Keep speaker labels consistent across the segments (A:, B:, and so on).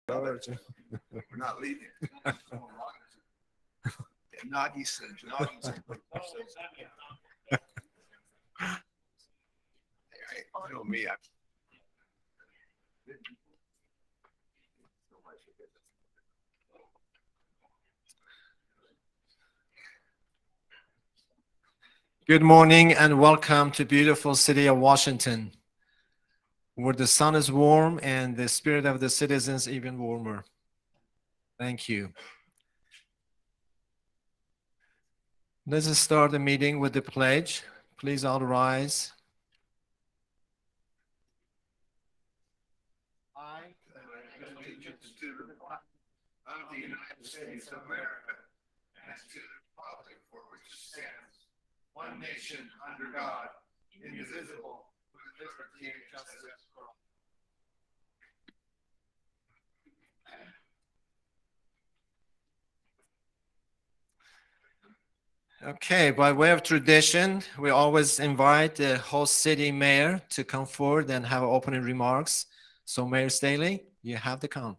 A: We're not leaving. Nagi said, you know me. Good morning and welcome to beautiful city of Washington, where the sun is warm and the spirit of the citizens even warmer. Thank you. Let's start the meeting with the pledge. Please all rise. I pledge allegiance to the flag of the United States of America and to the republic for which it stands, one nation under God, indivisible, with liberty and justice for all. Okay, by way of tradition, we always invite the host city mayor to come forward and have opening remarks. So Mayor Staley, you have the count.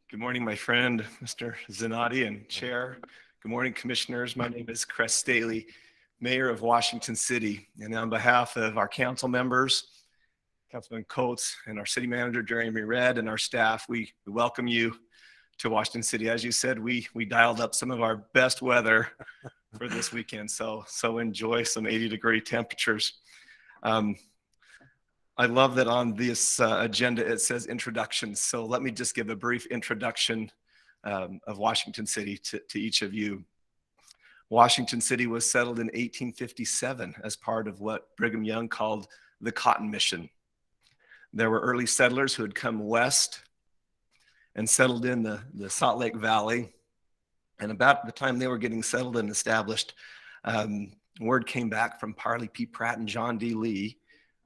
B: Good morning, my friend, Mr. Zanotti and Chair. Good morning, Commissioners. My name is Chris Staley, Mayor of Washington City. And on behalf of our council members, Councilman Coates and our City Manager, Jeremy Redd, and our staff, we welcome you to Washington City. As you said, we dialed up some of our best weather for this weekend, so enjoy some 80-degree temperatures. I love that on this agenda it says introductions. So let me just give a brief introduction of Washington City to each of you. Washington City was settled in 1857 as part of what Brigham Young called the Cotton Mission. There were early settlers who had come west and settled in the Salt Lake Valley. And about the time they were getting settled and established, word came back from Parley P. Pratt and John D. Lee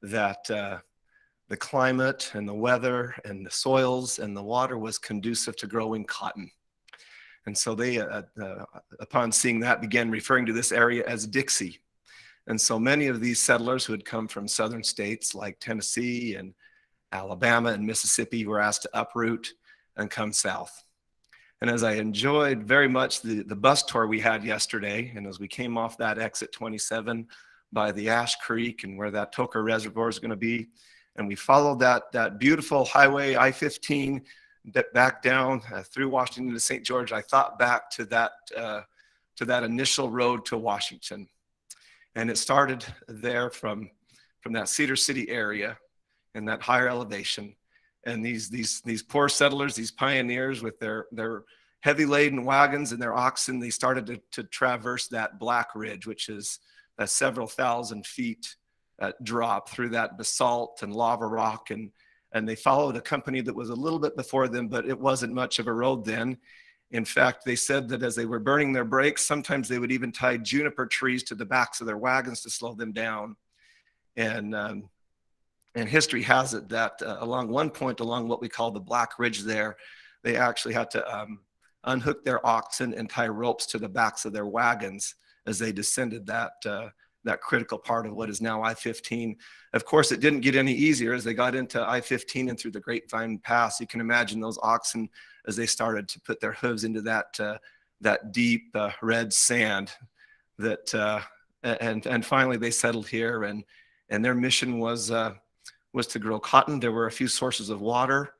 B: that the climate and the weather and the soils and the water was conducive to growing cotton. And so they, upon seeing that, began referring to this area as Dixie. And so many of these settlers who had come from southern states like Tennessee and Alabama and Mississippi were asked to uproot and come south. And as I enjoyed very much the bus tour we had yesterday, and as we came off that exit 27 by the Ash Creek and where that Tocqueville Reservoir is going to be, and we followed that beautiful highway I-15 back down through Washington to St. George, I thought back to that initial road to Washington. And it started there from that Cedar City area and that higher elevation. And these poor settlers, these pioneers with their heavy laden wagons and their oxen, they started to traverse that Black Ridge, which is a several thousand feet drop through that basalt and lava rock. And they followed a company that was a little bit before them, but it wasn't much of a road then. In fact, they said that as they were burning their brakes, sometimes they would even tie juniper trees to the backs of their wagons to slow them down. And history has it that along one point along what we call the Black Ridge there, they actually had to unhook their oxen and tie ropes to the backs of their wagons as they descended that critical part of what is now I-15. Of course, it didn't get any easier as they got into I-15 and through the Grapevine Pass. You can imagine those oxen as they started to put their hooves into that deep red sand. And finally they settled here, and their mission was to grow cotton. There were a few sources of water,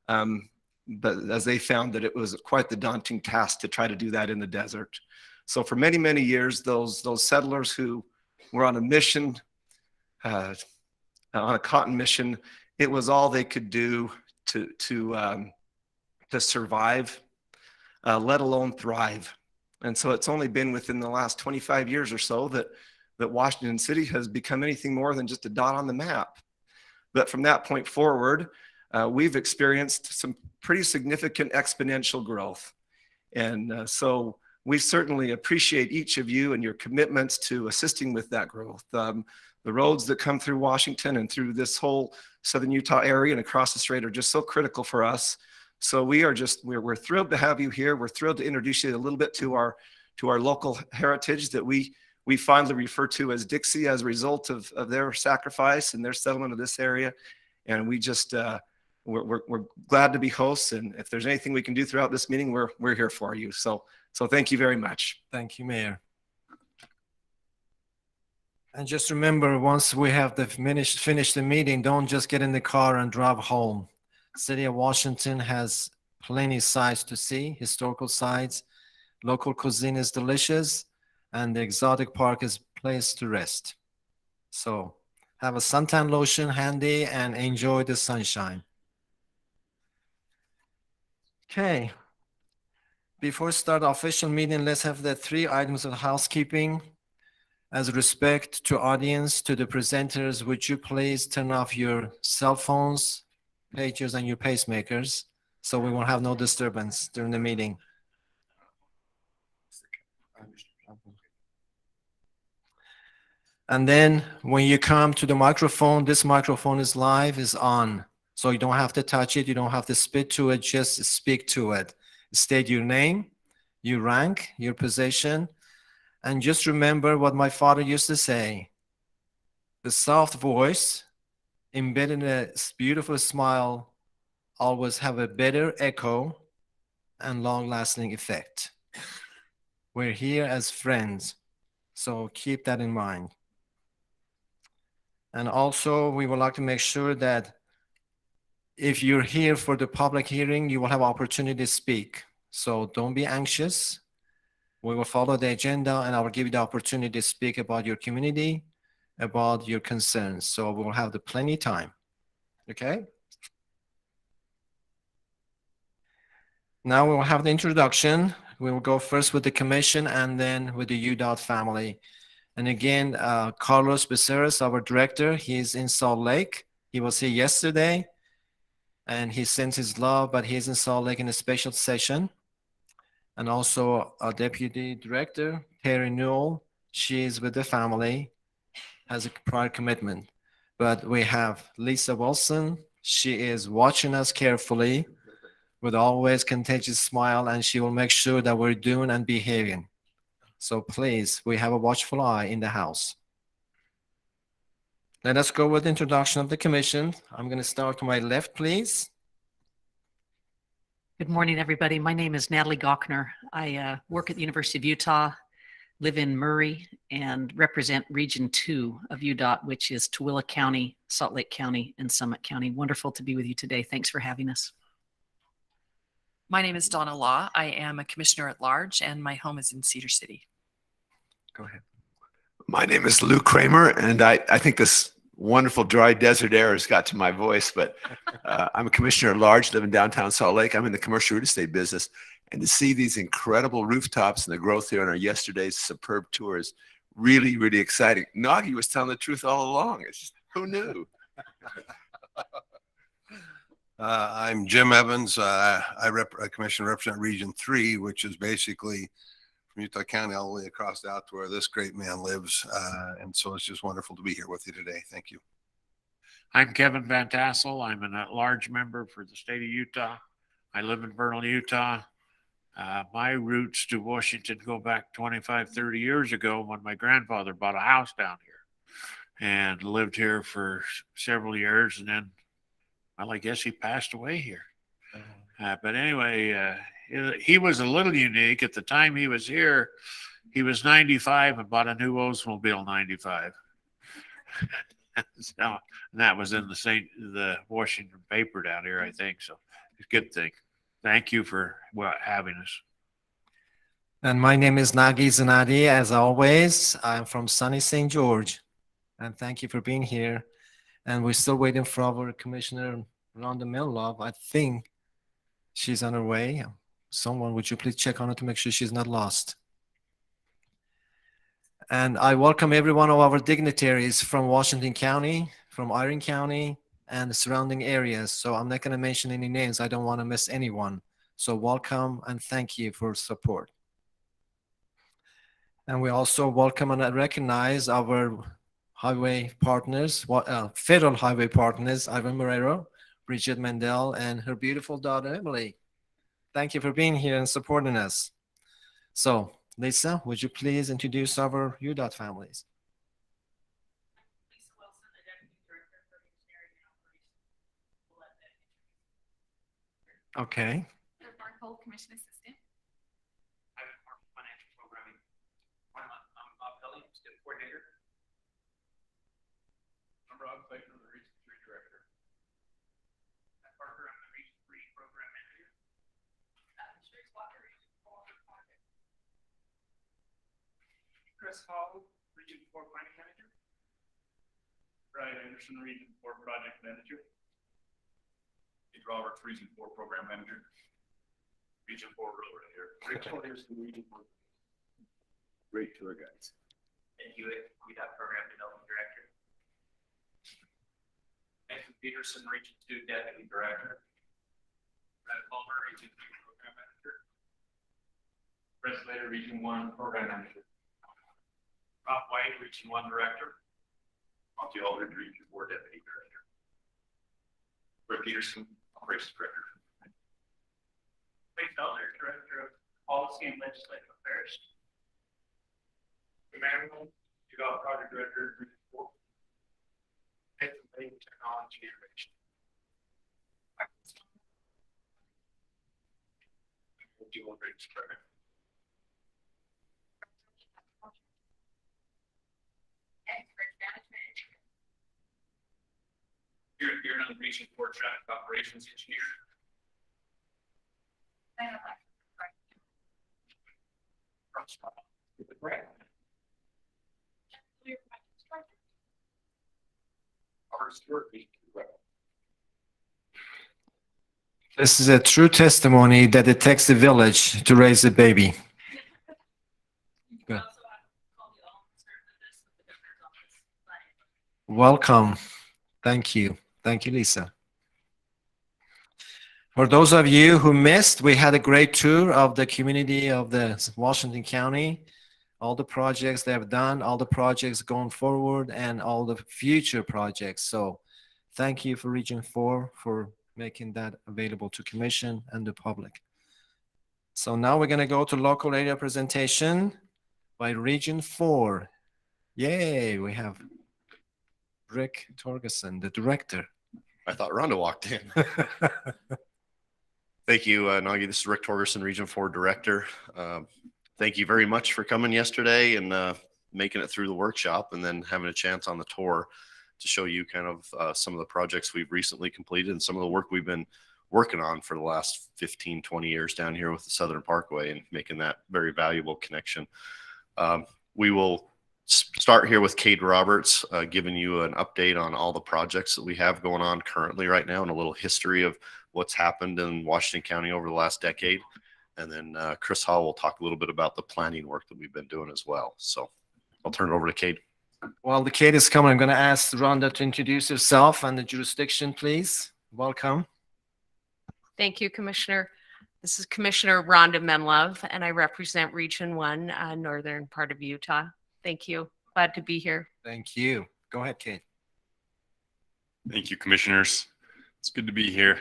B: but as they found that it was quite the daunting task to try to do that in the desert. So for many, many years, those settlers who were on a mission, on a cotton mission, it was all they could do to survive, let alone thrive. And so it's only been within the last 25 years or so that Washington City has become anything more than just a dot on the map. But from that point forward, we've experienced some pretty significant exponential growth. And so we certainly appreciate each of you and your commitments to assisting with that growth. The roads that come through Washington and through this whole southern Utah area and across the strait are just so critical for us. So we're thrilled to have you here. We're thrilled to introduce you a little bit to our local heritage that we we fondly refer to as Dixie as a result of their sacrifice and their settlement of this area. And we just, we're glad to be hosts. And if there's anything we can do throughout this meeting, we're here for you. So thank you very much.
C: Thank you, Mayor. And just remember, once we have finished the meeting, don't just get in the car and drive home. City of Washington has plenty of sights to see, historical sites. Local cuisine is delicious, and the exotic park is a place to rest. So have a suntan lotion handy and enjoy the sunshine. Okay. Before we start the official meeting, let's have the 3 items of housekeeping. As respect to audience, to the presenters, would you please turn off your cell phones, pagers, and your pacemakers so we won't have no disturbance during the meeting. And then when you come to the microphone, this microphone is live, is on. So you don't have to touch it, you don't have to spit to it, just speak to it. State your name, your rank, your position, and just remember what my father used to say. The soft voice embedded in a beautiful smile always have a better echo and long-lasting effect. We're here as friends, so keep that in mind. And also, we would like to make sure that if you're here for the public hearing, you will have opportunity to speak. So don't be anxious. We will follow the agenda and I will give you the opportunity to speak about your community, about your concerns. So we will have the plenty of time. Okay? Now we will have the introduction. We will go first with the commission and then with the Udot family. And again, Carlos Becerras, our director, he's in Salt Lake. He was here yesterday and he sends his love, but he's in Salt Lake in a special session. And also our deputy director, Terry Newell, she is with the family, has a prior commitment. But we have Lisa Wilson. She is watching us carefully with always contagious smile, and she will make sure that we're doing and behaving. So please, we have a watchful eye in the house. Let us go with the introduction of the commission. I'm going to start to my left, please.
D: Good morning, everybody. My name is Natalie Gochner. I work at the University of Utah, live in Murray, and represent Region 2 of Udot, which is Tooele County, Salt Lake County, and Summit County. Wonderful to be with you today. Thanks for having us.
E: My name is Donna Law. I am a commissioner at large, and my home is in Cedar City.
C: Go ahead.
A: My name is Lou Kramer, and I think this wonderful dry desert air has got to my voice, but I'm a commissioner at large, live in downtown Salt Lake. I'm in the commercial real estate business, and to see these incredible rooftops and the growth here on our yesterday's superb tour is really, really exciting. Nagi was telling the truth all along. It's just, who knew?
F: I'm Jim Evans. I represent Region 3, which is basically from Utah County all the way across out to where this great man lives. And so it's just wonderful to be here with you today. Thank you.
G: I'm Kevin Van Tassel. I'm an at-large member for the state of Utah. I live in Vernal, Utah. My roots to Washington go back 25, 30 years ago when my grandfather bought a house down here and lived here for several years. And then, well, I guess he passed away here. But anyway, he was a little unique. At the time he was here, he was 95 and bought a new Oldsmobile 95. So that was in the Washington paper down here, I think. So it's a good thing. Thank you for having us.
C: And my name is Nagi Zanadi. As always, I'm from sunny St. George. And thank you for being here. And we're still waiting for our Commissioner Rhonda Milov. I think she's on her way. Someone, would you please check on her to make sure she's not lost? And I welcome every one of our dignitaries from Washington County, from Iron County, and the surrounding areas. So I'm not going to mention any names. I don't want to miss anyone. So welcome and thank you for support. And we also welcome and recognize our highway partners, federal highway partners, Ivan Morero, Bridget Mandel, and her beautiful daughter, Emily. Thank you for being here and supporting us. So Lisa, would you please introduce our UDOT families?
D: Lisa Wilson, the Deputy Director for Engineering and Operations.
C: Okay.
H: Mark Cole, Commission Assistant.
I: I'm Financial Programming. I'm Bob Kelly, Step Coordinator.
A: I'm Rob Clayton, the Region 3 Director.
I: I'm Parker, I'm the Region 3 Program Manager. Chris Hall, Region 4 Planning Manager.
A: Brian Anderson, Region 4 Project Manager. Steve Roberts, Region 4 Program Manager. Region 4 Railroad here. Rick Anderson, Region 4. Great tour guides.
I: And Hewitt, Udot Program Development Director. Nathan Peterson, Region 2 Deputy Director. Brad Palmer, Region 3 Program Manager.
A: Brett Slater, Region 1 Program Manager.
I: Rob White, Region 1 Director.
A: Monty Aldridge, Region 4 Deputy Director. Brett Peterson, Operations Director.
I: Wade Felder, Director of Policy and Legislative Affairs.
A: Emmanuel, Udot Project Director, Region 4.
I: Nathan Lane, Technology Innovation.
A: Dual Bridge Program.
H: And Bridge Management.
I: You're another Region 4 Traffic Operations Engineer.
H: And Electric Director.
I: With the grant.
H: Clear Project Director.
A: Our Stewart, Region 2 Rep.
C: This is a true testimony that it takes a village to raise a baby. Good. Welcome. Thank you. Thank you, Lisa. For those of you who missed, we had a great tour of the community of the Washington County, all the projects they have done, all the projects going forward, and all the future projects. So thank you for Region 4 for making that available to Commission and the public. So now we're going to go to local area presentation by Region 4. Yay, we have Rick Torgerson, the Director.
J: I thought Rhonda walked in. Thank you, Nagi. This is Rick Torgerson, Region 4 Director. Thank you very much for coming yesterday and making it through the workshop and then having a chance on the tour to show you kind of some of the projects we've recently completed and some of the work we've been working on for the last 15, 20 years down here with the Southern Parkway and making that very valuable connection. We will start here with Cade Roberts, giving you an update on all the projects that we have going on currently right now and a little history of what's happened in Washington County over the last decade. And then Chris Hall will talk a little bit about the planning work that we've been doing as well. So I'll turn it over to Cade.
C: While the Kate is coming, I'm going to ask Rhonda to introduce herself and the jurisdiction, please. Welcome.
K: Thank you, Commissioner. This is Commissioner Rhonda Menlove, and I represent Region 1, northern part of Utah. Thank you. Glad to be here.
C: Thank you. Go ahead, Kate.
L: Thank you, commissioners. It's good to be here.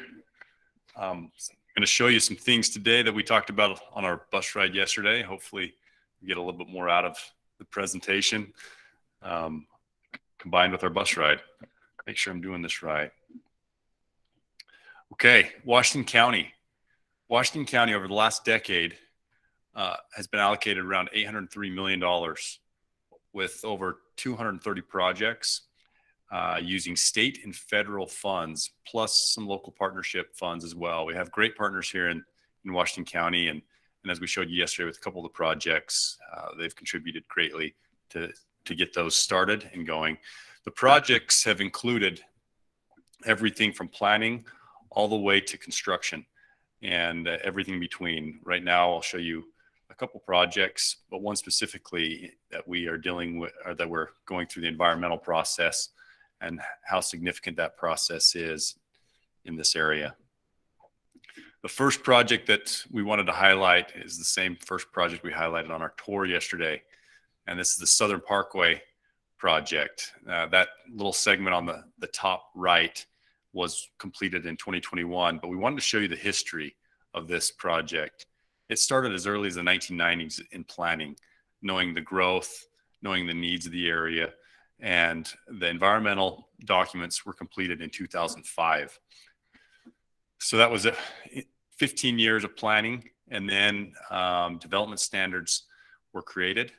L: I'm going to show you some things today that we talked about on our bus ride yesterday. Hopefully we get a little bit more out of the presentation combined with our bus ride. Make sure I'm doing this right. Okay, Washington County. Washington County over the last decade has been allocated around $803 million with over 230 projects using state and federal funds, plus some local partnership funds as well. We have great partners here in Washington County. And as we showed you yesterday with a couple of the projects, they've contributed greatly to get those started and going. The projects have included everything from planning all the way to construction and everything between. Right now, I'll show you a couple projects, but one specifically that we are dealing with, or that we're going through the environmental process and how significant that process is in this area. The first project that we wanted to highlight is the same first project we highlighted on our tour yesterday. And this is the Southern Parkway project. That little segment on the top right was completed in 2021, but we wanted to show you the history of this project. It started as early as the 1990s in planning, knowing the growth, knowing the needs of the area, and the environmental documents were completed in 2005. So that was 15 years of planning, and then development standards were created,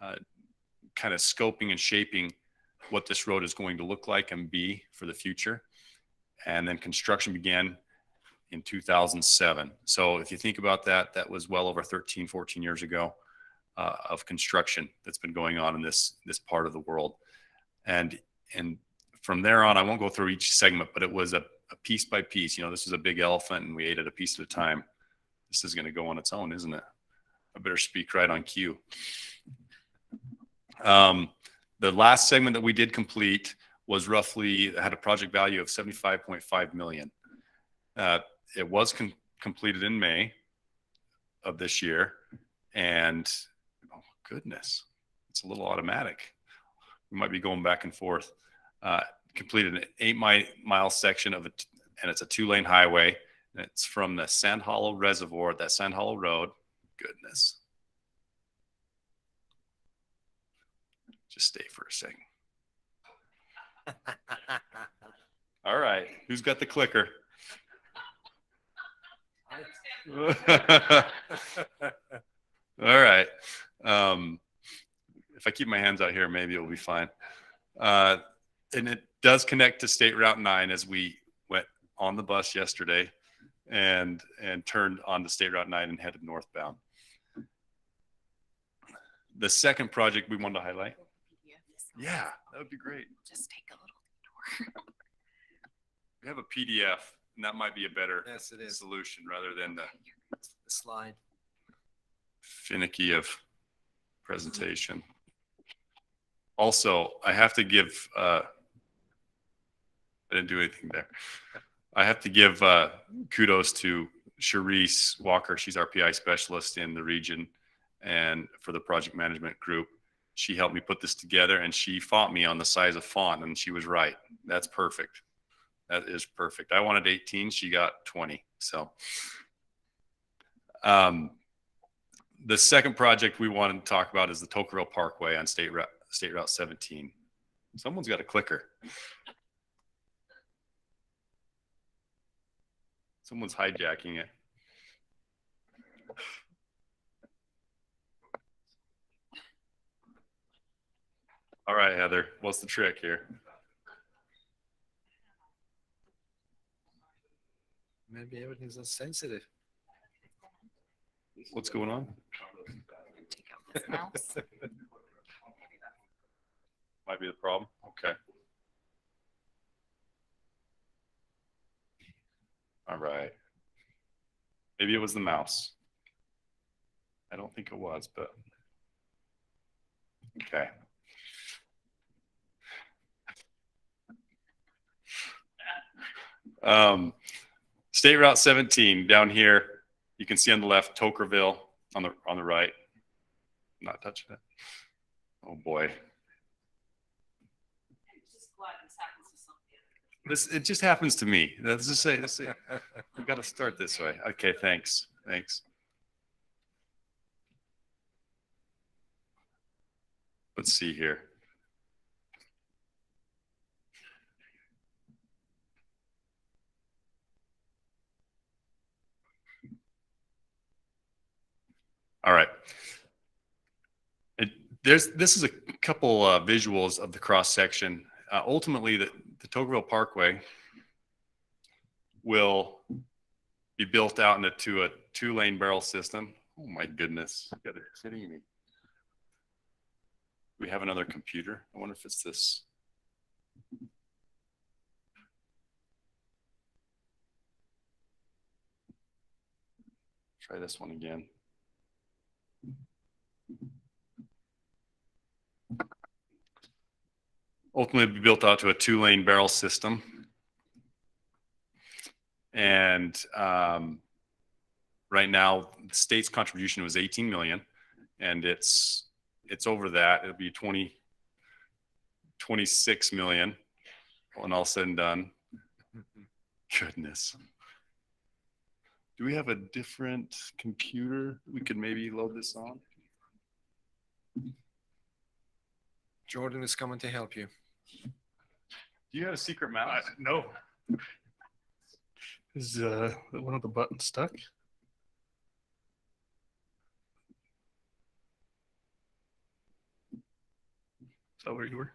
L: kind of scoping and shaping what this road is going to look like and be for the future. And then construction began in 2007. So if you think about that, that was well over 13, 14 years ago of construction that's been going on in this part of the world. And from there on, I won't go through each segment, but it was a piece by piece. You know, this is a big elephant and we ate it a piece at a time. This is going to go on its own, isn't it? I better speak right on cue. The last segment that we did complete was roughly, had a project value of 75.5 million. It was completed in May of this year, and oh goodness, it's a little automatic. We might be going back and forth. Completed an 8-mile section of it, and it's a 2-lane highway. And it's from the Sand Hollow Reservoir, that Sand Hollow Road. Goodness. Just stay for a second. All right, who's got the clicker? All right. If I keep my hands out here, maybe it'll be fine. And it does connect to State Route 9 as we went on the bus yesterday and turned onto State Route 9 and headed northbound. The second project we wanted to highlight. Yeah, that would be great.
E: Just take a little detour.
L: We have a PDF, and that might be a better
C: Yes, it is.
L: solution rather than the
C: Slide.
L: finicky of presentation. Also, I have to give, I didn't do anything there. I have to give kudos to Charisse Walker. She's our PI specialist in the region and for the project management group. She helped me put this together, and she fought me on the size of font, and she was right. That's perfect. That is perfect. I wanted 18. She got 20. So the second project we wanted to talk about is the Tocqueville Parkway on State Route 17. Someone's got a clicker. Someone's hijacking it. All right, Heather, what's the trick here?
C: Maybe everything's so sensitive.
L: What's going on?
E: Take out this mouse.
L: Might be the problem. Okay. All right. Maybe it was the mouse. I don't think it was, but okay. State Route 17 down here. You can see on the left, Tocqueville on the right. I'm not touching it. Oh boy. It just happens to me. Let's say we've got to start this way. Okay, thanks. Let's see here. All right. This is a couple visuals of the cross section. Ultimately, the Tocqueville Parkway will be built out into a 2-lane barrel system. Oh my goodness, you gotta kidding me. We have another computer. I wonder if it's this. Try this one again. Ultimately be built out to a 2-lane barrel system. And right now, the state's contribution was 18 million, and it's over that. It'll be 26 million when all said and done. Goodness. Do we have a different computer we could maybe load this on?
C: Jordan is coming to help you.
L: Do you have a secret mouse?
M: No. Is one of the buttons stuck? Is that where you were?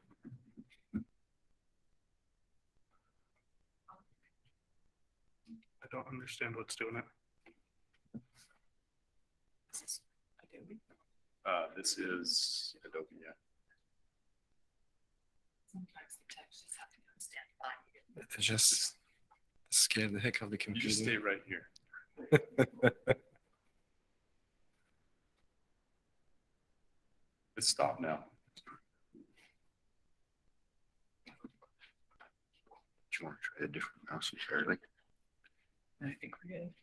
M: I don't understand what's doing it.
L: This is Adobe, yeah.
C: It just scared the heck out of the
L: You just stay
C: computer.
L: right here. It's stopped now.
J: Do you want to try a different mouse entirely?
E: I think we're good.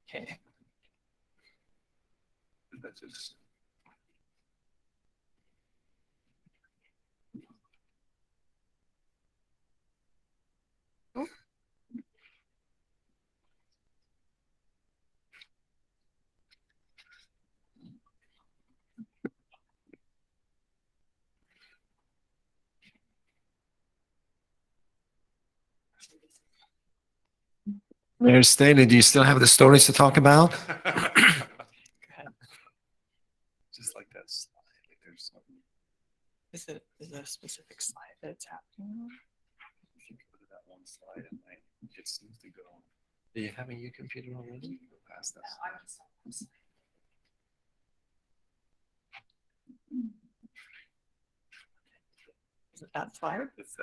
E: Okay.
L: That's just.
C: Mayor Staley, do you still have the stories to talk about?
L: Just like that slide. Like there's something.
E: Is there a specific slide that's happening on?
L: If you go to that one slide and like, it seems to go
C: Do you have a new computer already?
L: past that.
E: Is it that slide?
L: It's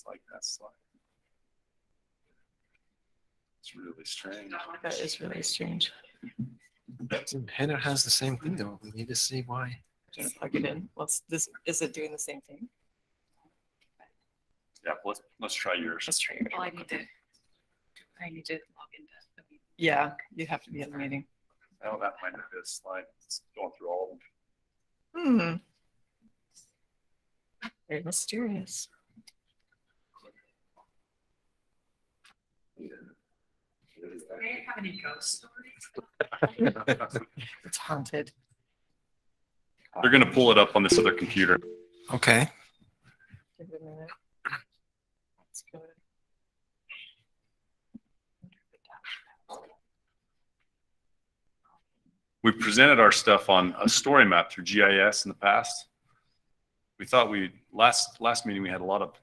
L: like that slide. It's really strange.
E: That is really strange.
C: Heather has the same thing though. We need to see why.
E: Trying to plug it in. Is it doing the same thing?
L: Yeah, let's try yours.
E: Let's try yours.
D: Well, I need to log into.
E: Yeah, you have to be in the meeting.
L: Oh, that might have been a slide. It's going through all of them.
E: Very mysterious.
D: Do you have any ghost stories?
E: It's haunted.
L: They're gonna pull it up on this other computer.
C: Okay.
E: Give it a minute. Let's go.
L: We presented our stuff on a story map through GIS in the past. We thought last meeting, we had a lot of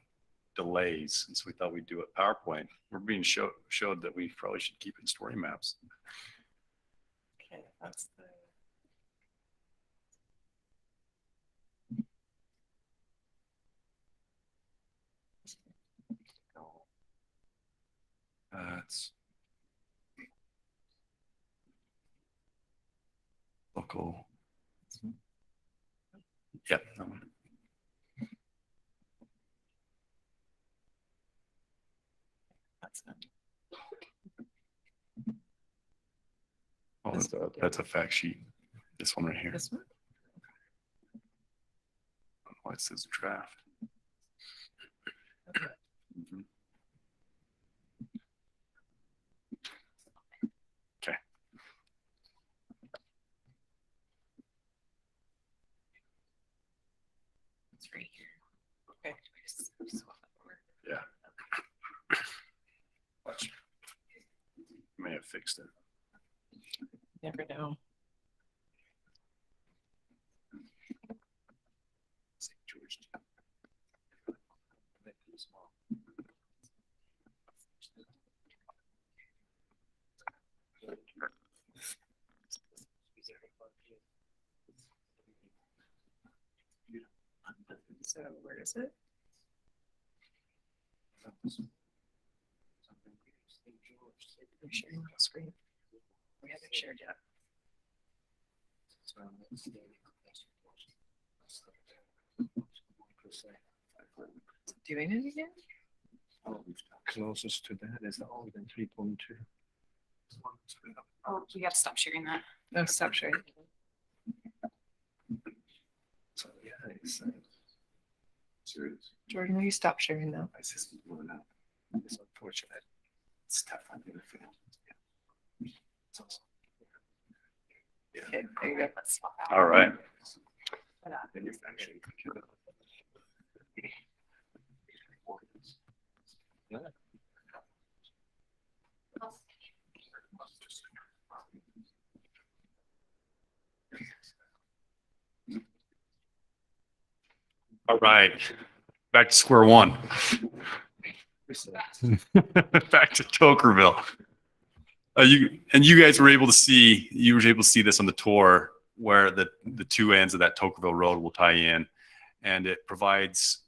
L: delays, and so we thought we'd do it PowerPoint. We're being showed that we probably should keep it in story maps.
E: Okay, that's the.
L: It's local. Yep. That one.
E: That's it.
L: Oh, that's a fact sheet. This one right here.
E: This one?
L: Oh, it says draft.
E: Okay.
L: Mhm. Okay.
E: It's right here. Okay.
L: Yeah. Watch. May have fixed it.
E: Never know.
L: St. George.
E: So where is it? I'm sharing my screen. We haven't shared yet. Doing it again?
C: Closest to that is the Ogden 3.2.
D: Oh, we gotta stop sharing that.
E: No, stop sharing.
C: So yeah, it's
L: Serious.
E: Jordan, will you stop sharing now?
C: my system's blowing up. It's unfortunate. It's tough on the
L: All right. All right, back to square one. Back to Tocqueville. You guys were able to see, this on the tour where the two ends of that Tocqueville Road will tie in, and it provides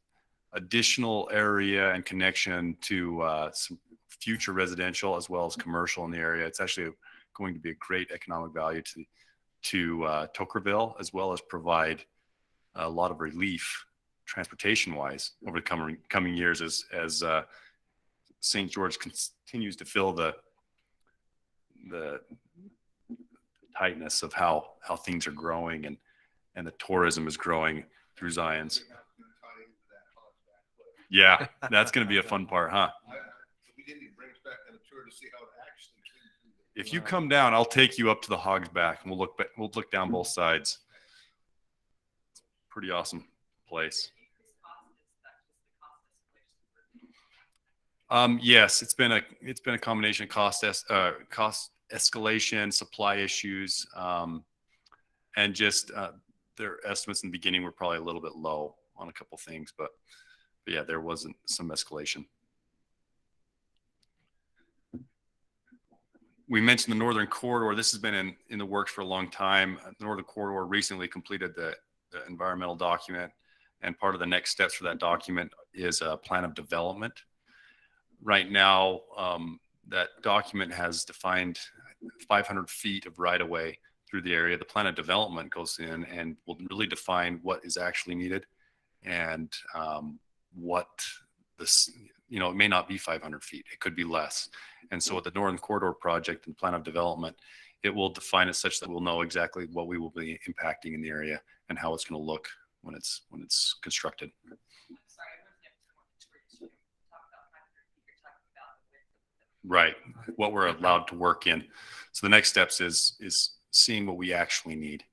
L: additional area and connection to some future residential as well as commercial in the area. It's actually going to be a great economic value to Tocqueville, as well as provide a lot of relief transportation wise over the coming years as St. George continues to fill the tightness of how things are growing and the tourism is growing through Zion's. Yeah, that's going to be a fun part, huh? If you come down, I'll take you up to the Hog's Back and we'll look down both sides. Pretty awesome place. Yes, it's been a combination of cost escalation, supply issues, and just their estimates in the beginning were probably a little bit low on a couple things, but yeah, there wasn't some escalation. We mentioned the Northern Corridor. This has been in the works for a long time. The Northern Corridor recently completed the environmental document, and part of the next steps for that document is a plan of development. Right now, that document has defined 500 feet of right-of-way through the area. The plan of development goes in and will really define what is actually needed and what this, it may not be 500 feet. It could be less. And so with the Northern Corridor project and plan of development, it will define it such that we'll know exactly what we will be impacting in the area and how it's going to look when it's constructed. Right, what we're allowed to work in. So the next steps is seeing what we actually need.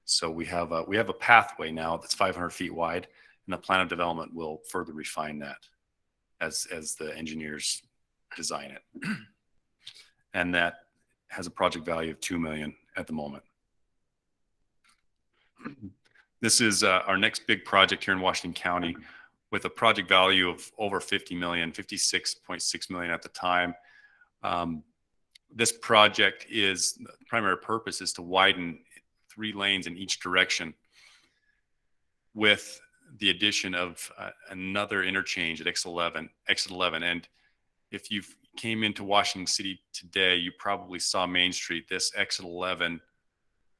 L: So we have a pathway now that's 500 feet wide, and the plan of development will further refine that as the engineers design it. And that has a project value of $2 million at the moment. This is our next big project here in Washington County with a project value of over 50 million, 56.6 million at the time. This project the primary purpose is to widen 3 lanes in each direction with the addition of another interchange at exit 11. And if you came into Washington City today, you probably saw Main Street. This exit 11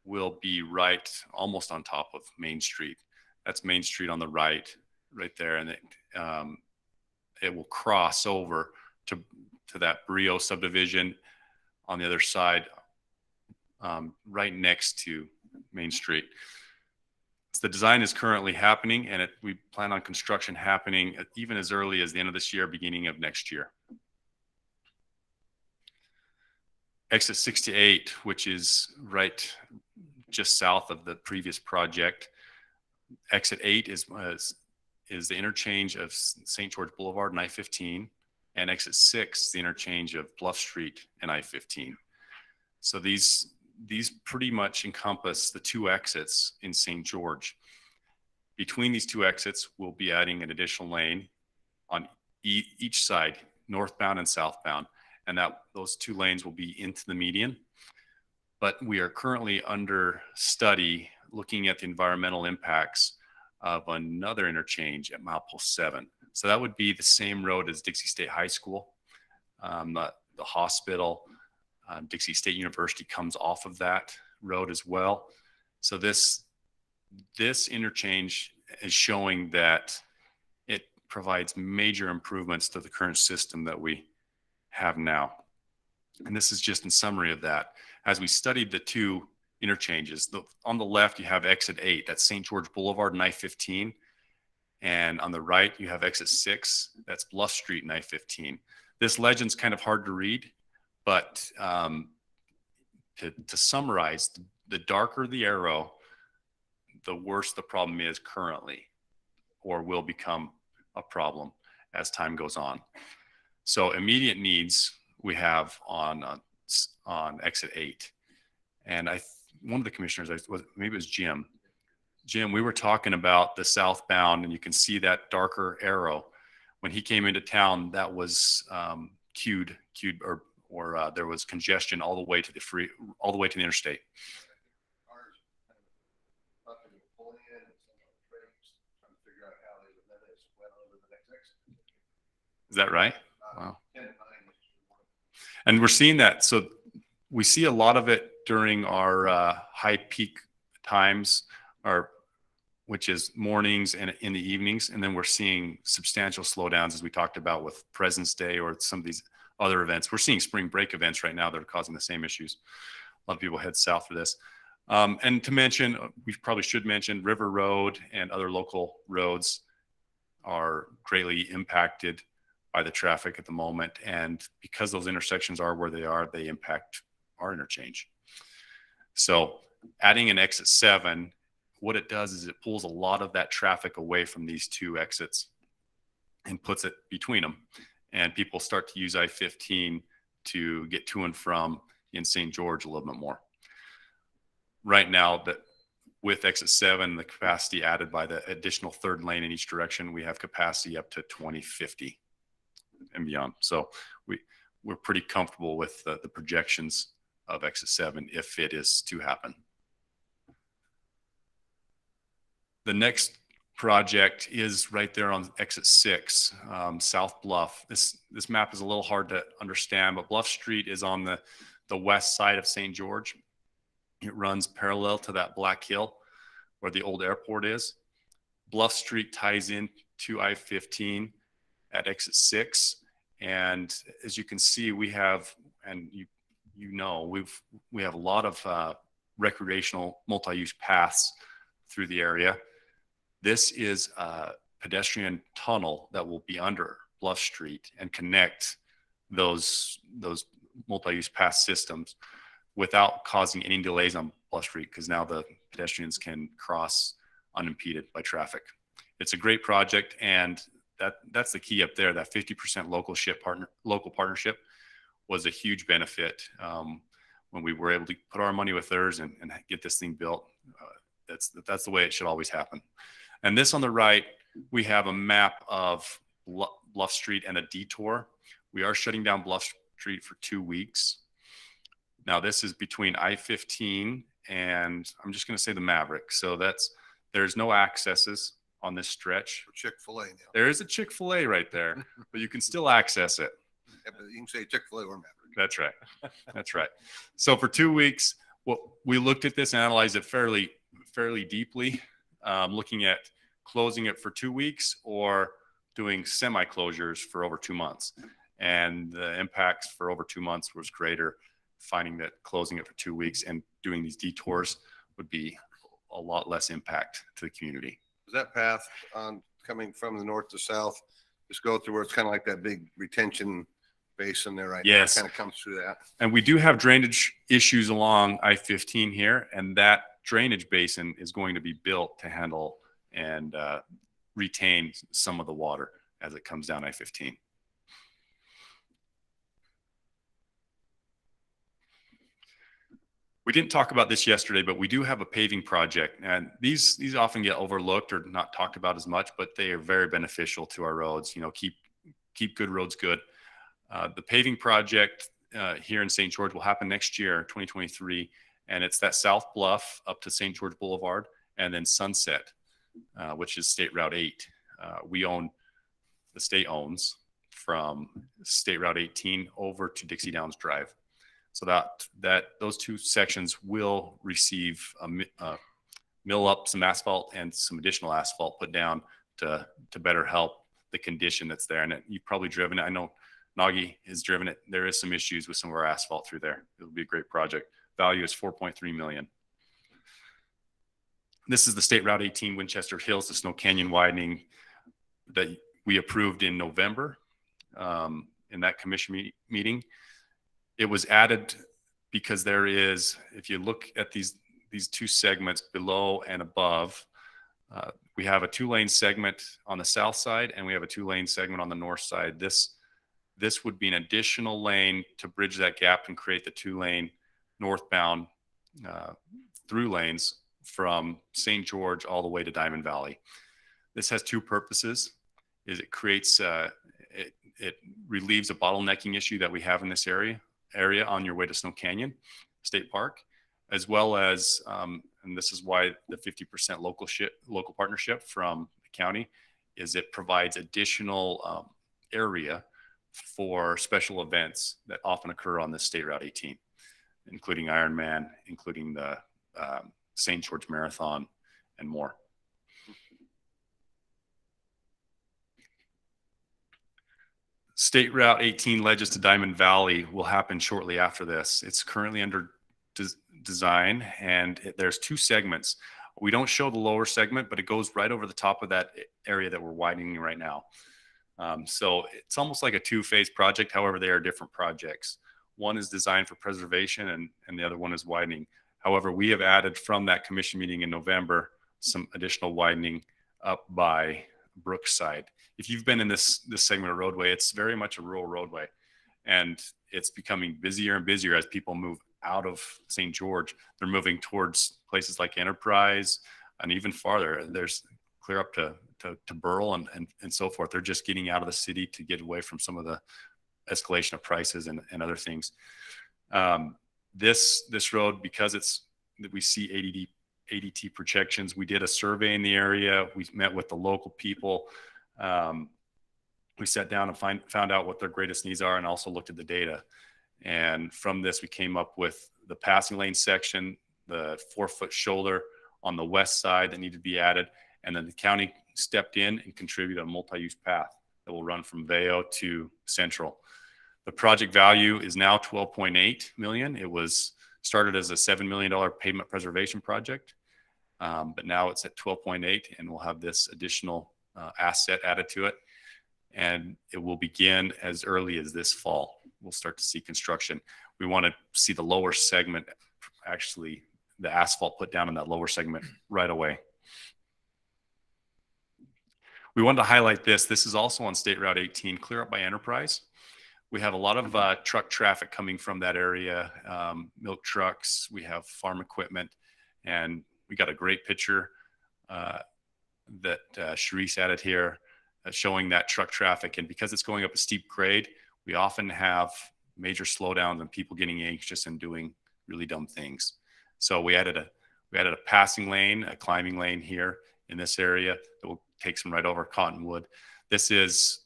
L: will be right almost on top of Main Street. That's Main Street on the right there. And it will cross over to that Brio subdivision on the other side, right next to Main Street. So the design is currently happening, and we plan on construction happening even as early as the end of this year, beginning of next year. Exit 68, which is right just south of the previous project. Exit 8 is the interchange of St. George Boulevard and I-15. And exit 6, the interchange of Bluff Street and I-15. So these pretty much encompass the 2 exits in St. George. Between these 2 exits, we'll be adding an additional lane on each side, northbound and southbound, and those 2 lanes will be into the median. But we are currently under study looking at the environmental impacts of another interchange at milepost 7. So that would be the same road as Dixie State High School, the hospital. Dixie State University comes off of that road as well. So this interchange is showing that it provides major improvements to the current system that we have now. And this is just in summary of that. As we studied the 2 interchanges, on the left you have exit 8, that's St. George Boulevard and I-15. And on the right, you have exit 6, that's Bluff Street and I-15. This legend's kind of hard to read, but to summarize, the darker the arrow, the worse the problem is currently, or will become a problem as time goes on. So immediate needs we have on exit 8. And one of the commissioners, maybe it was Jim, we were talking about the southbound, and you can see that darker arrow. When he came into town, that was queued, or there was congestion all the way to the interstate. Is that right? Wow. And we're seeing that. So we see a lot of it during our high peak times, which is mornings and in the evenings. And then we're seeing substantial slowdowns, as we talked about with President's Day or some of these other events. We're seeing spring break events right now that are causing the same issues. A lot of people head south for this. And to mention, we probably should mention River Road and other local roads are greatly impacted by the traffic at the moment. And because those intersections are where they are, they impact our interchange. So adding an exit 7, what it does is it pulls a lot of that traffic away from these two exits and puts it between them. And people start to use I-15 to get to and from in St. George a little bit more. Right now, that with exit 7, the capacity added by the additional third lane in each direction, we have capacity up to 2050 and beyond. So we're pretty comfortable with the projections of exit 7 if it is to happen. The next project is right there on exit 6, South Bluff. This map is a little hard to understand, but Bluff Street is on the west side of St. George. It runs parallel to that Black Hill where the old airport is. Bluff Street ties in to I-15 at exit 6. And as you can see, we have, and we have a lot of recreational multi-use paths through the area. This is a pedestrian tunnel that will be under Bluff Street and connect those multi-use path systems without causing any delays on Bluff Street, because now the pedestrians can cross unimpeded by traffic. It's a great project, and that's the key up there. That 50% local partnership was a huge benefit when we were able to put our money with theirs and get this thing built. That's the way it should always happen. And this on the right, we have a map of Bluff Street and a detour. We are shutting down Bluff Street for 2 weeks. Now this is between I-15 and I'm just going to say the Maverick. So there's no accesses on this stretch.
F: Chick-fil-A now.
L: There is a Chick-fil-A right there, but you can still access it.
F: Yeah, but you can say Chick-fil-A or Maverick.
L: That's right. That's right. So for 2 weeks, we looked at this and analyzed it fairly deeply, looking at closing it for 2 weeks or doing semi-closures for over 2 months. And the impacts for over 2 months was greater, finding that closing it for 2 weeks and doing these detours would be a lot less impact to the community.
F: Does that path on coming from the north to south just go through where it's kind of like that big retention basin there right now?
L: Yes.
F: It kind of comes through that.
L: And we do have drainage issues along I-15 here, and that drainage basin is going to be built to handle and retain some of the water as it comes down I-15. We didn't talk about this yesterday, but we do have a paving project, and these often get overlooked or not talked about as much, but they are very beneficial to our roads. You know, keep good roads good. The paving project here in St. George will happen next year, 2023, and it's that South Bluff up to St. George Boulevard, and then Sunset, which is State Route 8. The state owns from State Route 18 over to Dixie Downs Drive. So that those two sections will receive mill up some asphalt and some additional asphalt put down to better help the condition that's there. And you've probably driven it. I know Nagi has driven it. There is some issues with some of our asphalt through there. It'll be a great project. Value is $4.3 million. This is the State Route 18 Winchester Hills to Snow Canyon widening that we approved in November in that commission meeting. It was added because there is, if you look at these these two segments below and above. We have a 2-lane segment on the south side, and we have a 2-lane segment on the north side. This would be an additional lane to bridge that gap and create the 2-lane northbound through lanes from St. George all the way to Diamond Valley. This has two purposes. It creates it relieves a bottlenecking issue that we have in this area on your way to Snow Canyon State Park, as well as and this is why the 50% local partnership from the county is it provides additional area for special events that often occur on this State Route 18, including Ironman, including the St. George Marathon, and more. State Route 18 ledges to Diamond Valley will happen shortly after this. It's currently under design, and there's two segments. We don't show the lower segment, but it goes right over the top of that area that we're widening right now. So it's almost like a two-phase project. However, they are different projects. One is designed for preservation and the other one is widening. However, we have added from that commission meeting in November some additional widening up by Brookside. If you've been in this segment of roadway, it's very much a rural roadway, and it's becoming busier and busier as people move out of St. George. They're moving towards places like Enterprise and even farther. There's clear up to Burl and so forth. They're just getting out of the city to get away from some of the escalation of prices and other things. This road, because we see ADT projections, we did a survey in the area. We met with the local people. We sat down and found out what their greatest needs are and also looked at the data. And from this, we came up with the passing lane section, the 4-foot shoulder on the west side that needed to be added. And then the county stepped in and contributed a multi-use path that will run from Veo to Central. The project value is now $12.8 million. It was started as a $7 million pavement preservation project, but now it's at 12.8, and we'll have this additional asset added to it. And it will begin as early as this fall. We'll start to see construction. We want to see the lower segment, actually the asphalt put down in that lower segment right away. We wanted to highlight this. This is also on State Route 18, clear up by Enterprise. We have a lot of truck traffic coming from that area, milk trucks, we have farm equipment, and we got a great picture that Sharice added here showing that truck traffic. And because it's going up a steep grade, we often have major slowdowns and people getting anxious and doing really dumb things. So we added a passing lane, a climbing lane here in this area that will take them right over Cottonwood. This is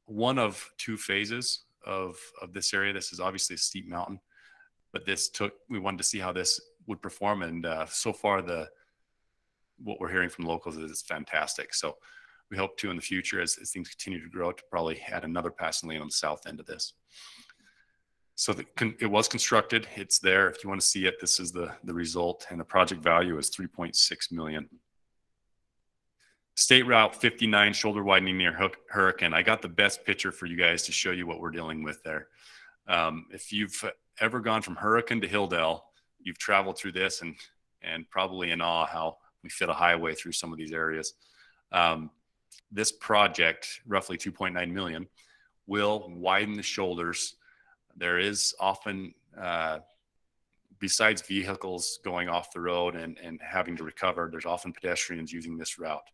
L: one of two phases of this area. This is obviously a steep mountain, but we wanted to see how this would perform. And so far, what we're hearing from locals is it's fantastic. So we hope to in the future, as things continue to grow, to probably add another passing lane on the south end of this. So it was constructed. It's there. If you want to see it, this is the result. And the project value is $3.6 million. State Route 59 shoulder widening near Hurricane. I got the best picture for you guys to show you what we're dealing with there. If you've ever gone from Hurricane to Hilldale, you've traveled through this and probably in awe how we fit a highway through some of these areas. This project, roughly $2.9 million, will widen the shoulders. There is often, besides vehicles going off the road and having to recover, there's often pedestrians using this route.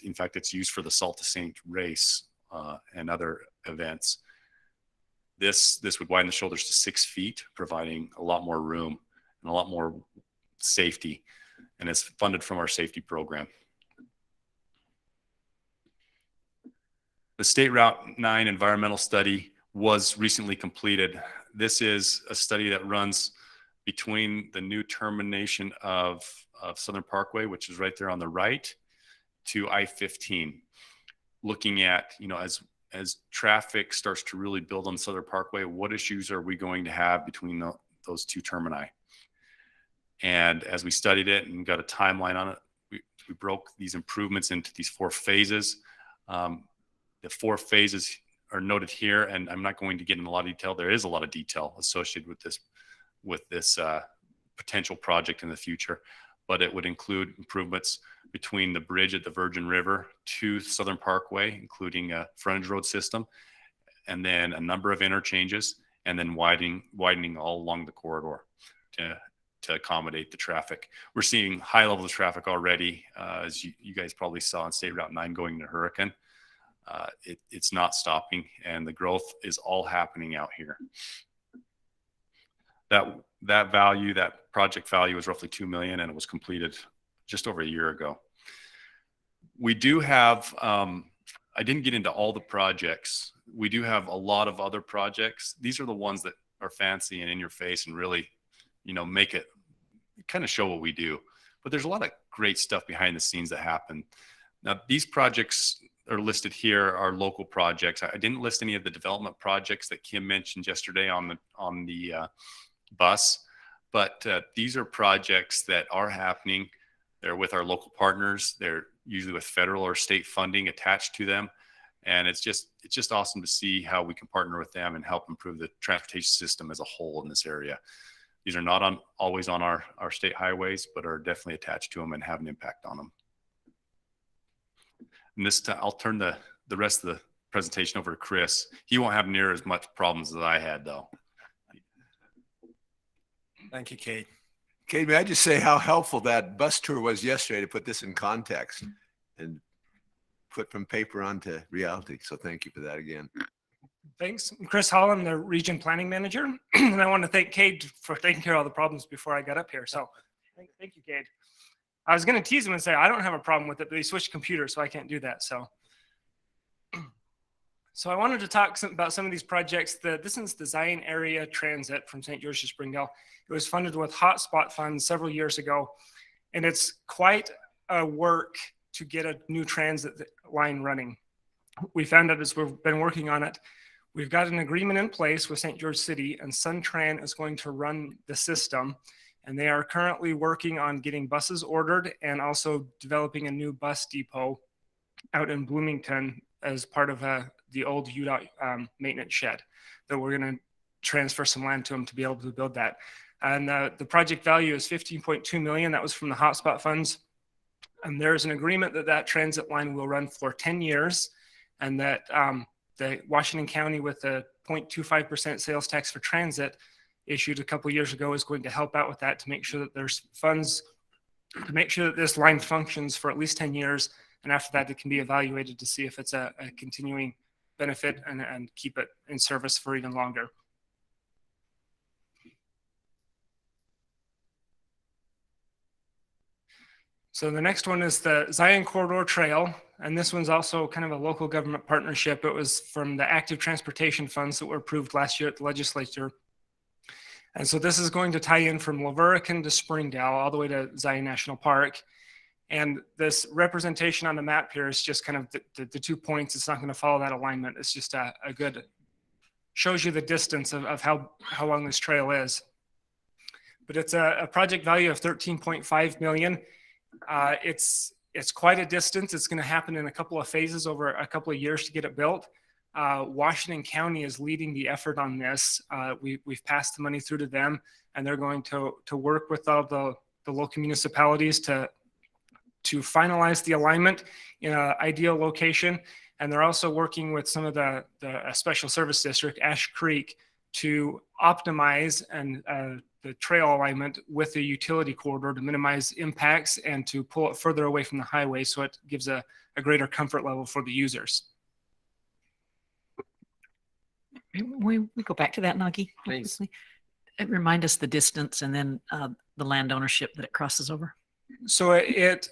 L: In fact, it's used for the Salt to Saint race and other events. This would widen the shoulders to 6 feet, providing a lot more room and a lot more safety, and it's funded from our safety program. The State Route 9 environmental study was recently completed. This is a study that runs between the new termination of Southern Parkway, which is right there on the right, to I-15, looking at, as traffic starts to really build on Southern Parkway, what issues are we going to have between those two termini? And as we studied it and got a timeline on it, we broke these improvements into these 4 phases. The 4 phases are noted here, and I'm not going to get in a lot of detail. There is a lot of detail associated with this potential project in the future, but it would include improvements between the bridge at the Virgin River to Southern Parkway, including a frontage road system, and then a number of interchanges, and then widening all along the corridor to accommodate the traffic. We're seeing high levels of traffic already, as you guys probably saw on State Route 9 going to Hurricane. It's not stopping, and the growth is all happening out here. That value, that project value, was roughly $2 million, and it was completed just over a year ago. We do have, I didn't get into all the projects. We do have a lot of other projects. These are the ones that are fancy and in your face and really, make it kind of show what we do. But there's a lot of great stuff behind the scenes that happen. Now, these projects are listed here are local projects. I didn't list any of the development projects that Kim mentioned yesterday on the bus, but these are projects that are happening. They're with our local partners. They're usually with federal or state funding attached to them. And it's just awesome to see how we can partner with them and help improve the transportation system as a whole in this area. These are not always on our state highways, but are definitely attached to them and have an impact on them. And this time, I'll turn the rest of the presentation over to Chris. He won't have near as much problems as I had, though.
C: Thank you, Kate.
A: Kate, may I just say how helpful that bus tour was yesterday to put this in context and put from paper onto reality. So thank you for that again.
M: Thanks. I'm Chris Hall, I'm the region planning manager. And I want to thank Kate for taking care of all the problems before I got up here. So thank you, Kate. I was going to tease him and say, I don't have a problem with it, but he switched computers, so I can't do that. So I wanted to talk about some of these projects. This is the Zion Area Transit from St. George to Springdale. It was funded with hotspot funds several years ago, and it's quite a work to get a new transit line running. We found out as we've been working on it, we've got an agreement in place with St. George City, and SunTran is going to run the system. And they are currently working on getting buses ordered and also developing a new bus depot out in Bloomington as part of the old Udot maintenance shed that we're going to transfer some land to them to be able to build that. And the project value is $15.2 million. That was from the hotspot funds. And there's an agreement that transit line will run for 10 years, and that the Washington County, with the 0.25% sales tax for transit issued a couple of years ago, is going to help out with that to make sure that there's funds to make sure that this line functions for at least 10 years. And after that, it can be evaluated to see if it's a continuing benefit and keep it in service for even longer. So the next one is the Zion Corridor Trail. And this one's also kind of a local government partnership. It was from the active transportation funds that were approved last year at the legislature. And so this is going to tie in from Leverkin to Springdale all the way to Zion National Park. And this representation on the map here is just kind of the 2 points. It's not going to follow that alignment. It's just a good, shows you the distance of how long this trail is. But it's a project value of $13.5 million. It's quite a distance. It's going to happen in a couple of phases over a couple of years to get it built. Washington County is leading the effort on this. We've passed the money through to them, and they're going to work with all the local municipalities to finalize the alignment in an ideal location. And they're also working with some of the special service district, Ash Creek, to optimize the trail alignment with the utility corridor to minimize impacts and to pull it further away from the highway, so it gives a greater comfort level for the users.
D: We go back to that, Nagi.
C: Please.
D: Remind us the distance and then the land ownership that it crosses over.
M: So it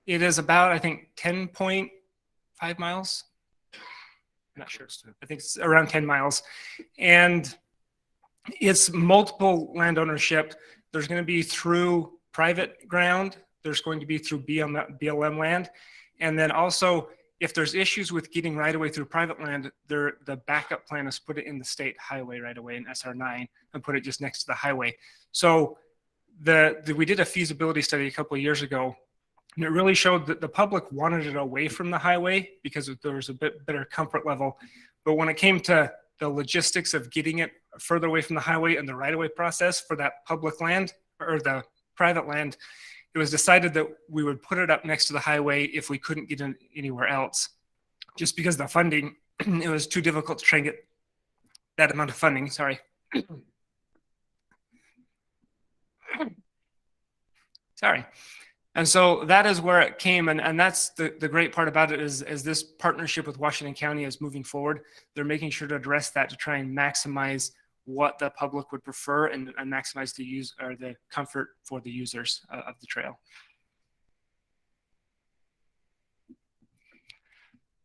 M: is about, I think, 10.5 miles. I'm not sure. I think it's around 10 miles. And it's multiple land ownership. There's going to be through private ground. There's going to be through BLM land. And then also, if there's issues with getting right away through private land, the backup plan is put it in the state highway right away in SR9 and put it just next to the highway. So we did a feasibility study a couple of years ago, and it really showed that the public wanted it away from the highway because there was a bit better comfort level. But when it came to the logistics of getting it further away from the highway and the right-of-way process for that public land or the private land, it was decided that we would put it up next to the highway if we couldn't get in anywhere else. Just because the funding, it was too difficult to try and get that amount of funding, sorry. Sorry. And so that is where it came. And that's the great part about it is as this partnership with Washington County is moving forward, they're making sure to address that to try and maximize what the public would prefer and maximize the use or the comfort for the users of the trail.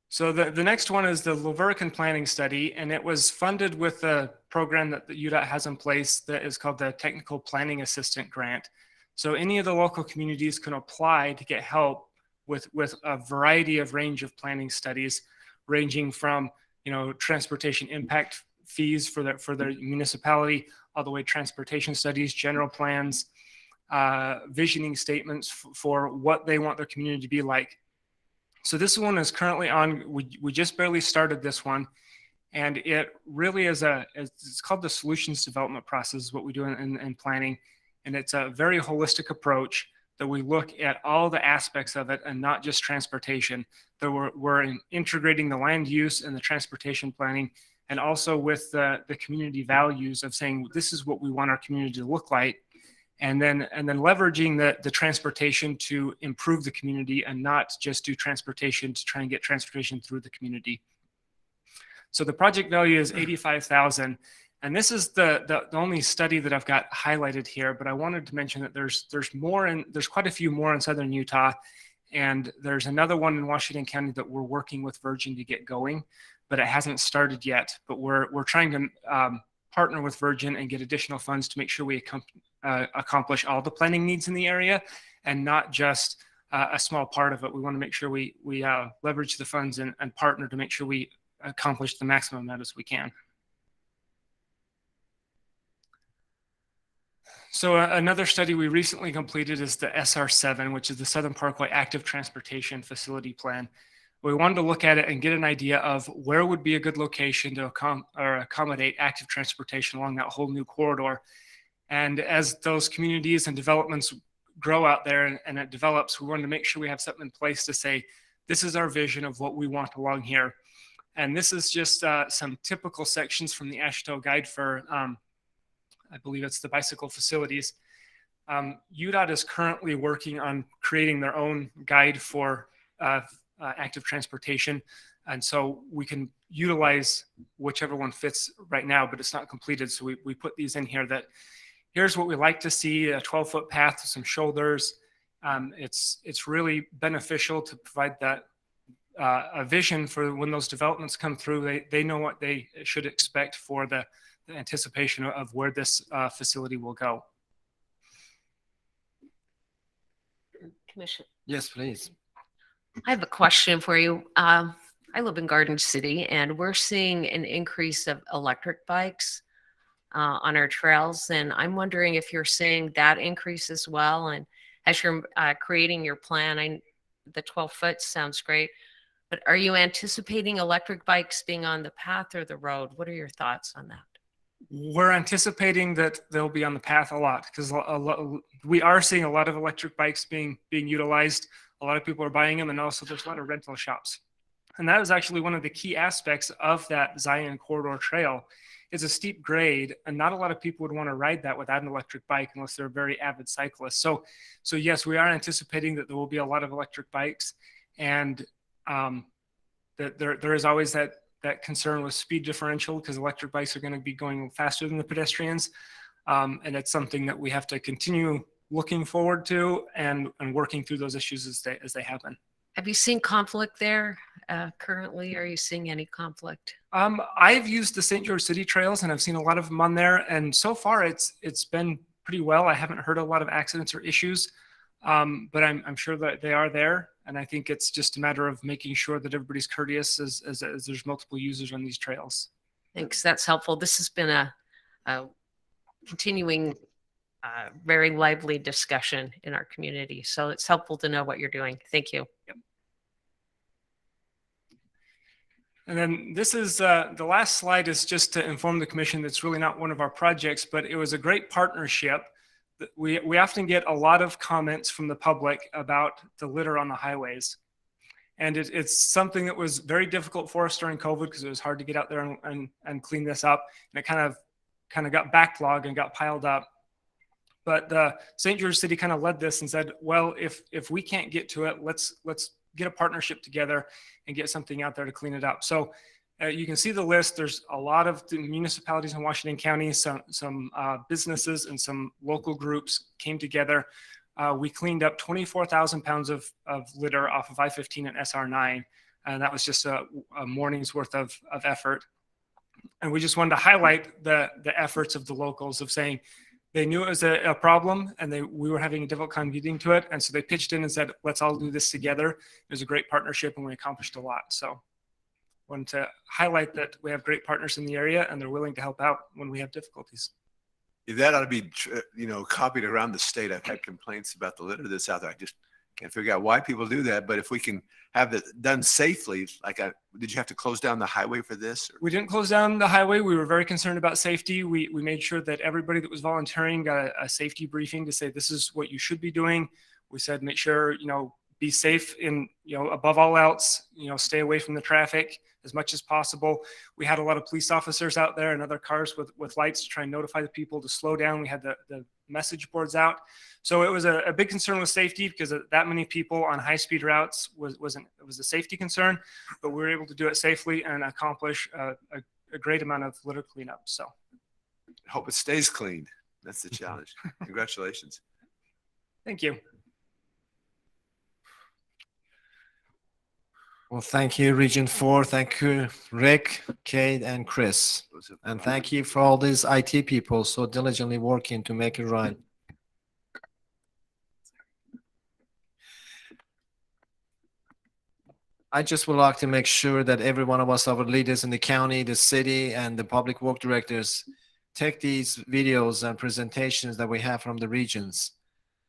M: So the next one is the Leverkin planning study, and it was funded with a program that the Udot has in place that is called the Technical Planning Assistant Grant. So any of the local communities can apply to get help with a variety of range of planning studies, ranging from, you know, transportation impact fees for their municipality, all the way transportation studies, general plans, visioning statements for what they want their community to be like. So this one is currently on, we just barely started this one, and it really is it's called the solutions development process, what we do in planning. And it's a very holistic approach that we look at all the aspects of it and not just transportation. That we're integrating the land use and the transportation planning, and also with the community values of saying, this is what we want our community to look like. And then leveraging the transportation to improve the community and not just do transportation to try and get transportation through the community. So the project value is $85,000. And this is the only study that I've got highlighted here, but I wanted to mention that there's quite a few more in Southern Utah, and there's another one in Washington County that we're working with Virgin to get going, but it hasn't started yet. But we're trying to partner with Virgin and get additional funds to make sure we accomplish all the planning needs in the area and not just a small part of it. We want to make sure we leverage the funds and partner to make sure we accomplish the maximum amount as we can. So another study we recently completed is the SR7, which is the Southern Parkway Active Transportation Facility Plan. We wanted to look at it and get an idea of where would be a good location to accommodate active transportation along that whole new corridor. And as those communities and developments grow out there and it develops, we wanted to make sure we have something in place to say, this is our vision of what we want along here. And this is just some typical sections from the AASHTO guide for I believe it's the bicycle facilities. Udot is currently working on creating their own guide for active transportation. And so we can utilize whichever one fits right now, but it's not completed. So we put these in here that here's what we like to see, a 12-foot path with some shoulders. It's really beneficial to provide that a vision for when those developments come through. They know what they should expect for the anticipation of where this facility will go.
K: Commission.
C: Yes, please.
K: I have a question for you. I live in Garden City, and we're seeing an increase of electric bikes on our trails. And I'm wondering if you're seeing that increase as well. And as you're creating your plan, the 12 foot sounds great, but are you anticipating electric bikes being on the path or the road? What are your thoughts on that?
M: We're anticipating that they'll be on the path a lot because we are seeing a lot of electric bikes being utilized. A lot of people are buying them, and also there's a lot of rental shops. And that is actually one of the key aspects of that Zion Corridor Trail. It's a steep grade, and not a lot of people would want to ride that without an electric bike unless they're very avid cyclists. So yes, we are anticipating that there will be a lot of electric bikes, and that there is always that concern with speed differential because electric bikes are going to be going faster than the pedestrians. And it's something that we have to continue looking forward to and working through those issues as they happen.
K: Have you seen conflict there currently? Are you seeing any conflict?
M: I've used the St. George City trails, and I've seen a lot of them on there. And so far it's been pretty well. I haven't heard a lot of accidents or issues, but I'm sure that they are there. And I think it's just a matter of making sure that everybody's courteous as there's multiple users on these trails.
K: Thanks. That's helpful. This has been a continuing, very lively discussion in our community. So it's helpful to know what you're doing. Thank you.
M: Yep. And then this is the last slide is just to inform the commission that's really not one of our projects, but it was a great partnership. We often get a lot of comments from the public about the litter on the highways. And it's something that was very difficult for us during COVID because it was hard to get out there and clean this up. And it kind of got backlogged and got piled up. But St. George City kind of led this and said, well, if we can't get to it, let's get a partnership together and get something out there to clean it up. So you can see the list. There's a lot of the municipalities in Washington County, some businesses and some local groups came together. We cleaned up 24,000 pounds of litter off of I-15 and SR9. And that was just a morning's worth of effort. And we just wanted to highlight the efforts of the locals of saying, they knew it was a problem and we were having a difficult time getting to it. And so they pitched in and said, let's all do this together. It was a great partnership and we accomplished a lot. So wanted to highlight that we have great partners in the area and they're willing to help out when we have difficulties.
A: That ought to be, copied around the state. I've had complaints about the litter that's out there. I just can't figure out why people do that. But if we can have it done safely, did you have to close down the highway for this?
M: We didn't close down the highway. We were very concerned about safety. We made sure that everybody that was volunteering got a safety briefing to say, this is what you should be doing. We said, make sure, be safe in, above all else, stay away from the traffic as much as possible. We had a lot of police officers out there and other cars with lights to try and notify the people to slow down. We had the message boards out. So it was a big concern with safety because that many people on high-speed routes it was a safety concern, but we were able to do it safely and accomplish a great amount of litter cleanup. So
A: Hope it stays clean. That's the challenge. Congratulations.
M: thank you.
C: Well, thank you, Region 4. Thank you, Rick, Kate, and Chris. And thank you for all these IT people so diligently working to make it right. I just would like to make sure that every one of us, our leaders in the county, the city, and the public work directors take these videos and presentations that we have from the regions.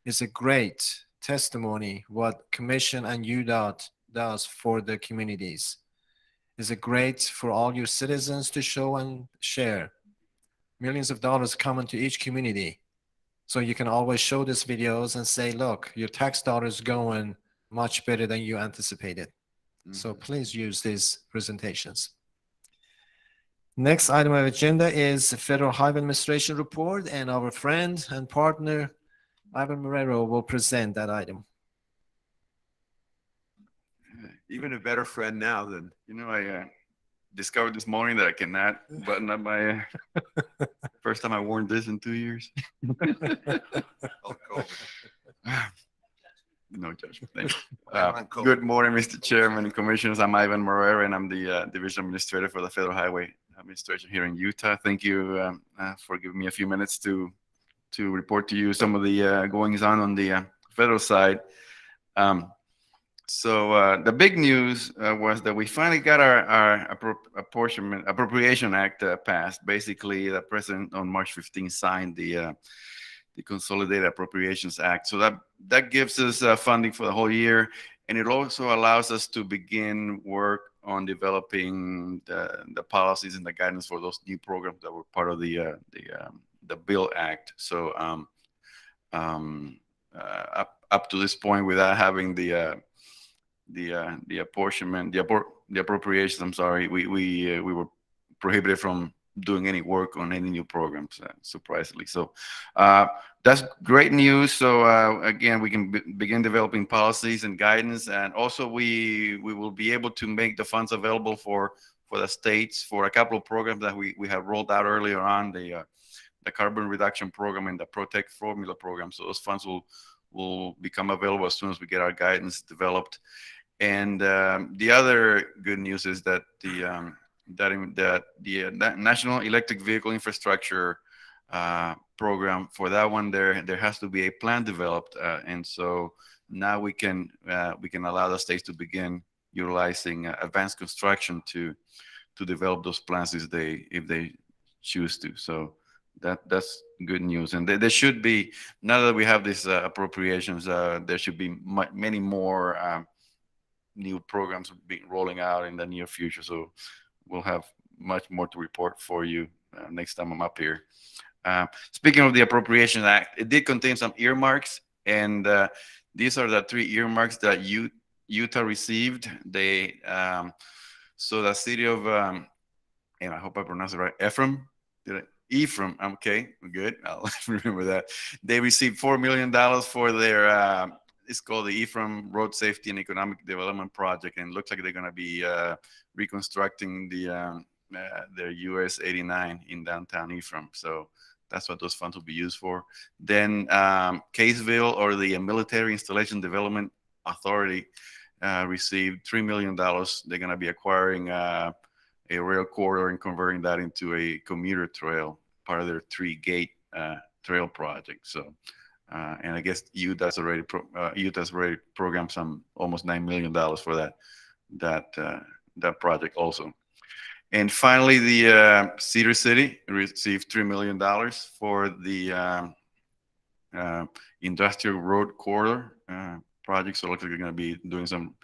C: It's a great testimony what Commission and UDOT does for the communities. Is it great for all your citizens to show and share? Millions of dollars coming to each community. So you can always show these videos and say, look, your tax dollars going much better than you anticipated. So please use these presentations. Next item of agenda is the Federal Hive Administration report, and our friend and partner, Ivan Marrero, will present that item.
A: Even a better friend now than.
N: I discovered this morning that I cannot button up my first time I worn this in 2 years. No judgment. Thank you. Good morning, Mr. Chairman and Commissioners. I'm Ivan Marrero, and I'm the Division Administrator for the Federal Highway Administration here in Utah. Thank you for giving me a few minutes to report to you some of the goings on the federal side. So the big news was that we finally got our Appropriation Act passed. Basically, the President on March 15 signed the Consolidated Appropriations Act. So that gives us funding for the whole year, and it also allows us to begin work on developing the policies and the guidance for those new programs that were part of the Bill Act. So up to this point, without having the apportionment, the appropriations, I'm sorry, we were prohibited from doing any work on any new programs, surprisingly. So that's great news. So again, we can begin developing policies and guidance, and also we will be able to make the funds available for the states for a couple of programs that we have rolled out earlier on, the carbon reduction program and the Protect Formula program. So those funds will become available as soon as we get our guidance developed. And the other good news is that the National Electric Vehicle Infrastructure program, for that one, there has to be a plan developed, and so now we can allow the states to begin utilizing advanced construction to develop those plans if they choose to. So that's good news. And there should be, now that we have these appropriations, there should be many more new programs being rolling out in the near future. So we'll have much more to report for you next time I'm up here. Speaking of the Appropriation Act, it did contain some earmarks, and these are the 3 earmarks that Utah received. They so the city of and I hope I pronounced it right, Ephraim. Okay, good. I'll remember that. They received $4 million for their it's called the Ephraim Road Safety and Economic Development Project, and it looks like they're going to be reconstructing their US 89 in downtown Ephraim. So that's what those funds will be used for. Then Caseville, or the Military Installation Development Authority, received $3 million. They're going to be acquiring a rail corridor and converting that into a commuter trail, part of their 3-gate trail project. So, and I guess Utah's already programmed some almost $9 million for that project also. And finally, the Cedar City received $3 million for the industrial road corridor project. So it looks like they're going to be doing some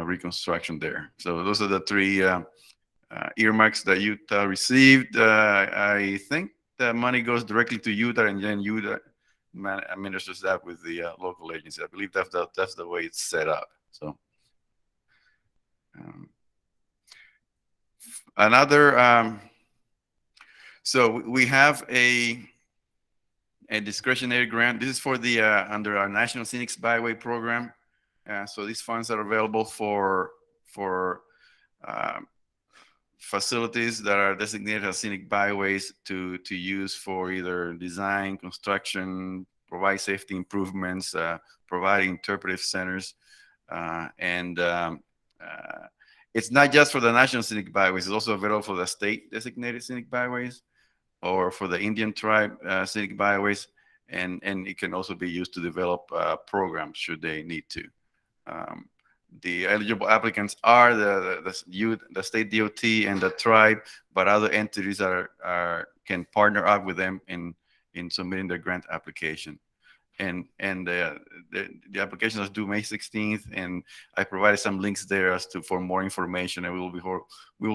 N: reconstruction there. So those are the 3 earmarks that Utah received. I think the money goes directly to Utah, and then Utah administers that with the local agency. I believe that's the way it's set up. So so we have a discretionary grant. This is for the under our National Scenic Byway program. So these funds are available for facilities that are designated as scenic byways to use for either design, construction, provide safety improvements, provide interpretive centers, and it's not just for the national scenic byways. It's also available for the state designated scenic byways, or for the Indian tribe scenic byways, and it can also be used to develop programs should they need to. The eligible applicants are the state DOT and the tribe, but other entities can partner up with them in submitting their grant application. And the application is due May 16th, and I provided some links there for more information, and we will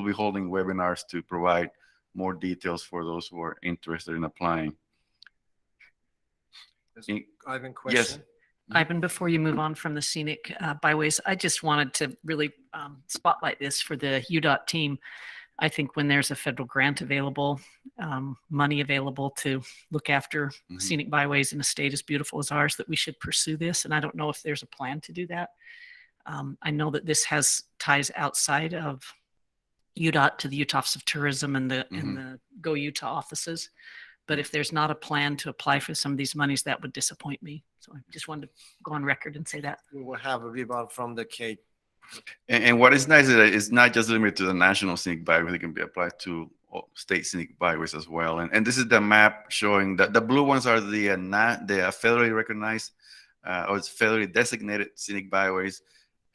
N: be holding webinars to provide more details for those who are interested in applying.
C: Ivan, question?
N: Yes.
D: Ivan, before you move on from the scenic byways, I just wanted to really spotlight this for the UDOT team. I think when there's a federal grant available, money available to look after scenic byways in a state as beautiful as ours, that we should pursue this. And I don't know if there's a plan to do that. I know that this has ties outside of UDOT to the Utah Office of Tourism and the Go Utah offices. But if there's not a plan to apply for some of these monies, that would disappoint me. So I just wanted to go on record and say that.
C: We will have a rebound from the K.
N: And what is nice is that it's not just limited to the national scenic byway. It can be applied to state scenic byways as well. And this is the map showing that the blue ones are the federally recognized or it's federally designated scenic byways.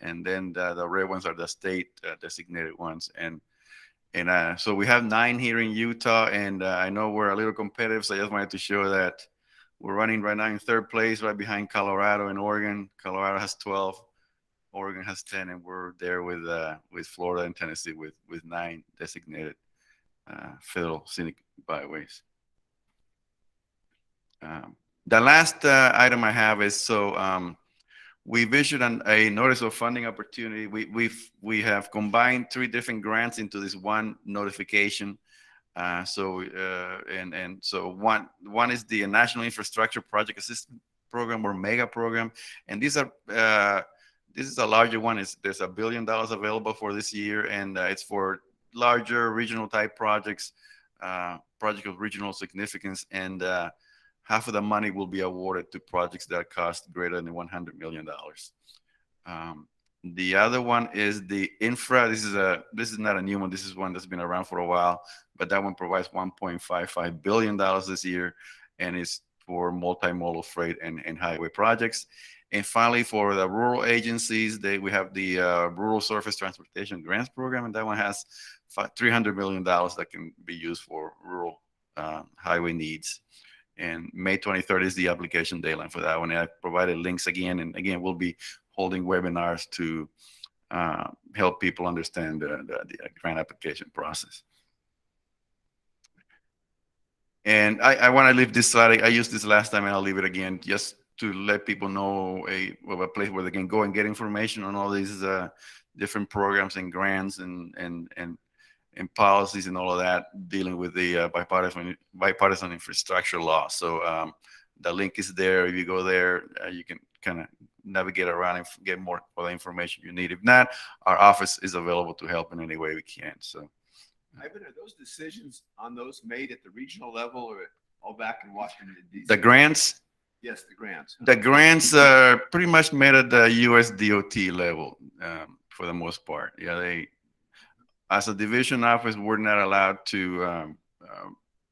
N: And then the red ones are the state designated ones. And so we have 9 here in Utah, and I know we're a little competitive, so I just wanted to show that we're running right now in 3rd place, right behind Colorado and Oregon. Colorado has 12, Oregon has 10, and we're there with Florida and Tennessee with 9 designated federal scenic byways. The last item I have is we've issued a notice of funding opportunity. We have combined 3 different grants into this one notification. So one is the National Infrastructure Project Assistance Program, or MEGA program, and this is a larger one. There's $1 billion available for this year, and it's for larger regional type projects, project of regional significance, and half of the money will be awarded to projects that cost greater than $100 million. The other one is the infra. This is not a new one. This is one that's been around for a while, but that one provides $1.55 billion this year, and it's for multimodal freight and highway projects. And finally, for the rural agencies, we have the Rural Surface Transportation Grants Program, and that one has $300 million that can be used for rural highway needs. And May 23rd is the application deadline for that one. And I provided links again, and again, we'll be holding webinars to help people understand the grant application process. And I want to leave this slide. I used this last time and I'll leave it again just to let people know a place where they can go and get information on all these different programs and grants and policies and all of that dealing with the bipartisan infrastructure law. So the link is there. If you go there, you can kind of navigate around and get more of the information you need. If not, our office is available to help in any way we can. So.
A: Ivan, are those decisions on those made at the regional level or all back in Washington, D.C.?
N: The grants?
A: Yes, the grants.
N: The grants are pretty much made at the US DOT level for the most part. Yeah, they, as a division office, we're not allowed to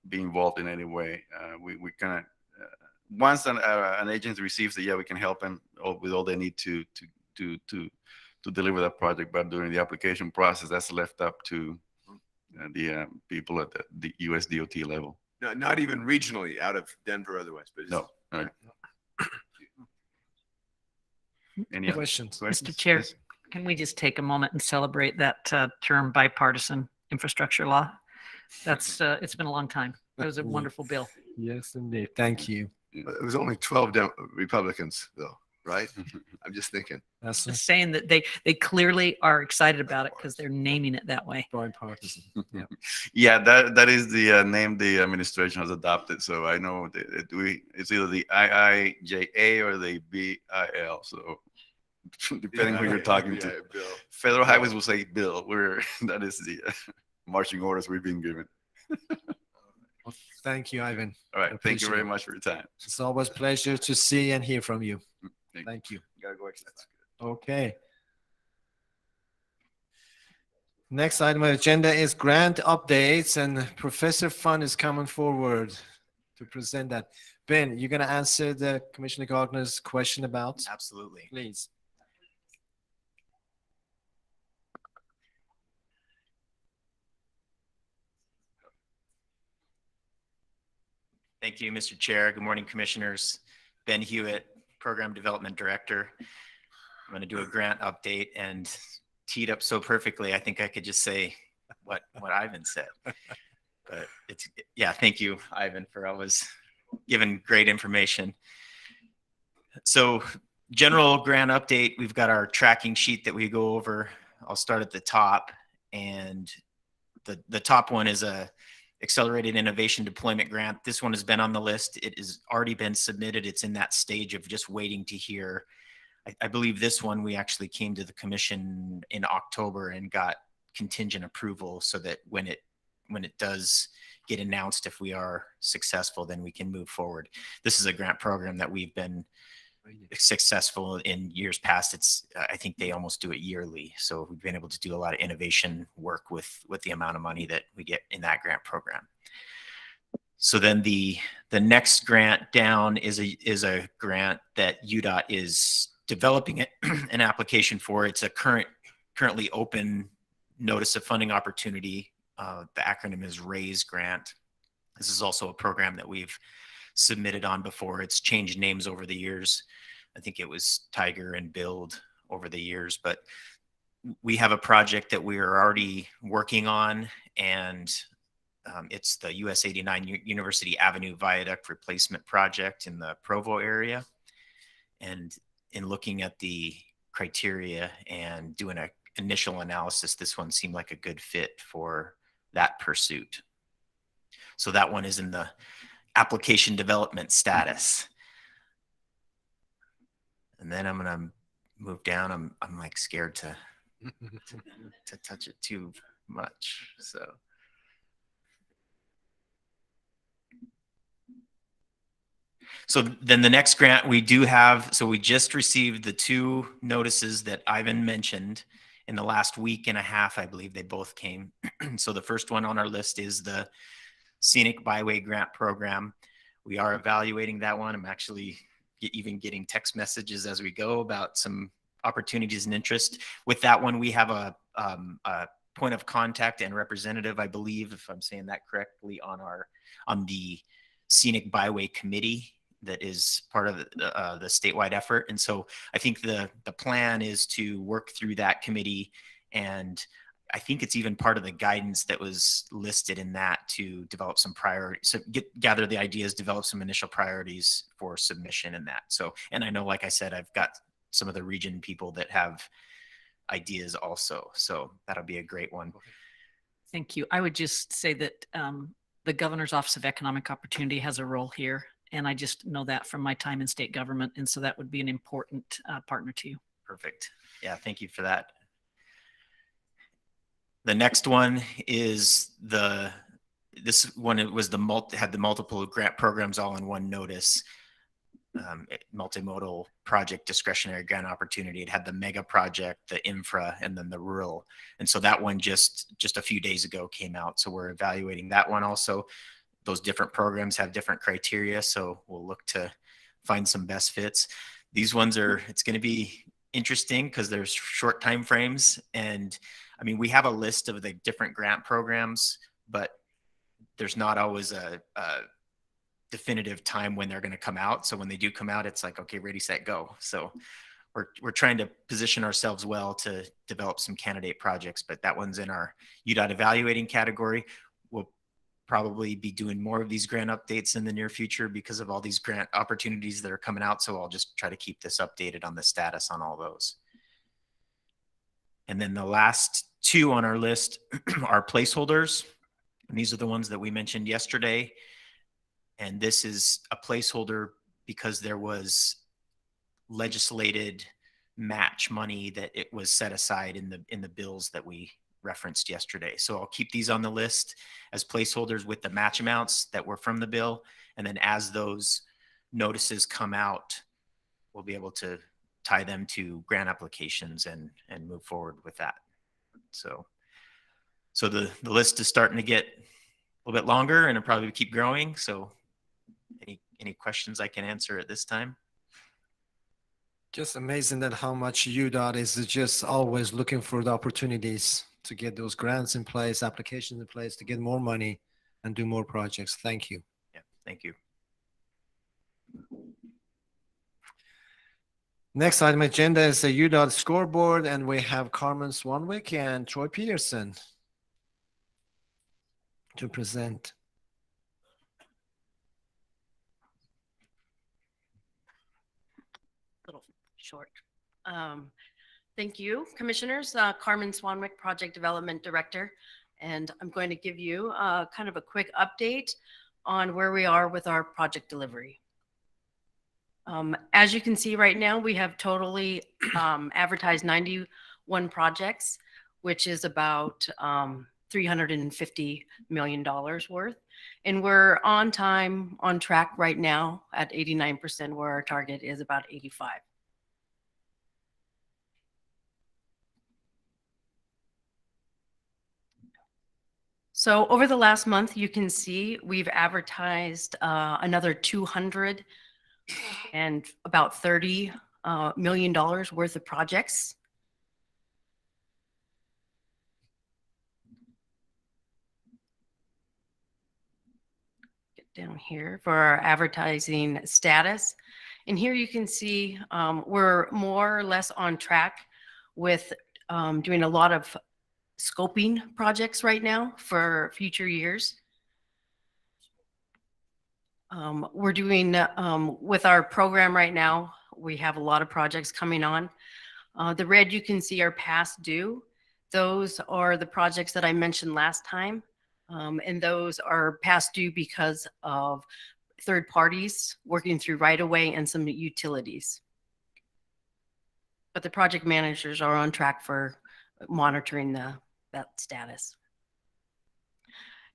N: be involved in any way. We kind of, once an agency receives it, yeah, we can help them with all they need to deliver that project. But during the application process, that's left up to the people at the US DOT level.
A: No, not even regionally out of Denver otherwise, but
N: No. All right. Any other
C: Questions?
D: Mr. Chair,
N: Yes.
D: can we just take a moment and celebrate that term bipartisan infrastructure law? That's it's been a long time. It was a wonderful bill.
C: Yes, indeed. Thank you.
A: it was only 12 Republicans though, right? I'm just thinking.
C: That's
D: Just saying that they clearly are excited about it because they're naming it that way.
C: bipartisan. Yeah.
N: Yeah, that is the name the administration has adopted. So I know it's either the IIJA or the BIL. So depending who you're talking to.
A: Bill.
N: Federal highways will say bill. That is the marching orders we've been given.
C: Well, thank you, Ivan.
N: All right. Thank you
C: Appreciate
N: very
C: it.
N: much for your time.
C: It's always a pleasure to see and hear from you.
N: Thank you.
C: Thank you.
A: Gotta go exercise.
C: Okay. Next item on the agenda is grant updates, and Professor Fun is coming forward to present that. Ben, you're going to answer the Commissioner Gardner's question about?
O: Absolutely.
C: Please.
O: Thank you, Mr. Chair. Good morning, Commissioners. Ben Hewitt, Program Development Director. I'm going to do a grant update and teed up so perfectly, I think I could just say what Ivan said. But yeah, thank you, Ivan, for always giving great information. So general grant update, we've got our tracking sheet that we go over. I'll start at the top, and the top one is a Accelerated Innovation Deployment Grant. This one has been on the list. It has already been submitted. It's in that stage of just waiting to hear. I believe this one, we actually came to the commission in October and got contingent approval so that when it does get announced, if we are successful, then we can move forward. This is a grant program that we've been successful in years past. I think they almost do it yearly. So we've been able to do a lot of innovation work with the amount of money that we get in that grant program. So then the next grant down is a grant that Udot is developing an application for. It's a currently open notice of funding opportunity. The acronym is RAISE grant. This is also a program that we've submitted on before. It's changed names over the years. I think it was Tiger and Build over the years, but we have a project that we are already working on, and it's the US 89 University Avenue Viaduct replacement project in the Provo area. And in looking at the criteria and doing an initial analysis, this one seemed like a good fit for that pursuit. So that one is in the application development status. And then I'm gonna move down. I'm like scared to touch it too much. So then the next grant we do have, so we just received the two notices that Ivan mentioned in the last week and a half. I believe they both came. So the first one on our list is the Scenic Byway grant program. We are evaluating that one. I'm actually even getting text messages as we go about some opportunities and interest. With that one, we have a point of contact and representative, I believe, if I'm saying that correctly, on the Scenic Byway committee. that is part of the statewide effort. And so I think the plan is to work through that committee, and I think it's even part of the guidance that was listed in that to develop some priorities, so gather the ideas, develop some initial priorities for submission in that. So, and I know, like I said, I've got some of the region people that have ideas also. So that'll be a great one.
D: Thank you. I would just say that the Governor's Office of Economic Opportunity has a role here, and I just know that from my time in state government, and so that would be an important partner to you.
O: Perfect. Yeah, thank you for that. The next one is this one, it was had the multiple grant programs all in one notice. Multimodal project discretionary grant opportunity. It had the mega project, the infra, and then the rural. And so that one just a few days ago came out. So we're evaluating that one also. Those different programs have different criteria. So we'll look to find some best fits. These ones it's going to be interesting because there's short time frames. And I mean, we have a list of the different grant programs, but there's not always a definitive time when they're going to come out. So when they do come out, it's like, okay, ready, set, go. So we're trying to position ourselves well to develop some candidate projects, but that one's in our UDOT evaluating category. We'll probably be doing more of these grant updates in the near future because of all these grant opportunities that are coming out. So I'll just try to keep this updated on the status on all those. And then the last two on our list are placeholders. And these are the ones that we mentioned yesterday. And this is a placeholder because there was legislated match money that it was set aside in the bills that we referenced yesterday. So I'll keep these on the list as placeholders with the match amounts that were from the bill. And then as those notices come out, we'll be able to tie them to grant applications and move forward with that. So the list is starting to get a little bit longer, and it'll probably keep growing. So any questions I can answer at this time?
C: Just amazing that how much UDOT is just always looking for the opportunities to get those grants in place, applications in place, to get more money and do more projects. Thank you.
O: Yeah, thank you.
C: Next item agenda is the UDOT scoreboard, and we have Carmen Swanwick and Troy Peterson to present.
P: Little short. Thank you, Commissioners. Carmen Swanwick, Project Development Director, and I'm going to give you kind of a quick update on where we are with our project delivery. As you can see right now, we have totally advertised 91 projects, which is about $350 million worth. And we're on time, on track right now at 89%, where our target is about 85%. So over the last month, you can see we've advertised another 200 and about $30 million worth of projects. Get down here for our advertising status. And here you can see we're more or less on track with doing a lot of scoping projects right now for future years. We're doing with our program right now, we have a lot of projects coming on. The red you can see are past due. Those are the projects that I mentioned last time. And those are past due because of third parties working through right of way and some utilities. But the project managers are on track for monitoring that status.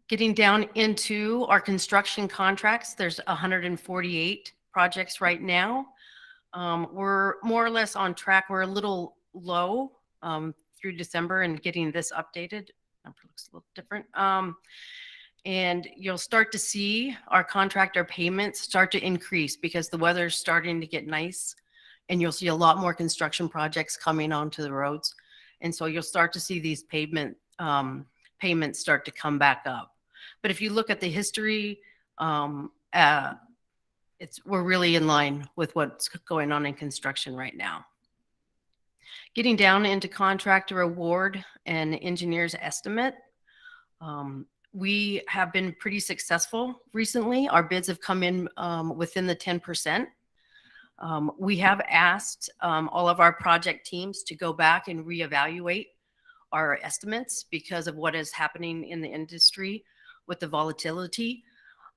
P: Getting down into our construction contracts, there's 148 projects right now. We're more or less on track. We're a little low through December, and getting this updated. Number looks a little different. And you'll start to see our contractor payments start to increase because the weather's starting to get nice, and you'll see a lot more construction projects coming onto the roads. And so you'll start to see these payments start to come back up. But if you look at the history, we're really in line with what's going on in construction right now. Getting down into contractor award and engineer's estimate. We have been pretty successful recently. Our bids have come in within the 10%. We have asked all of our project teams to go back and reevaluate our estimates because of what is happening in the industry with the volatility.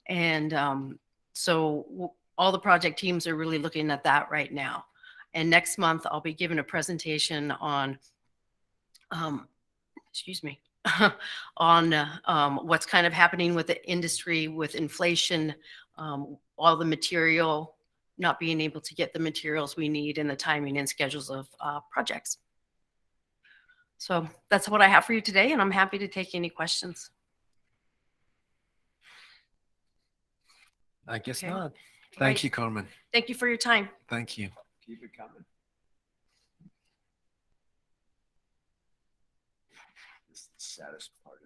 P: And so all the project teams are really looking at that right now. And next month, I'll be giving a presentation on, excuse me, on what's kind of happening with the industry, with inflation, all the material, not being able to get the materials we need, and the timing and schedules of projects. So that's what I have for you today, and I'm happy to take any questions.
C: I guess
P: Okay.
C: not.
P: Right.
C: Thank you, Carmen.
P: Thank you for your time.
C: Thank you.
B: Keep it coming. This is the saddest part.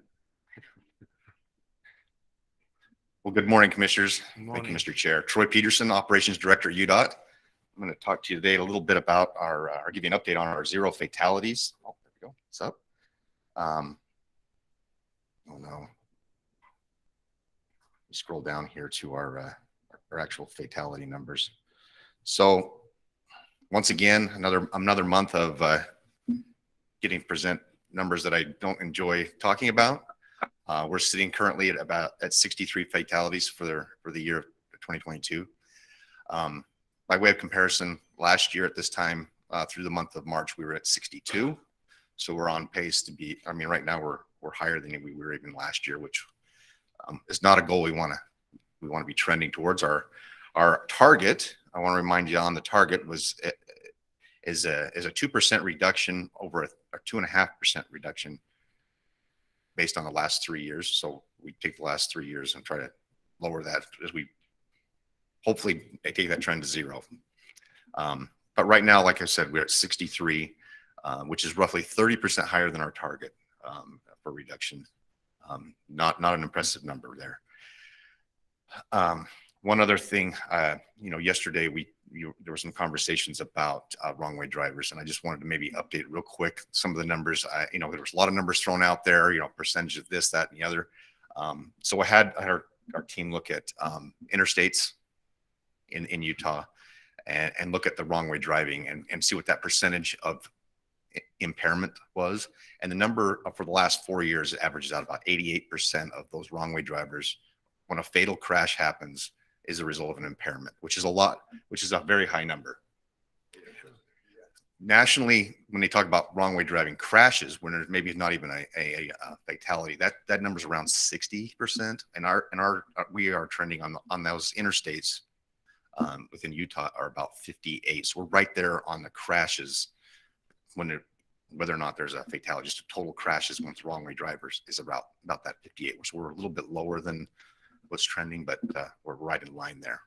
J: Well, good morning, Commissioners.
C: Good
J: Thank
C: morning.
J: you, Mr. Chair. Troy Peterson, Operations Director at Udot. I'm going to talk to you today a little bit about or give you an update on our zero fatalities. Oh, there we go. What's up? Oh no. Scroll down here to our actual fatality numbers. So once again, another month of getting present numbers that I don't enjoy talking about. We're sitting currently at 63 fatalities for the year of 2022. By way of comparison, last year at this time, through the month of March, we were at 62. So we're on pace to be, I mean, right now we're higher than we were even last year, which is not a goal we want to be trending towards. Our target, I want to remind you on the target is a 2% reduction over a 2.5% reduction based on the last 3 years. So we take the last 3 years and try to lower that as we hopefully take that trend to zero. But right now, like I said, we're at 63, which is roughly 30% higher than our target for reduction. Not an impressive number there. One other thing, yesterday there were some conversations about wrong way drivers, and I just wanted to maybe update real quick some of the numbers. There was a lot of numbers thrown out there, percentage of this, that, and the other. So I had our team look at interstates in Utah and look at the wrong way driving and see what that percentage of impairment was. And the number for the last 4 years averages out about 88% of those wrong way drivers, when a fatal crash happens, is a result of an impairment, which is a very high number. Nationally, when they talk about wrong way driving crashes, when there's maybe not even a fatality, that number is around 60%. And we are trending on those interstates within Utah are about 58. So we're right there on the crashes whether or not there's a fatality. Just total crashes with wrong way drivers is about that 58. So we're a little bit lower than what's trending, but we're right in line there.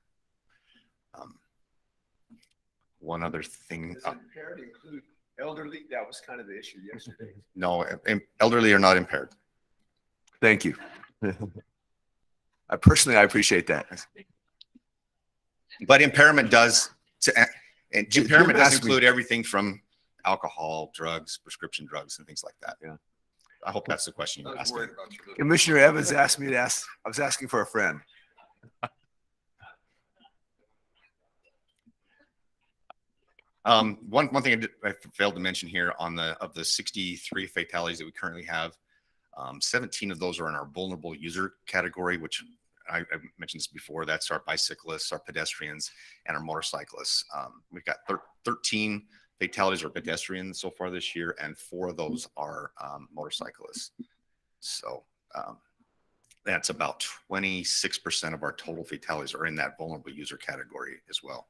J: One other thing.
B: Impaired include elderly? That was kind of the issue yesterday.
J: No, elderly are not impaired.
B: Thank you. I appreciate that.
J: But impairment does
B: Jim asked me-
J: include everything from alcohol, drugs, prescription drugs, and things like that.
B: Yeah.
J: I hope that's the question you asked.
B: Commissioner Evans asked me to ask. I was asking for a friend.
J: One thing I failed to mention here of the 63 fatalities that we currently have, 17 of those are in our vulnerable user category, which I mentioned this before. That's our bicyclists, our pedestrians, and our motorcyclists. We've got 13 fatalities are pedestrians so far this year, and 4 of those are motorcyclists. So that's about 26% of our total fatalities are in that vulnerable user category as well.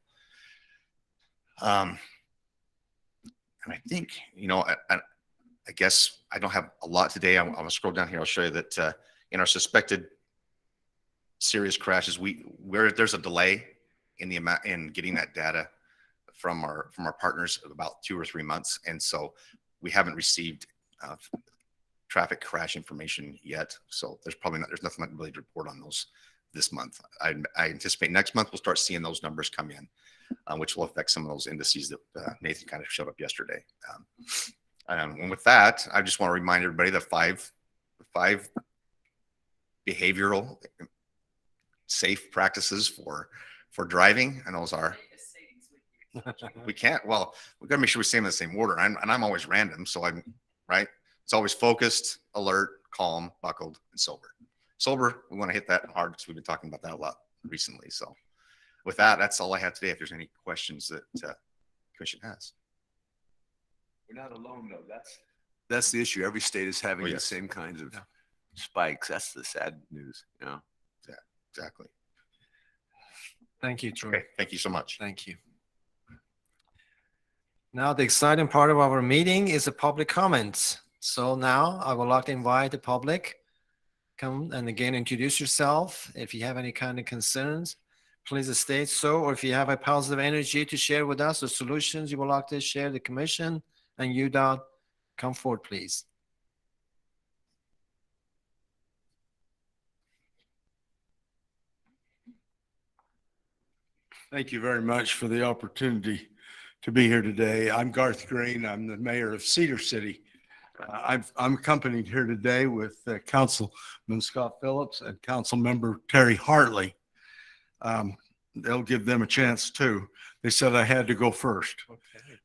J: And I think, I guess I don't have a lot today. I'm going to scroll down here. I'll show you that in our suspected serious crashes, there's a delay in getting that data from our partners of about 2 or 3 months, and so we haven't received traffic crash information yet. So there's nothing really to report on
Q: this month. I anticipate next month we'll start seeing those numbers come in, which will affect some of those indices that Nathan kind of showed up yesterday. And with that, I just want to remind everybody that five behavioral safe practices for driving, and those are we can't. Well, we got to make sure we say them in the same order. And I'm always random, so I'm right. It's always focused, alert, calm, buckled, and sober. Sober, we want to hit that hard because we've been talking about that a lot recently. So, with that, that's all I have today. If there's any questions that Commission has,
R: we're not alone though. That's the issue. Every state is having the same kinds of spikes. That's the sad news. You know.
Q: Yeah, exactly.
C: Thank you, Troy.
Q: Okay, thank you so much.
C: Thank you. Now, the exciting part of our meeting is the public comments. So now I would like to invite the public, come and again, introduce yourself. If you have any kind of concerns, please state so, or if you have a positive energy to share with us or solutions you would like to share the commission and Udot, come forward, please.
S: Thank you very much for the opportunity to be here today. I'm Garth Green. I'm the mayor of Cedar City. I'm accompanied here today with Councilman Scott Phillips and Council Member Terry Hartley. They'll give them a chance too. They said I had to go first. Okay.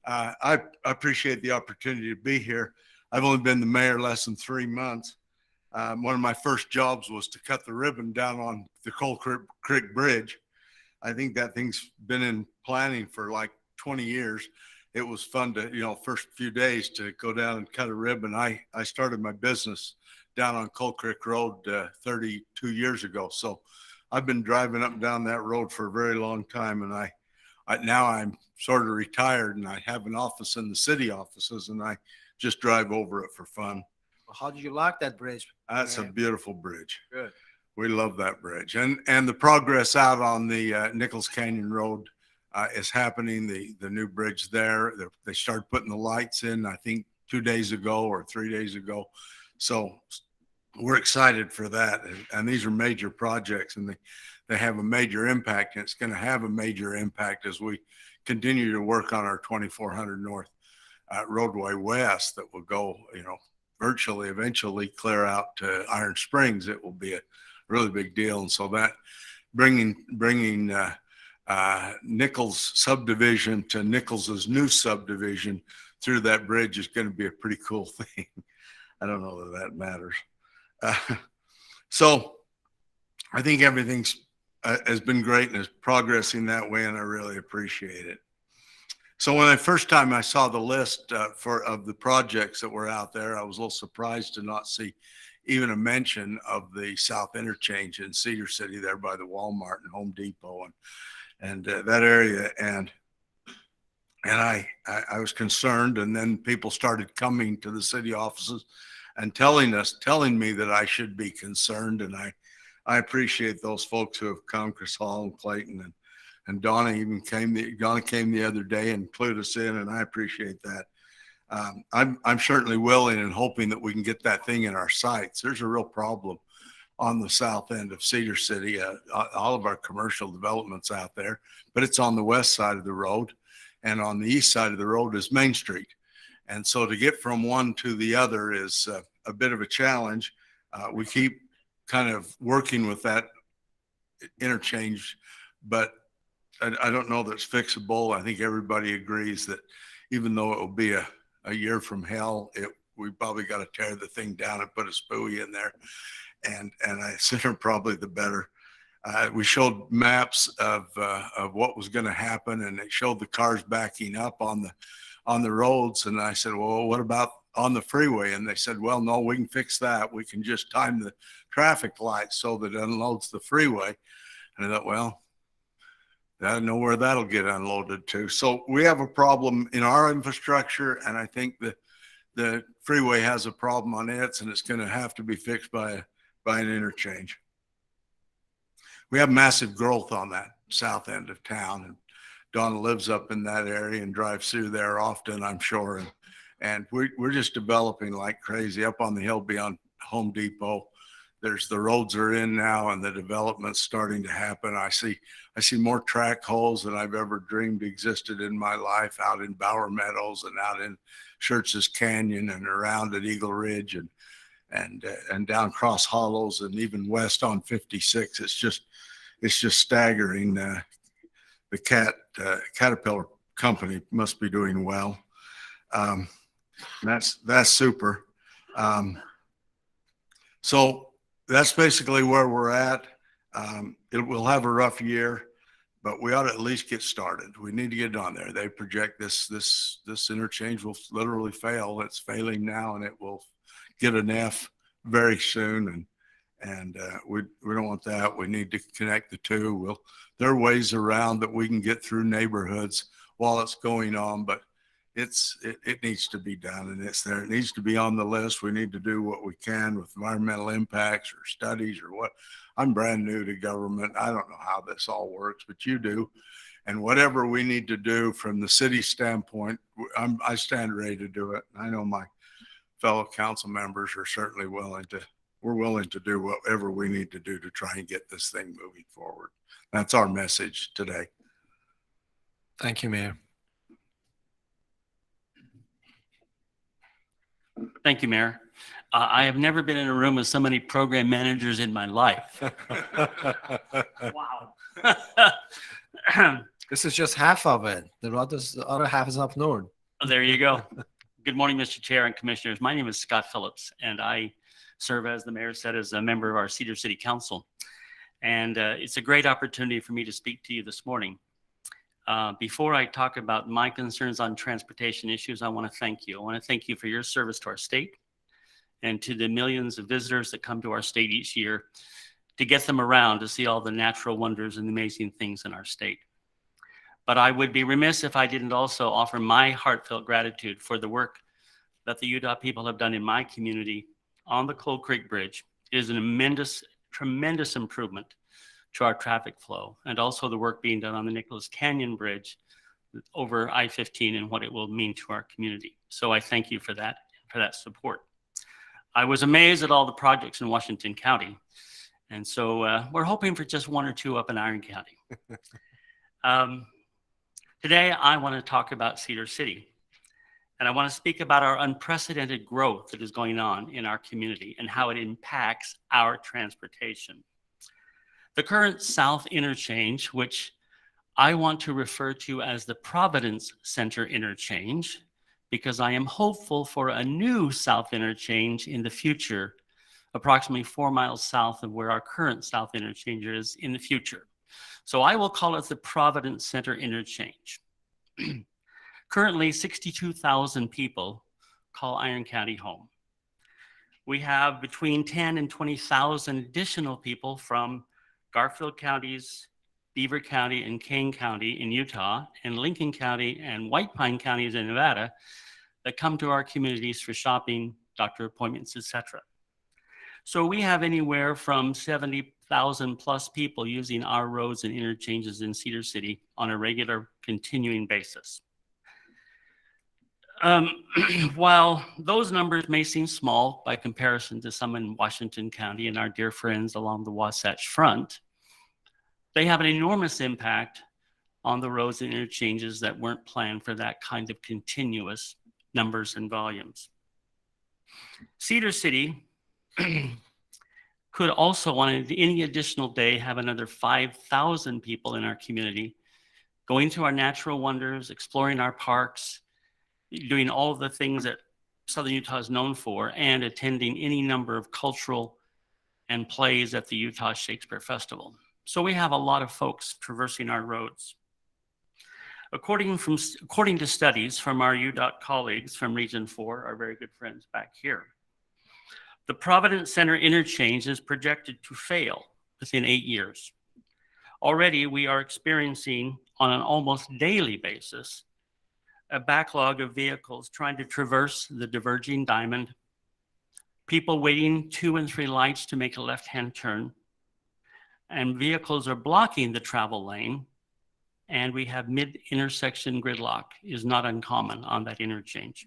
S: I appreciate the opportunity to be here. I've only been the mayor less than 3 months. One of my first jobs was to cut the ribbon down on the Coal Creek Bridge. I think that thing's been in planning for like 20 years. It was fun to, first few days to go down and cut a ribbon. I started my business down on Coal Creek Road 32 years ago. So I've been driving up and down that road for a very long time. And now I'm sort of retired and I have an office in the city offices and I just drive over it for fun.
C: How did you like that bridge?
S: That's a beautiful bridge.
C: Good.
S: We love that bridge. And the progress out on the Nichols Canyon Road is happening. The new bridge there, they started putting the lights in, I think 2 days ago or 3 days ago. So we're excited for that. And these are major projects and they have a major impact, and it's going to have a major impact as we continue to work on our 2400 North roadway west that will go, virtually eventually clear out to Iron Springs. It will be a really big deal. And so that bringing Nichols subdivision to Nichols's new subdivision through that bridge is going to be a pretty cool thing. I don't know that matters. So I think everything's has been great and is progressing that way, and I really appreciate it. So when first time I saw the list of the projects that were out there, I was a little surprised to not see even a mention of the South Interchange in Cedar City there by the Walmart and Home Depot and that area. And I was concerned, and then people started coming to the city offices and telling me that I should be concerned. And I appreciate those folks who have come, Chris Hall and Clayton and Donna even came. Donna came the other day and clued us in, and I appreciate that. I'm certainly willing and hoping that we can get that thing in our sights. There's a real problem on the south end of Cedar City. All of our commercial developments out there, but it's on the west side of the road, and on the east side of the road is Main Street. And so to get from one to the other is a bit of a challenge. We keep kind of working with that interchange, but I don't know that it's fixable. I think everybody agrees that even though it will be a year from hell, we probably got to tear the thing down and put a spooey in there. And I consider probably the better. We showed maps of what was going to happen, and it showed the cars backing up on the roads. And I said, well, what about on the freeway? And they said, well, no, we can fix that. We can just time the traffic lights so that it unloads the freeway. And I thought, well, I don't know where that'll get unloaded to. So we have a problem in our infrastructure, and I think that the freeway has a problem on its, and it's going to have to be fixed by an interchange. We have massive growth on that south end of town, and Donna lives up in that area and drives through there often, I'm sure. And we're just developing like crazy up on the hill beyond Home Depot. the roads are in now and the development's starting to happen. I see more track holes than I've ever dreamed existed in my life out in Bower Meadows and out in Schertz's Canyon and around at Eagle Ridge and down Cross Hollows and even west on 56. It's just staggering. The Caterpillar company must be doing well. That's super. So that's basically where we're at. We'll have a rough year, but we ought to at least get started. We need to get it on there. They project this interchange will literally fail. It's failing now, and it will get an F very soon. And we don't want that. We need to connect the two. There are ways around that we can get through neighborhoods while it's going on, but it needs to be done, and it's there. It needs to be on the list. We need to do what we can with environmental impacts or studies or what. I'm brand new to government. I don't know how this all works, but you do. And whatever we need to do from the city standpoint, I stand ready to do it. I know my fellow council members are certainly we're willing to do whatever we need to do to try and get this thing moving forward. That's our message today.
C: Thank you, Mayor.
T: Thank you, Mayor. I have never been in a room with so many program managers in my life. Wow.
C: This is just half of it. The other half is up north.
T: Oh, there you go. Good morning, Mr. Chair and Commissioners. My name is Scott Phillips, and I serve, as the mayor said, as a member of our Cedar City Council. And it's a great opportunity for me to speak to you this morning. Before I talk about my concerns on transportation issues, I want to thank you. I want to thank you for your service to our state and to the millions of visitors that come to our state each year to get them around to see all the natural wonders and amazing things in our state. But I would be remiss if I didn't also offer my heartfelt gratitude for the work that the Udot people have done in my community on the Cold Creek Bridge. It is an tremendous improvement to our traffic flow, and also the work being done on the Nicholas Canyon Bridge over I-15 and what it will mean to our community. So I thank you for that support. I was amazed at all the projects in Washington County. And so we're hoping for just one or two up in Iron County. Today, I want to talk about Cedar City. And I want to speak about our unprecedented growth that is going on in our community and how it impacts our transportation. The current South Interchange, which I want to refer to as the Providence Center Interchange, because I am hopeful for a new South Interchange in the future, approximately 4 miles south of where our current South Interchange is in the future. So I will call it the Providence Center Interchange. Currently, 62,000 people call Iron County home. We have between 10 and 20,000 additional people from Garfield counties, Beaver County, and Kane County in Utah, and Lincoln County and White Pine counties in Nevada that come to our communities for shopping, doctor appointments, etc. So we have anywhere from 70,000 plus people using our roads and interchanges in Cedar City on a regular, continuing basis. While those numbers may seem small by comparison to some in Washington County and our dear friends along the Wasatch Front, they have an enormous impact on the roads and interchanges that weren't planned for that kind of continuous numbers and volumes. Cedar City could also, on any additional day, have another 5,000 people in our community going to our natural wonders, exploring our parks, doing all of the things that Southern Utah is known for, and attending any number of cultural and plays at the Utah Shakespeare Festival. So we have a lot of folks traversing our roads. According to studies from our Udot colleagues from Region 4, our very good friends back here, the Providence Center Interchange is projected to fail within 8 years. Already, we are experiencing on an almost daily basis a backlog of vehicles trying to traverse the diverging diamond, people waiting 2 and 3 lights to make a left-hand turn, and vehicles are blocking the travel lane, and we have mid-intersection gridlock is not uncommon on that interchange.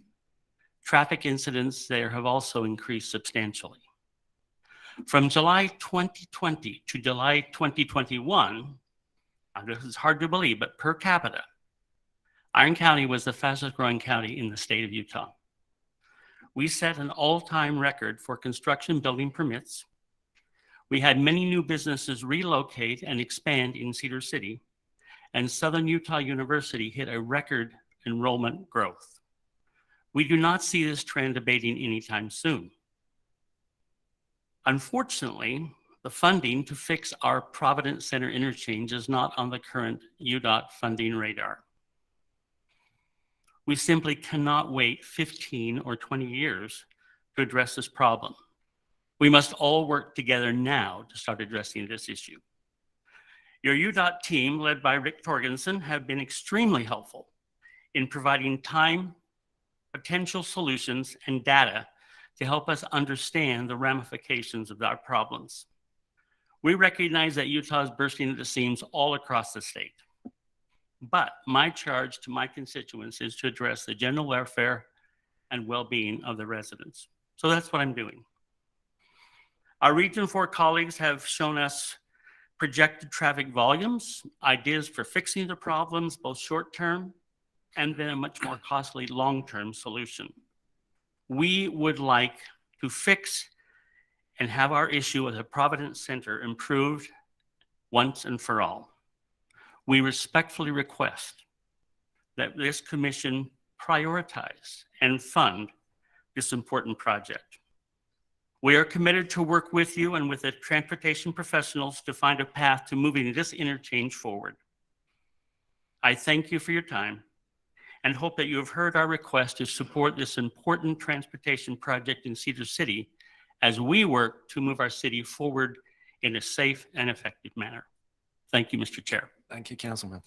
T: Traffic incidents there have also increased substantially. From July 2020 to July 2021, this is hard to believe, but per capita, Iron County was the fastest growing county in the state of Utah. We set an all-time record for construction building permits. We had many new businesses relocate and expand in Cedar City, and Southern Utah University hit a record enrollment growth. We do not see this trend abating anytime soon. Unfortunately, the funding to fix our Providence Center interchange is not on the current Udot funding radar. We simply cannot wait 15 or 20 years to address this problem. We must all work together now to start addressing this issue. Your Udot team, led by Rick Torgensen, have been extremely helpful in providing time, potential solutions, and data to help us understand the ramifications of our problems. We recognize that Utah is bursting at the seams all across the state. But my charge to my constituents is to address the general welfare and well-being of the residents. So that's what I'm doing. Our Region 4 colleagues have shown us projected traffic volumes, ideas for fixing the problems, both short-term and then a much more costly long-term solution. We would like to fix and have our issue with the Providence Center improved once and for all. We respectfully request that this commission prioritize and fund this important project. We are committed to work with you and with the transportation professionals to find a path to moving this interchange forward. I thank you for your time and hope that you have heard our request to support this important transportation project in Cedar City as we work to move our city forward in a safe and effective manner. Thank you, Mr. Chair.
C: Thank you, Councilman.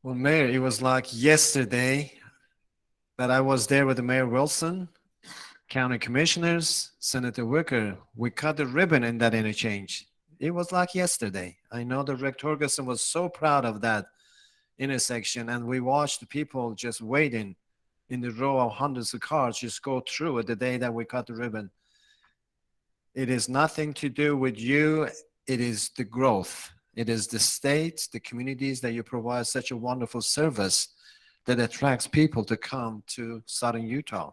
C: Well, Mayor, it was like yesterday that I was there with the Mayor Wilson, County Commissioners, Senator Wicker. We cut the ribbon in that interchange. It was like yesterday. I know that Rick Torgerson was so proud of that intersection, and we watched the people just waiting in the row of hundreds of cars just go through it the day that we cut the ribbon. It is nothing to do with you. It is the growth. It is the states, the communities that you provide such a wonderful service that attracts people to come to Southern Utah.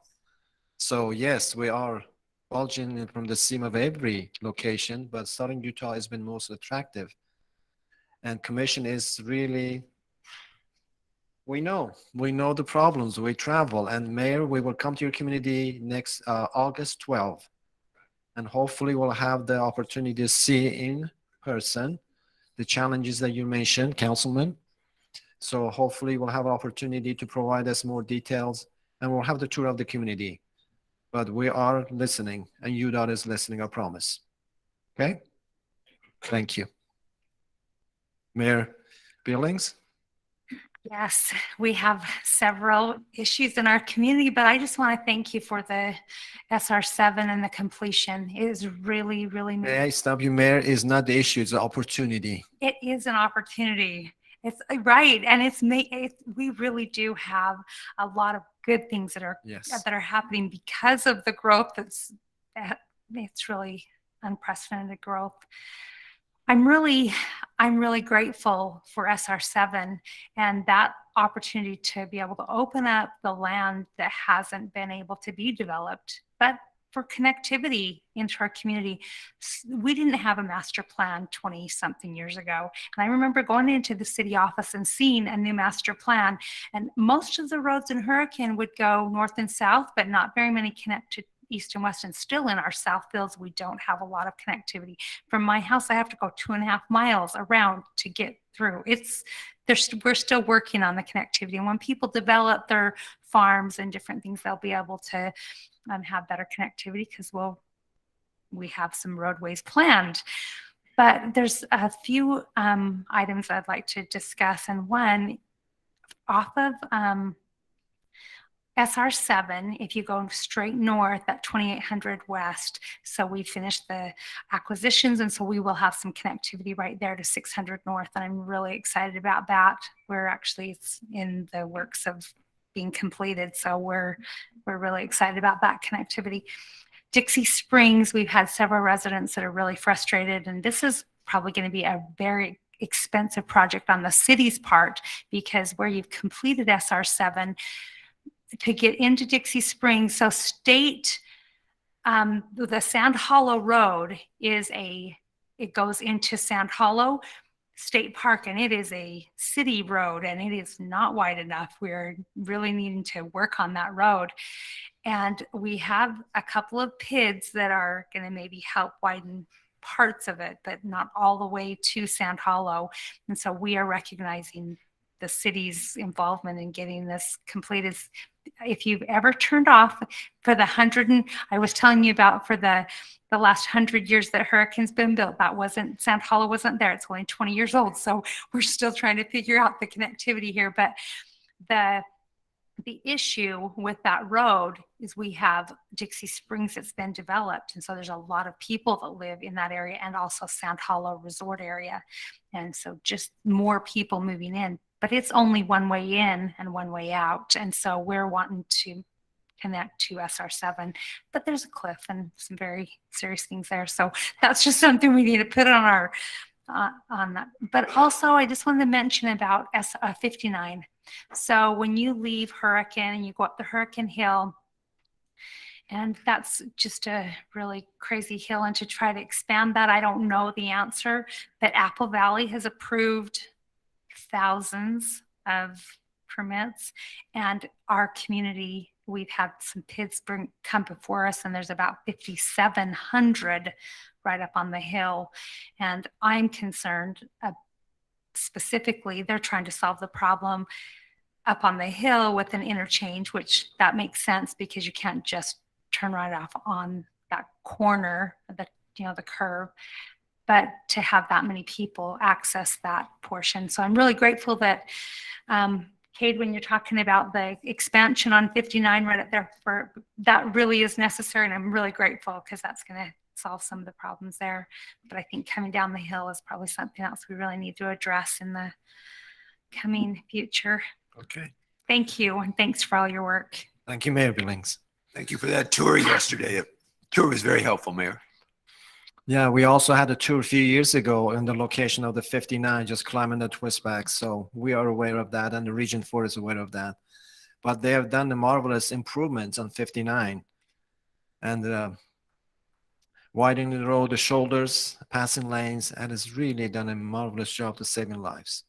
C: So yes, we are bulging from the seam of every location, but Southern Utah has been most attractive. And commission is really, we know the problems, we travel. And Mayor, we will come to your community next August 12th. And hopefully we'll have the opportunity to see in person the challenges that you mentioned, Councilman. So hopefully we'll have an opportunity to provide us more details, and we'll have the tour of the community. But we are listening, and UDOT is listening, I promise. Okay? Thank you. Mayor Billings?
H: Yes, we have several issues in our community, but I just want to thank you for the SR7 and the completion. It is really, really.
C: May I stop you, Mayor? Is not the issue, it's an opportunity.
H: It is an opportunity. It's right. And we really do have a lot of good things that are happening because of the growth. It's really unprecedented growth. I'm really grateful for SR7 and that opportunity to be able to open up the land that hasn't been able to be developed, but for connectivity into our community. We didn't have a master plan 20-something years ago. And I remember going into the city office and seeing a new master plan. And most of the roads in Hurricane would go north and south, but not very many connect to east and west. And still in our South Fields, we don't have a lot of connectivity. From my house, I have to go 2.5 miles around to get through. We're still working on the connectivity. And when people develop their farms and different things, they'll be able to have better connectivity because we have some roadways planned. But there's a few items I'd like to discuss. And one, off of SR7, if you go straight north at 2800 West, so we finished the acquisitions, and so we will have some connectivity right there to 600 North, and I'm really excited about that. It's in the works of being completed, so we're really excited about that connectivity. Dixie Springs, we've had several residents that are really frustrated, and this is probably going to be a very expensive project on the city's part, because where you've completed SR7 to get into Dixie Springs, so state, the Sand Hollow Road it goes into Sand Hollow State Park, and it is a city road, and it is not wide enough. We're really needing to work on that road. And we have a couple of PIDs that are going to maybe help widen parts of it, but not all the way to Sand Hollow. And so we are recognizing the city's involvement in getting this completed. If you've ever turned off for the I was telling you about for the last 100 years that Hurricane's been built, Sand Hollow wasn't there. It's only 20 years old. So we're still trying to figure out the connectivity here. But the issue with that road is we have Dixie Springs that's been developed. And so there's a lot of people that live in that area, and also Sand Hollow Resort area. And so just more people moving in, but it's only one way in and one way out. And so we're wanting to connect to SR7, but there's a cliff and some very serious things there. So that's just something we need to put on our, on that. But also I just wanted to mention about 59. So when you leave Hurricane and you go up the Hurricane Hill, and that's just a really crazy hill, and to try to expand that, I don't know the answer, but Apple Valley has approved thousands of permits, and our community, we've had some PIDs come before us, and there's about 5,700 right up on the hill. And I'm concerned specifically, they're trying to solve the problem up on the hill with an interchange, which that makes sense because you can't just turn right off on that corner, the curve, but to have that many people access that portion. So I'm really grateful that, Cade, when you're talking about the expansion on 59 right up there, that really is necessary, and I'm really grateful because that's going to solve some of the problems there. But I think coming down the hill is probably something else we really need to address in the coming future.
R: Okay.
H: Thank you, and thanks for all your work.
C: Thank you, Mayor Billings.
R: Thank you for that tour yesterday. The tour was very helpful, Mayor.
C: Yeah, we also had a tour a few years ago in the location of the 59, just climbing the twistback. So we are aware of that, and the Region 4 is aware of that. But they have done the marvelous improvements on 59, and widening the road, the shoulders, passing lanes, and has really done a marvelous job to saving lives.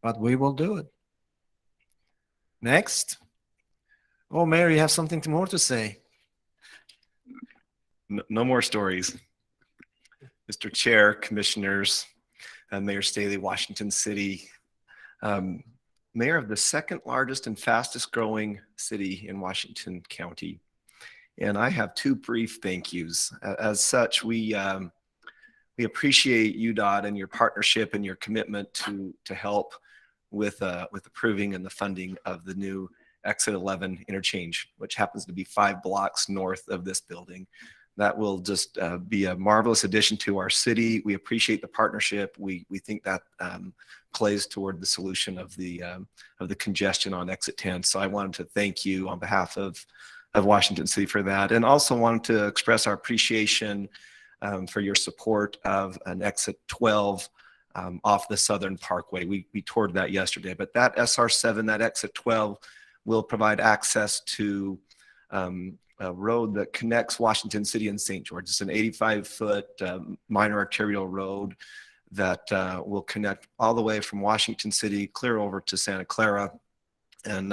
C: But we will do it. Next. Oh, Mayor, you have something more to say.
B: No more stories. Mr. Chair, Commissioners, Mayor Staley, Washington City, Mayor of the second largest and fastest growing city in Washington County. And I have two brief thank yous. As such, we appreciate UDOT and your partnership and your commitment to help with approving and the funding of the new Exit 11 interchange, which happens to be 5 blocks north of this building. That will just be a marvelous addition to our city. We appreciate the partnership. We think that plays toward the solution of the congestion on Exit 10. So I wanted to thank you on behalf of Washington City for that, and also wanted to express our appreciation for your support of an Exit 12 off the Southern Parkway. We toured that yesterday, but that SR7, that Exit 12, will provide access to a road that connects Washington City and St. George. It's an 85-foot minor arterial road that will connect all the way from Washington City clear over to Santa Clara. And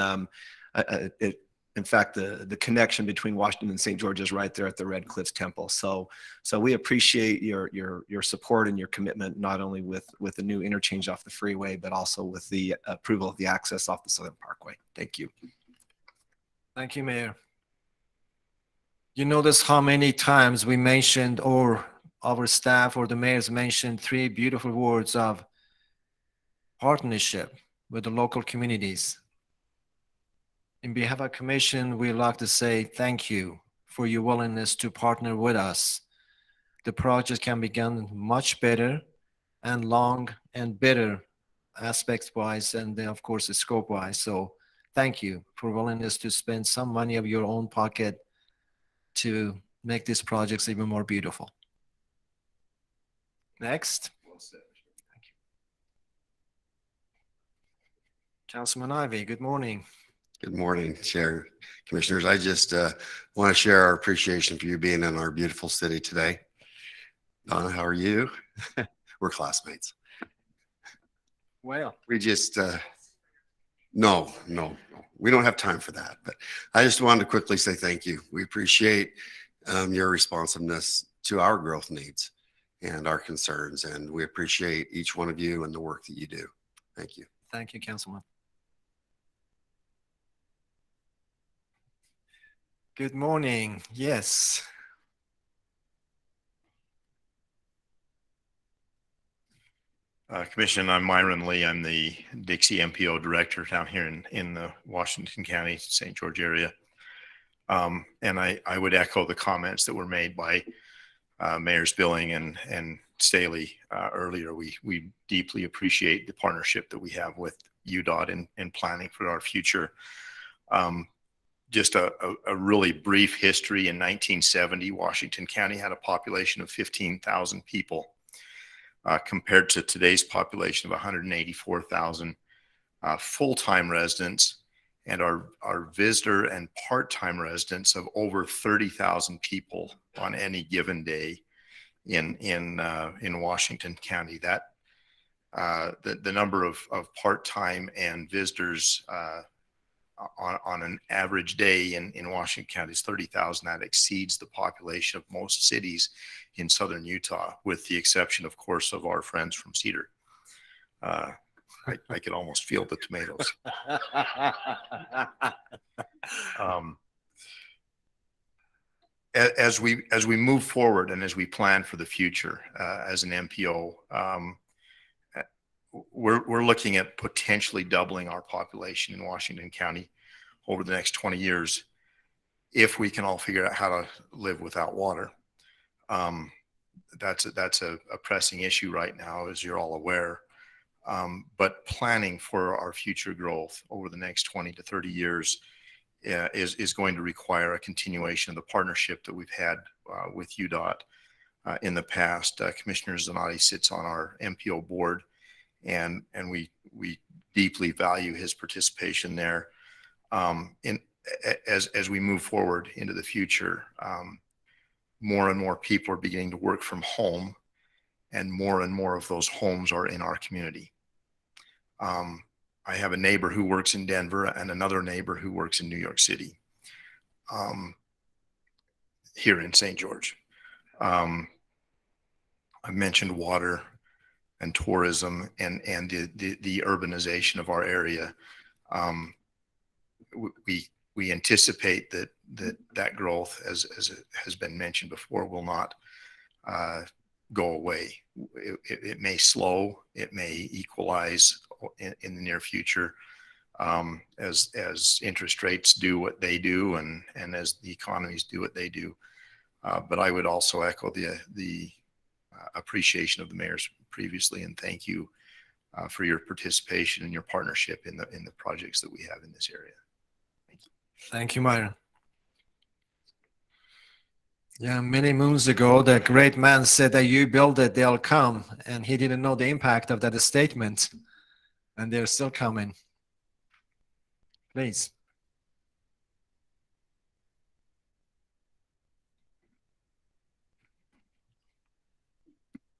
B: in fact, the connection between Washington and St. George is right there at the Red Cliffs Temple. So we appreciate your support and your commitment, not only with the new interchange off the freeway, but also with the approval of the access off the Southern Parkway. Thank you.
C: Thank you, Mayor. You notice how many times we mentioned, or our staff or the mayors mentioned, 3 beautiful words of partnership with the local communities. In behalf of our commission, we'd like to say thank you for your willingness to partner with us. The project can be done much better and long and better aspects wise, and then of course the scope wise. So thank you for willingness to spend some money of your own pocket to make these projects even more beautiful. Next. Councilman Ivey, good morning.
U: Good morning, Chair, Commissioners. I just want to share our appreciation for you being in our beautiful city today. Donna, how are you? We're classmates.
C: Well,
U: We just, no, we don't have time for that. But I just wanted to quickly say thank you. We appreciate your responsiveness to our growth needs and our concerns, and we appreciate each one of you and the work that you do. Thank you.
C: Thank you, Councilman. Good morning. Yes.
V: Commissioner, I'm Myron Lee. I'm the Dixie Mpo Director down here in the Washington County, St. George area. And I would echo the comments that were made by Mayors Billing and Staley earlier. We deeply appreciate the partnership that we have with Udot in planning for our future. Just a really brief history. In 1970, Washington County had a population of 15,000 people. Compared to today's population of 184,000 full-time residents, and our visitor and part-time residents of over 30,000 people on any given day in Washington County. That the number of part-time and visitors on an average day in Washington County is 30,000. That exceeds the population of most cities in southern Utah, with the exception, of course, of our friends from Cedar. I could almost feel the tomatoes. As we move forward and as we plan for the future as an MPO, we're looking at potentially doubling our population in Washington County over the next 20 years if we can all figure out how to live without water. That's a pressing issue right now, as you're all aware. But planning for our future growth over the next 20 to 30 years is going to require a continuation of the partnership that we've had with Udot in the past. Commissioner Zanotti sits on our MPO board, and we deeply value his participation there. As we move forward into the future, more and more people are beginning to work from home, and more of those homes are in our community. I have a neighbor who works in Denver and another neighbor who works in New York City, here in St. George. I mentioned water and tourism and the urbanization of our area. We anticipate that growth, as it has been mentioned before, will not go away. It may slow, it may equalize in the near future, as interest rates do what they do and as the economies do what they do. But I would also echo the appreciation of the mayors previously, and thank you for your participation and your partnership in the projects that we have in this area. Thank you.
C: Thank you, Myron. Yeah, many moons ago, the great man said that you build it, they'll come. And he didn't know the impact of that statement. And they're still coming. Please.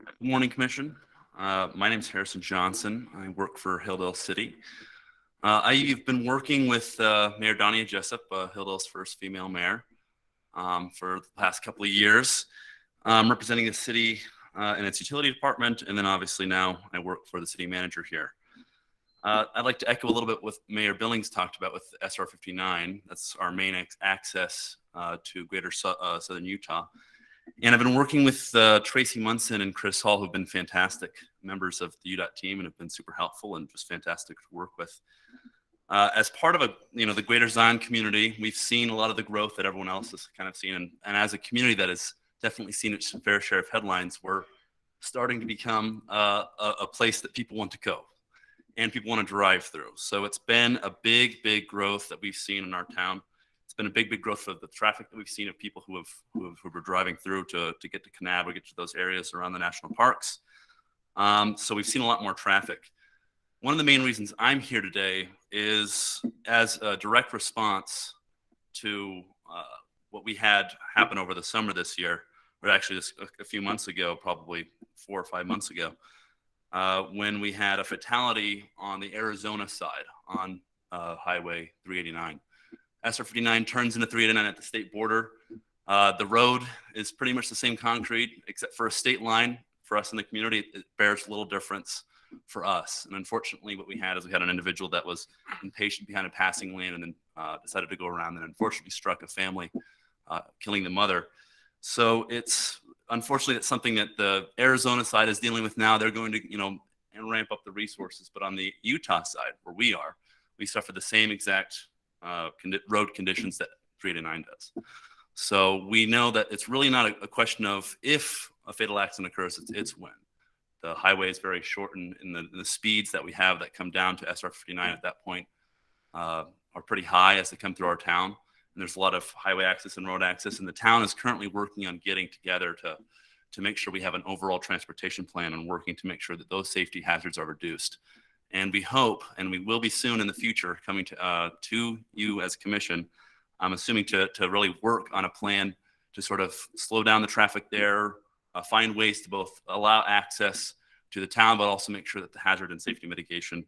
W: Good morning, Commission. My name is Harrison Johnson. I work for Hilldale City. I've been working with Mayor Donnie Jessup, Hilldale's first female mayor, for the past couple of years, representing the city in its utility department, and then obviously now I work for the city manager here. I'd like to echo a little bit what Mayor Billings talked about with SR 59. That's our main access to greater southern Utah. And I've been working with Tracy Munson and Chris Hall, who've been fantastic members of the Udot team and have been super helpful and just fantastic to work with. As part of the greater Zion community, we've seen a lot of the growth that everyone else has kind of seen. And as a community that has definitely seen its fair share of headlines, we're starting to become a place that people want to go and people want to drive through. So it's been a big growth that we've seen in our town. It's been a big growth of the traffic that we've seen of people who were driving through to get to Canal or get to those areas around the national parks. So we've seen a lot more traffic. One of the main reasons I'm here today is as a direct response to what we had happen over the summer this year, or actually just a few months ago, probably 4 or 5 months ago, when we had a fatality on the Arizona side on Highway 389. SR 59 turns into 389 at the state border. The road is pretty much the same concrete, except for a state line. For us in the community, it bears little difference for us. And unfortunately, what we had is we had an individual that was impatient behind a passing lane and then decided to go around and unfortunately struck a family, killing the mother. So it's unfortunately that's something that the Arizona side is dealing with now. They're going to, ramp up the resources. But on the Utah side, where we are, we suffer the same exact road conditions that 389 does. So we know that it's really not a question of if a fatal accident occurs, it's when. The highway is very short, and the speeds that we have that come down to SR 59 at that point are pretty high as they come through our town. And there's a lot of highway access and road access, and the town is currently working on getting together to make sure we have an overall transportation plan and working to make sure that those safety hazards are reduced. And we hope, and we will be soon in the future, coming to you as a commission, I'm assuming to really work on a plan to sort of slow down the traffic there, find ways to both allow access to the town, but also make sure that the hazard and safety mitigation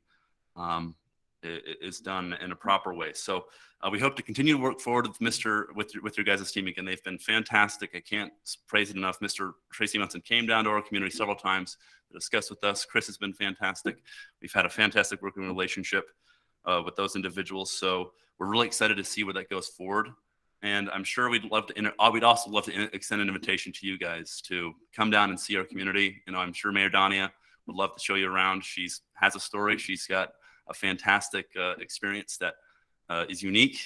W: is done in a proper way. So we hope to continue to work forward with your guys' team. Again, they've been fantastic. I can't praise it enough. Mr. Tracy Munson came down to our community several times to discuss with us. Chris has been fantastic. We've had a fantastic working relationship with those individuals. So we're really excited to see where that goes forward. And I'm sure we'd also love to extend an invitation to you guys to come down and see our community. I'm sure Mayor Dania would love to show you around. She has a story. She's got a fantastic experience that is unique,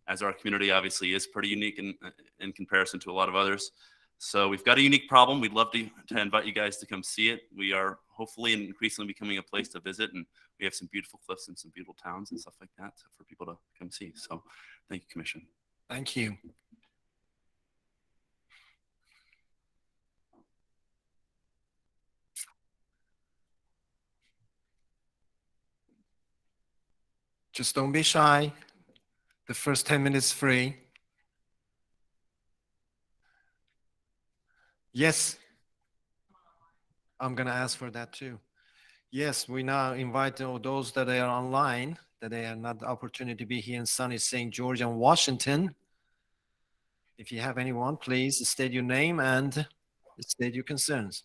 W: as our community obviously is pretty unique in comparison to a lot of others. So we've got a unique problem. We'd love to invite you guys to come see it. We are hopefully and increasingly becoming a place to visit, and we have some beautiful cliffs and some beautiful towns and stuff like that for people to come see. So thank you, Commission.
C: Thank you. Just don't be shy. The first 10 minutes free. Yes. I'm going to ask for that too. Yes, we now invite all those that are online, that they have not the opportunity to be here in sunny St. George and Washington. If you have anyone, please state your name and state your concerns.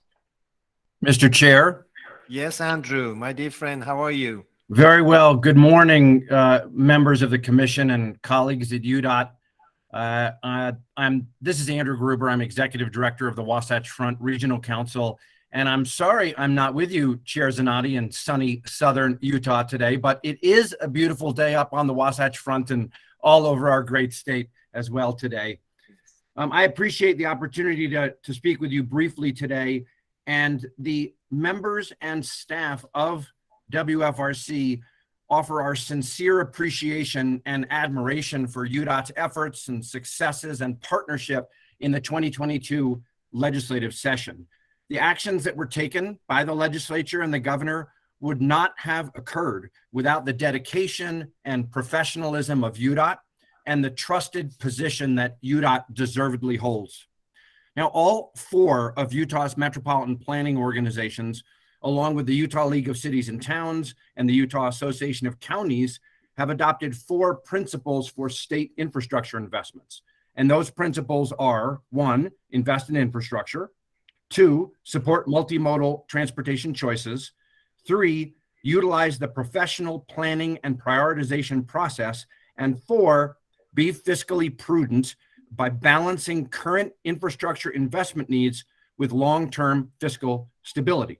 E: Mr. Chair.
C: Yes, Andrew, my dear friend, how are you?
E: Very well. Good morning, members of the commission and colleagues at Udot. This is Andrew Gruber. I'm Executive Director of the Wasatch Front Regional Council. And I'm sorry I'm not with you, Chair Zanotti, in sunny southern Utah today, but it is a beautiful day up on the Wasatch Front and all over our great state as well today. I appreciate the opportunity to speak with you briefly today, and the members and staff of WFRC offer our sincere appreciation and admiration for Udot's efforts and successes and partnership in the 2022 legislative session. The actions that were taken by the legislature and the governor would not have occurred without the dedication and professionalism of Udot and the trusted position that Udot deservedly holds. Now, all 4 of Utah's metropolitan planning organizations, along with the Utah League of Cities and Towns and the Utah Association of Counties, have adopted 4 principles for state infrastructure investments. And those principles are: 1, invest in infrastructure; 2, support multimodal transportation choices; 3, utilize the professional planning and prioritization process; and 4, be fiscally prudent by balancing current infrastructure investment needs with long-term fiscal stability.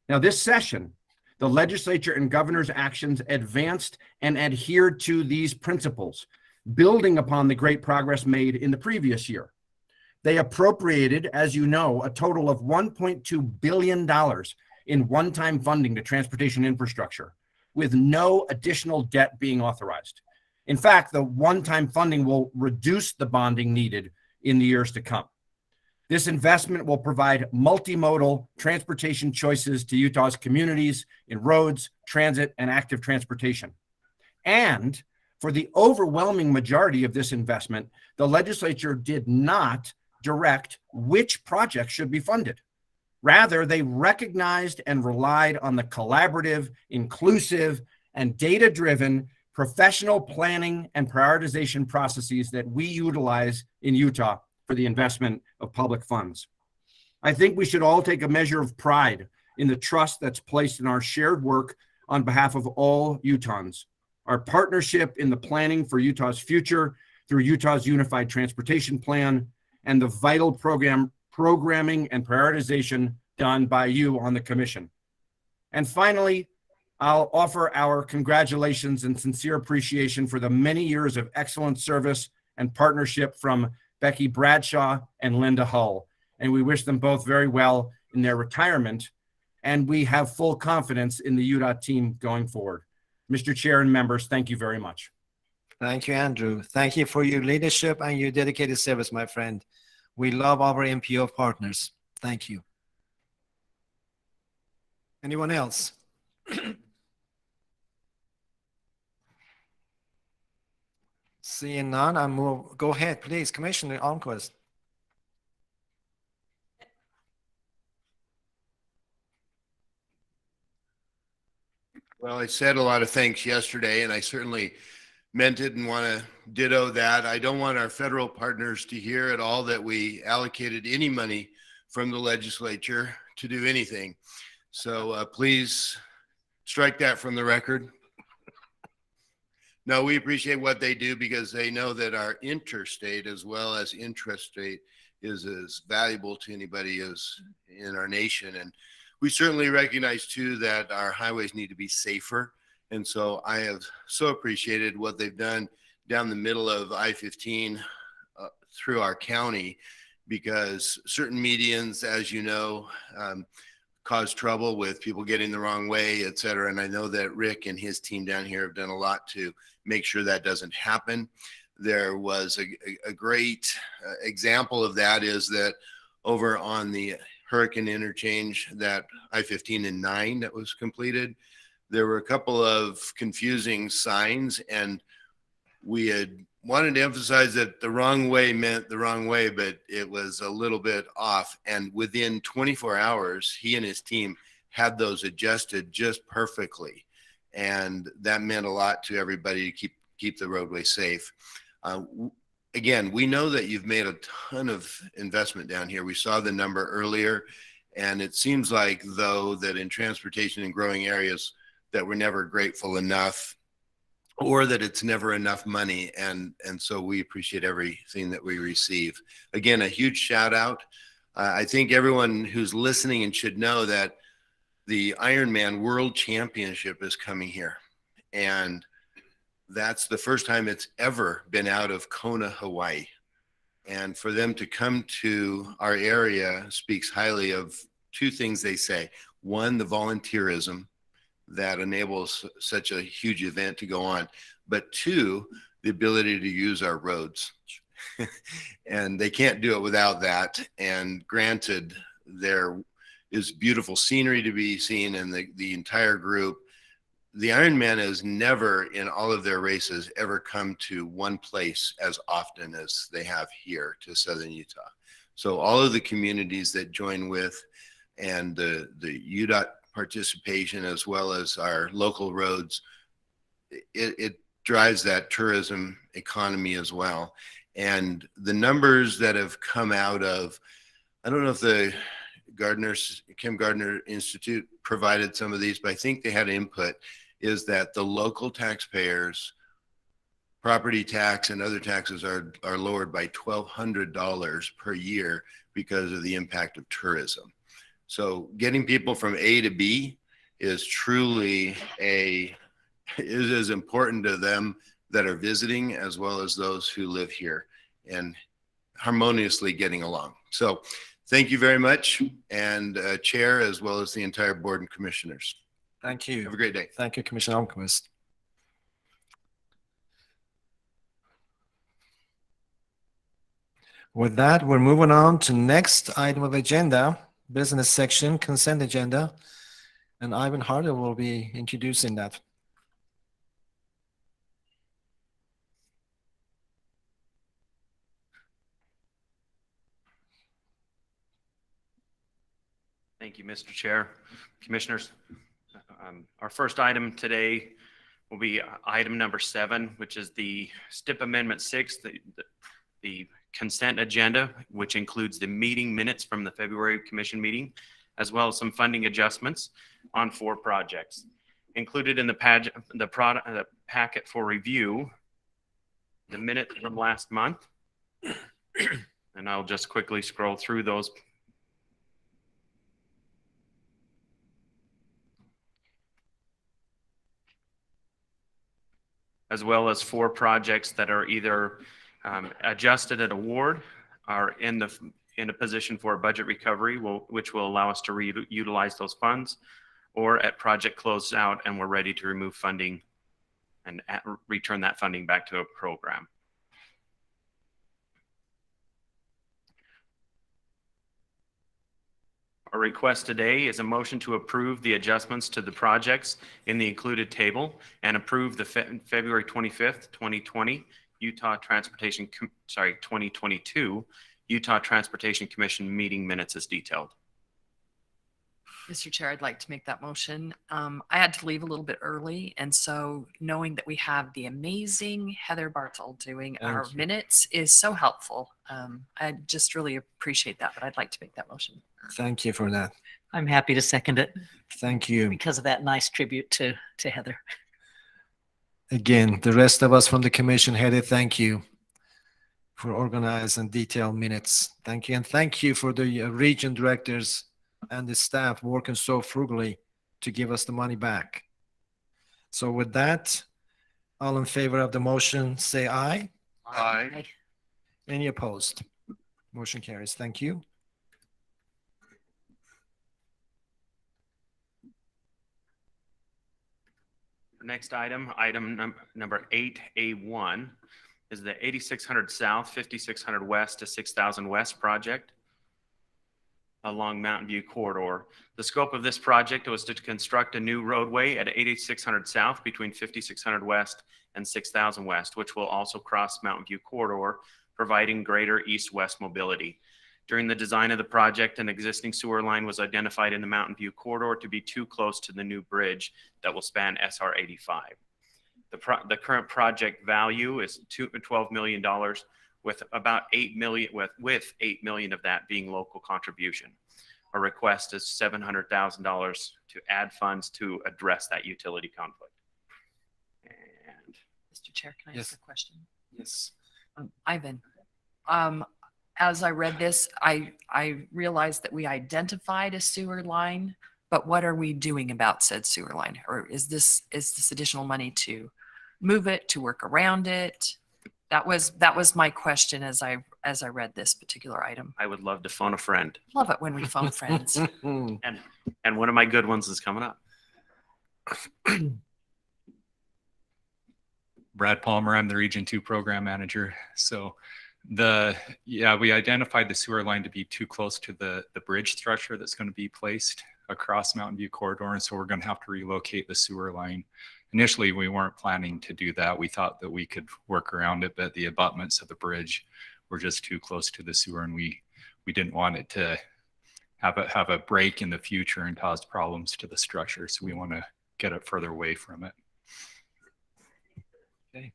E: Now, this session, the legislature and governor's actions advanced and adhered to these principles, building upon the great progress made in the previous year. They appropriated, as you know, a total of $1.2 billion in one-time funding to transportation infrastructure, with no additional debt being authorized. In fact, the one-time funding will reduce the bonding needed in the years to come. This investment will provide multimodal transportation choices to Utah's communities in roads, transit, and active transportation. And for the overwhelming majority of this investment, the legislature did not direct which projects should be funded. Rather, they recognized and relied on the collaborative, inclusive, and data-driven professional planning and prioritization processes that we utilize in Utah for the investment of public funds. I think we should all take a measure of pride in the trust that's placed in our shared work on behalf of all Utahns. Our partnership in the planning for Utah's future through Utah's Unified Transportation Plan and the vital programming and prioritization done by you on the commission. And finally, I'll offer our congratulations and sincere appreciation for the many years of excellent service and partnership from Becky Bradshaw and Linda Hull. And we wish them both very well in their retirement. And we have full confidence in the Udot team going forward. Mr. Chair and members, thank you very much.
C: Thank you, Andrew. Thank you for your leadership and your dedicated service, my friend. We love our MPO partners. Thank you. Anyone else? Seeing none, I move. Go ahead, please, Commissioner Almquist.
U: Well, I said a lot of thanks yesterday, and I certainly meant it and want to ditto that. I don't want our federal partners to hear at all that we allocated any money from the legislature to do anything. So please strike that from the record. No, we appreciate what they do because they know that our interstate as well as intrastate is as valuable to anybody as in our nation. And we certainly recognize too that our highways need to be safer. And so I have so appreciated what they've done down the middle of I-15 through our county, because certain medians, as you know, cause trouble with people getting the wrong way, et cetera. And I know that Rick and his team down here have done a lot to make sure that doesn't happen. There was a great example of that is that over on the Hurricane Interchange, that I-15 and 9 that was completed, there were a couple of confusing signs, and we had wanted to emphasize that the wrong way meant the wrong way, but it was a little bit off. And within 24 hours, he and his team had those adjusted just perfectly. And that meant a lot to everybody to keep the roadway safe. Again, we know that you've made a ton of investment down here. We saw the number earlier, and it seems like, though, that in transportation in growing areas that we're never grateful enough, or that it's never enough money. And so we appreciate everything that we receive. Again, a huge shout out. I think everyone who's listening and should know that the Ironman World Championship is coming here. And that's the first time it's ever been out of Kona, Hawaii. And for them to come to our area speaks highly of two things they say. One, the volunteerism that enables such a huge event to go on. But two, the ability to use our roads. And they can't do it without that. And granted, there is beautiful scenery to be seen, and the entire group. The Ironman has never in all of their races ever come to one place as often as they have here to Southern Utah. So all of the communities that join with, and the Udot participation, as well as our local roads, it drives that tourism economy as well. And the numbers that have come out of, I don't know if the Kim Gardner Institute provided some of these, but I think they had input, is that the local taxpayers' property tax and other taxes are lowered by $1,200 per year because of the impact of tourism. So getting people from A to B is truly is as important to them that are visiting as well as those who live here, and harmoniously getting along. So thank you very much, and Chair, as well as the entire board and commissioners.
C: Thank you.
U: Have a great day.
C: Thank you, Commissioner Almquist. With that, we're moving on to next item of agenda, business section, consent agenda. And Ivan Harder will be introducing that.
F: Thank you, Mr. Chair. Commissioners, our first item today will be item number 7, which is the STIP Amendment 6, the consent agenda, which includes the meeting minutes from the February Commission meeting, as well as some funding adjustments on 4 projects. Included in the packet for review, the minutes from last month, and I'll just quickly scroll through those. As well as 4 projects that are either adjusted at award, are in a position for a budget recovery, which will allow us to utilize those funds, or at project closed out and we're ready to remove funding and return that funding back to a program. Our request today is a motion to approve the adjustments to the projects in the included table and approve the February 25th, 2020 2022 Utah Transportation Commission meeting minutes as detailed.
G: Mr. Chair, I'd like to make that motion. I had to leave a little bit early, and so knowing that we have the amazing Heather Bartle doing our minutes is so helpful. I just really appreciate that, but I'd like to make that motion.
C: Thank you for that.
D: I'm happy to second it.
C: Thank you.
D: Because of that nice tribute to Heather.
C: Again, the rest of us from the commission, Heather, thank you for organized and detailed minutes. Thank you. And thank you for the region directors and the staff working so frugally to give us the money back. So with that, all in favor of the motion, say aye.
S: Aye.
C: Any opposed? Motion carries. Thank you.
F: Next item, number 8A1, is the 8600 South, 5600 West to 6000 West project along Mountain View corridor. The scope of this project was to construct a new roadway at 8600 South between 5600 West and 6000 West, which will also cross Mountain View corridor, providing greater east-west mobility. During the design of the project, an existing sewer line was identified in the Mountain View corridor to be too close to the new bridge that will span SR 85. The current project value is $12 million, with about $8 million, with $8 million of that being local contribution. Our request is $700,000 to add funds to address that utility conflict.
G: And Mr. Chair, can I
C: Yes.
G: ask a question?
C: Yes.
G: Ivan, as I read this, I realized that we identified a sewer line, but what are we doing about said sewer line? Or is this additional money to move it, to work around it? That was my question as I read this particular item.
F: I would love to phone a friend.
G: Love it when we phone friends.
F: And one of my good ones is coming up.
I: Brad Palmer, I'm the Region 2 Program Manager. So we identified the sewer line to be too close to the bridge structure that's going to be placed across Mountain View corridor. And so we're going to have to relocate the sewer line. Initially, we weren't planning to do that. We thought that we could work around it, but the abutments of the bridge were just too close to the sewer, and we didn't want it to have a break in the future and cause problems to the structure. So we want to get it further away from it.
C: Okay.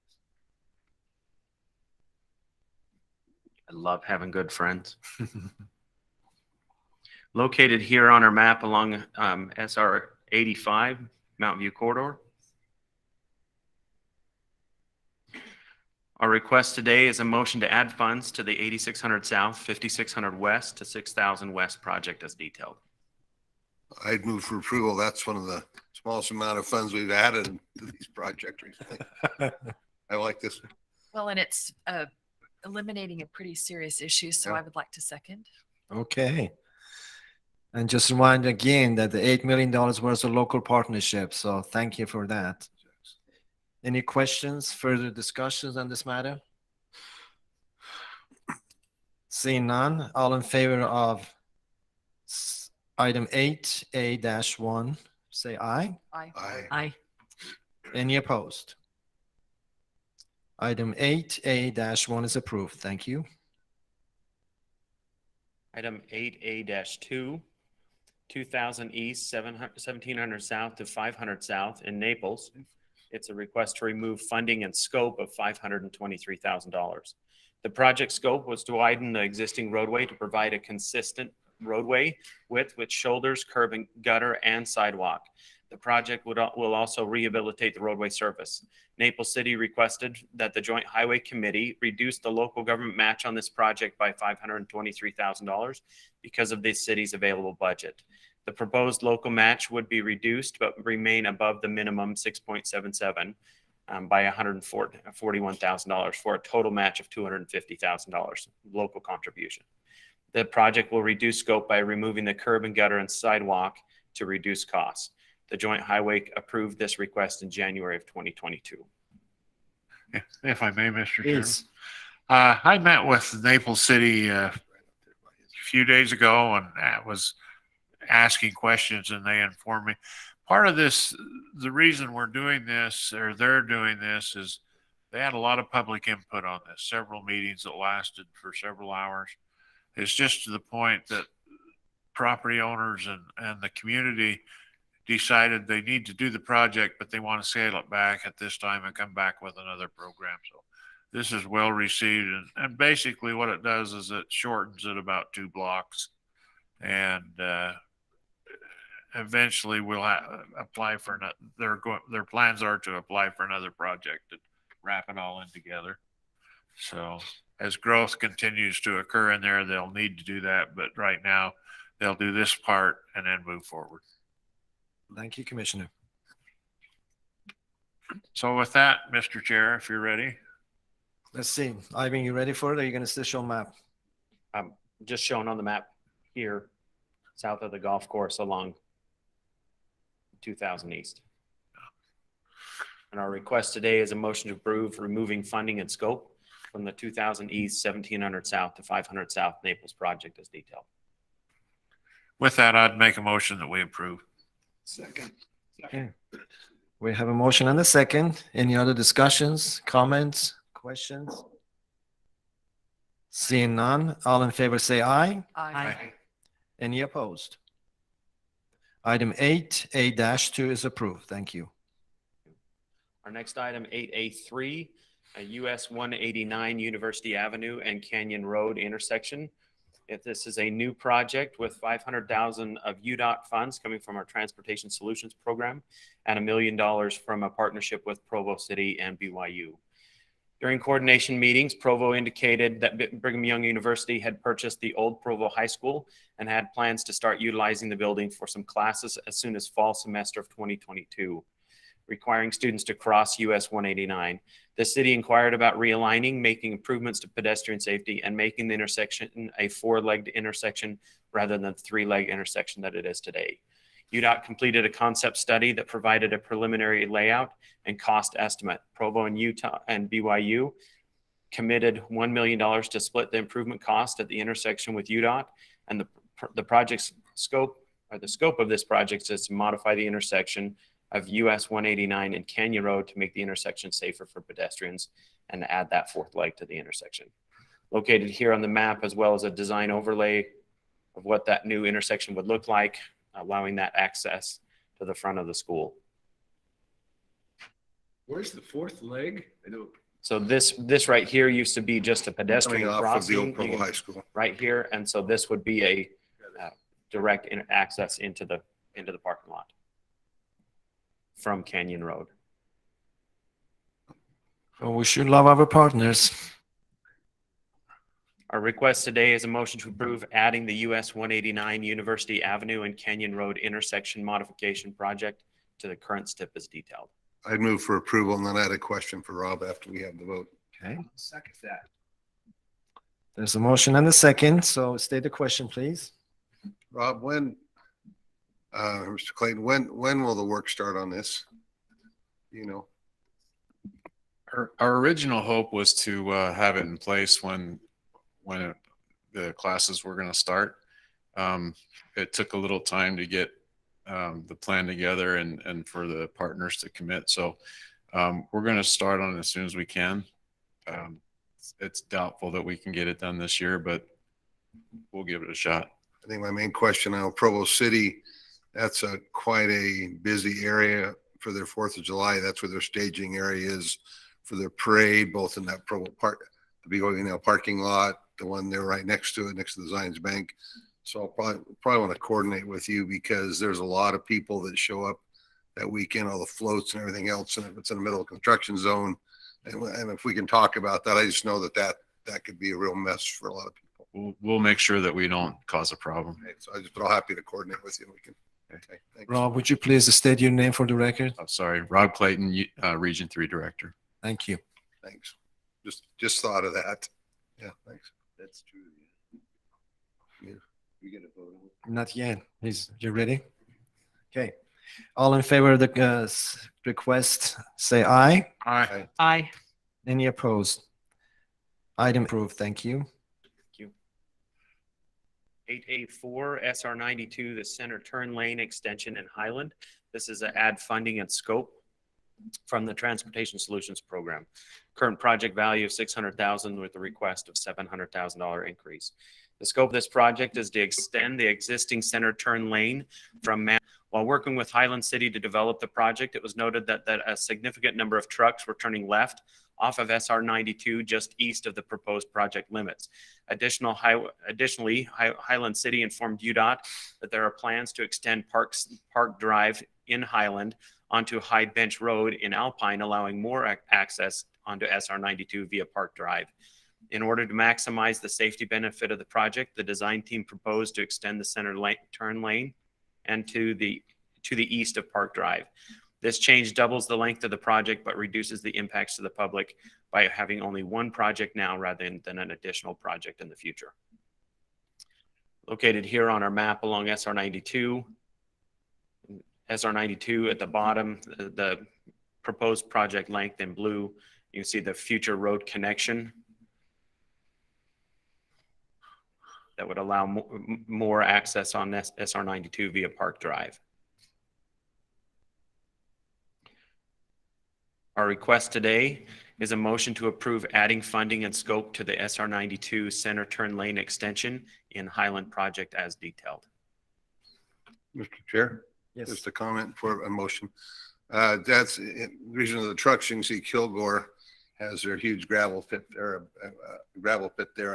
F: I love having good friends. Located here on our map along SR 85, Mountain View corridor. Our request today is a motion to add funds to the 8600 South, 5600 West to 6000 West project as detailed.
A: I'd move for approval. That's one of the smallest amount of funds we've added to these projects recently. I like this.
G: Well, and it's eliminating a pretty serious issue, so
A: Yeah.
G: I would like to second.
C: Okay. And just remind again that the $8 million was a local partnership. So thank you for that. Any questions, further discussions on this matter? Seeing none, all in favor of item 8A-1, say aye.
G: Aye.
D: Aye.
C: Any opposed? Item 8A-1 is approved. Thank you.
F: Item 8A-2, 2000 East, 1700 South to 500 South in Naples. It's a request to remove funding and scope of $523,000. The project scope was to widen the existing roadway to provide a consistent roadway width with shoulders, curb and gutter, and sidewalk. The project will also rehabilitate the roadway surface. Naples City requested that the Joint Highway Committee reduce the local government match on this project by $523,000 because of the city's available budget. The proposed local match would be reduced but remain above the minimum 6.77 by $141,000 for a total match of $250,000 local contribution. The project will reduce scope by removing the curb and gutter and sidewalk to reduce costs. The Joint Highway approved this request in January of 2022.
K: If I may, Mr. Chairman.
C: Please.
K: I met with Naples City a few days ago and was asking questions, and they informed me part of this, the reason we're doing this or they're doing this is they had a lot of public input on this, several meetings that lasted for several hours. It's just to the point that property owners and the community decided they need to do the project, but they want to scale it back at this time and come back with another program. So this is well received. And basically what it does is it shortens it about 2 blocks. And eventually we'll apply for their plans are to apply for another project to wrap it all in together. So as growth continues to occur in there, they'll need to do that. But right now they'll do this part and then move forward.
C: Thank you, Commissioner.
K: So with that, Mr. Chair, if you're ready.
C: Let's see. Ivan, you ready for it? Or are you going to still show map?
F: Just shown on the map here, south of the golf course along 2000 East. And our request today is a motion to approve removing funding and scope from the 2000 East, 1700 South to 500 South Naples project as detailed.
K: With that, I'd make a motion that we approve.
R: Second.
C: Okay. We have a motion and a second. Any other discussions, comments, questions? Seeing none, all in favor say aye.
G: Aye.
C: Any opposed? Item 8A-2 is approved. Thank you.
F: Our next item, 8A3, US 189 University Avenue and Canyon Road intersection. If this is a new project with $500,000 of Udot funds coming from our Transportation Solutions Program and $1 million from a partnership with Provo City and BYU. During coordination meetings, Provo indicated that Brigham Young University had purchased the old Provo High School and had plans to start utilizing the building for some classes as soon as fall semester of 2022, requiring students to cross US 189. The city inquired about realigning, making improvements to pedestrian safety, and making the intersection a 4-legged intersection rather than the 3-leg intersection that it is today. Udot completed a concept study that provided a preliminary layout and cost estimate. Provo and Utah and BYU committed $1 million to split the improvement cost at the intersection with Udot, and the project's scope, or the scope of this project, is to modify the intersection of US 189 and Canyon Road to make the intersection safer for pedestrians and to add that 4th leg to the intersection. Located here on the map, as well as a design overlay of what that new intersection would look like, allowing that access to the front of the school.
R: Where's the 4th leg? I know.
F: So this right here used to be just a pedestrian
U: Coming off of
F: crossing.
U: the old Provo High School.
F: Right here, and so this would be a direct access into the parking lot from Canyon Road.
C: Well, we should love our partners.
F: Our request today is a motion to approve adding the US 189 University Avenue and Canyon Road intersection modification project to the current STIP as detailed.
U: I'd move for approval, and then I had a question for Rob after we have the vote.
C: Okay.
R: Second that.
C: There's a motion and a second. So state the question, please.
U: Rob, Mr. Clayton, when will the work start on this? You know,
I: Our original hope was to have it in place when
L: the classes were going to start. It took a little time to get the plan together and for the partners to commit. So we're going to start on it as soon as we can. It's doubtful that we can get it done this year, but we'll give it a shot.
A: I think my main question now, Provo City, that's quite a busy area for their 4th of July. That's where their staging area is for their parade, both in that Provo Park, the BYU parking lot, the one there right next to it, next to the Zions Bank. So I'll probably want to coordinate with you because there's a lot of people that show up that weekend, all the floats and everything else. And if it's in the middle of construction zone, and if we can talk about that, I just know that could be a real mess for a lot of people.
L: We'll make sure that we don't cause a problem.
A: Okay, so but I'm happy to coordinate with you. We can. Okay, thanks.
C: Rob, would you please state your name for the record?
L: I'm sorry, Rob Clayton, Region 3 Director.
C: Thank you.
A: Thanks. Just thought of that. Yeah, thanks.
B: That's true. Yeah. We get a vote.
C: Not yet. You ready? Okay. All in favor of the request, say aye.
K: Aye.
D: Aye.
C: Any opposed? Item approved. Thank you.
F: 8A4 SR 92, the center turn lane extension in Highland. This is a add funding and scope from the Transportation Solutions Program. Current project value of $600,000 with a request of $700,000 increase. The scope of this project is to extend the existing center turn lane from while working with Highland City to develop the project, it was noted that a significant number of trucks were turning left off of SR 92 just east of the proposed project limits. Additionally, Highland City informed Udot that there are plans to extend Park Drive in Highland onto High Bench Road in Alpine, allowing more access onto SR 92 via Park Drive. In order to maximize the safety benefit of the project, the design team proposed to extend the center turn lane and to the east of Park Drive. This change doubles the length of the project, but reduces the impacts to the public by having only one project now rather than an additional project in the future. Located here on our map along SR 92. SR 92 at the bottom, the proposed project length in blue, you can see the future road connection that would allow more access on SR 92 via Park Drive. Our request today is a motion to approve adding funding and scope to the SR 92 center turn lane extension in Highland project as detailed.
A: Mr. Chair?
C: Yes.
A: Just a comment for a motion. That's in region of the trucks. You can see Kilgore has their huge gravel pit there,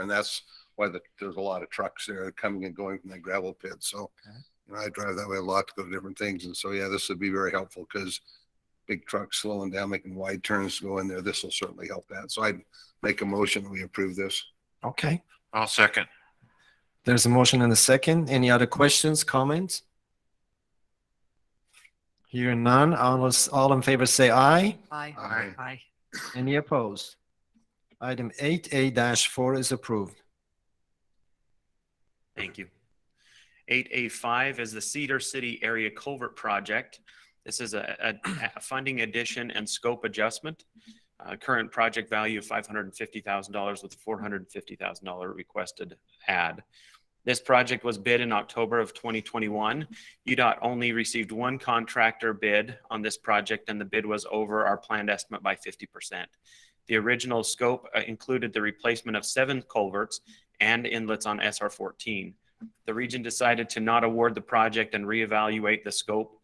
A: and that's why there's a lot of trucks there coming and going from that gravel pit. So, I drive that way a lot to go to different things, and so yeah, this would be very helpful because big trucks slowing down, making wide turns to go in there. This will certainly help that. So I'd make a motion that we approve this.
C: Okay.
K: I'll second.
C: There's a motion and a second. Any other questions, comments? Hearing none, all in favor say aye.
G: Aye.
K: Aye.
D: Aye.
C: Any opposed? Item 8A-4 is approved.
F: Thank you. 8A5 is the Cedar City Area Culvert Project. This is a funding addition and scope adjustment. Current project value of $550,000 with $450,000 requested add. This project was bid in October of 2021. Udot only received one contractor bid on this project, and the bid was over our planned estimate by 50%. The original scope included the replacement of 7 culverts and inlets on SR 14. The region decided to not award the project and reevaluate the scope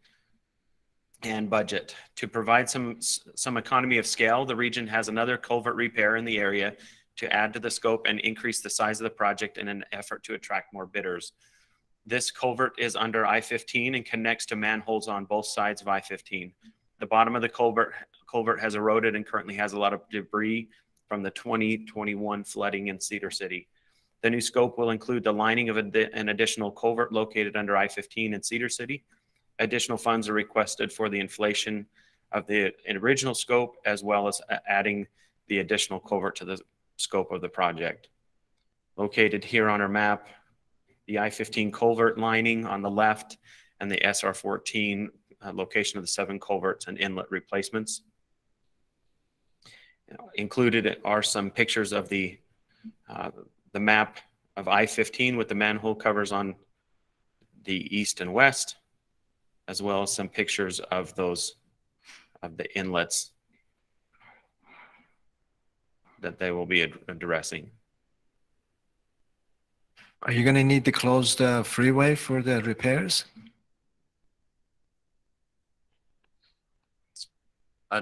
F: and budget. To provide some economy of scale, the region has another culvert repair in the area to add to the scope and increase the size of the project in an effort to attract more bidders. This culvert is under I-15 and connects to manholes on both sides of I-15. The bottom of the culvert has eroded and currently has a lot of debris from the 2021 flooding in Cedar City. The new scope will include the lining of an additional culvert located under I-15 in Cedar City. Additional funds are requested for the inflation of the original scope, as well as adding the additional culvert to the scope of the project. Located here on our map, the I-15 culvert lining on the left and the SR 14 location of the 7 culverts and inlet replacements. Included are some pictures of the map of I-15 with the manhole covers on the east and west, as well as some pictures of those, of the inlets that they will be addressing.
C: Are you going to need to close the freeway for the repairs?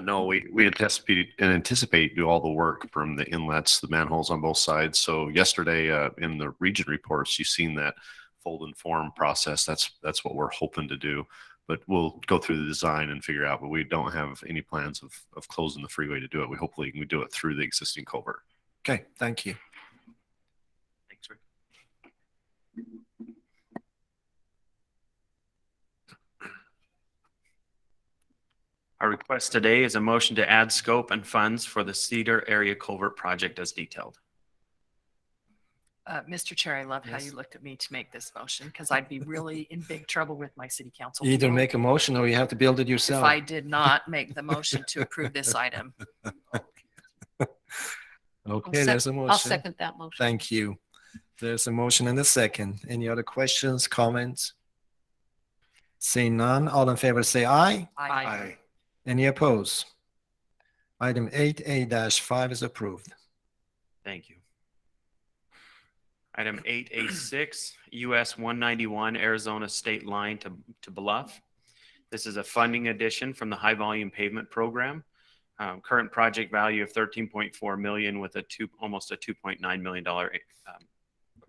J: No, we anticipate do all the work from the inlets, the manholes on both sides. So yesterday in the region reports, you've seen that fold and form process. That's what we're hoping to do. But we'll go through the design and figure out. But we don't have any plans of closing the freeway to do it. We hopefully can do it through the existing culvert.
C: Okay, thank you.
F: Thanks, Rick. Our request today is a motion to add scope and funds for the Cedar Area Culvert Project as detailed.
G: Mr. Chair, I love how you looked at me to make this motion because I'd be really in big trouble with my city council.
C: Either
G: people
C: make a motion or you have to build it
G: if
C: yourself.
G: I did not make the motion to approve this item.
C: Okay, there's a motion.
P: I'll second that motion.
C: Thank you. There's a motion and a second. Any other questions, comments? Seeing none, all in favor say aye.
G: Aye.
C: Any opposed? Item 8A-5 is approved.
F: Thank you. Item 8A6, US 191 Arizona State Line to Bluff. This is a funding addition from the High Volume Pavement Program. Current project value of $13.4 million with almost a $2.9 million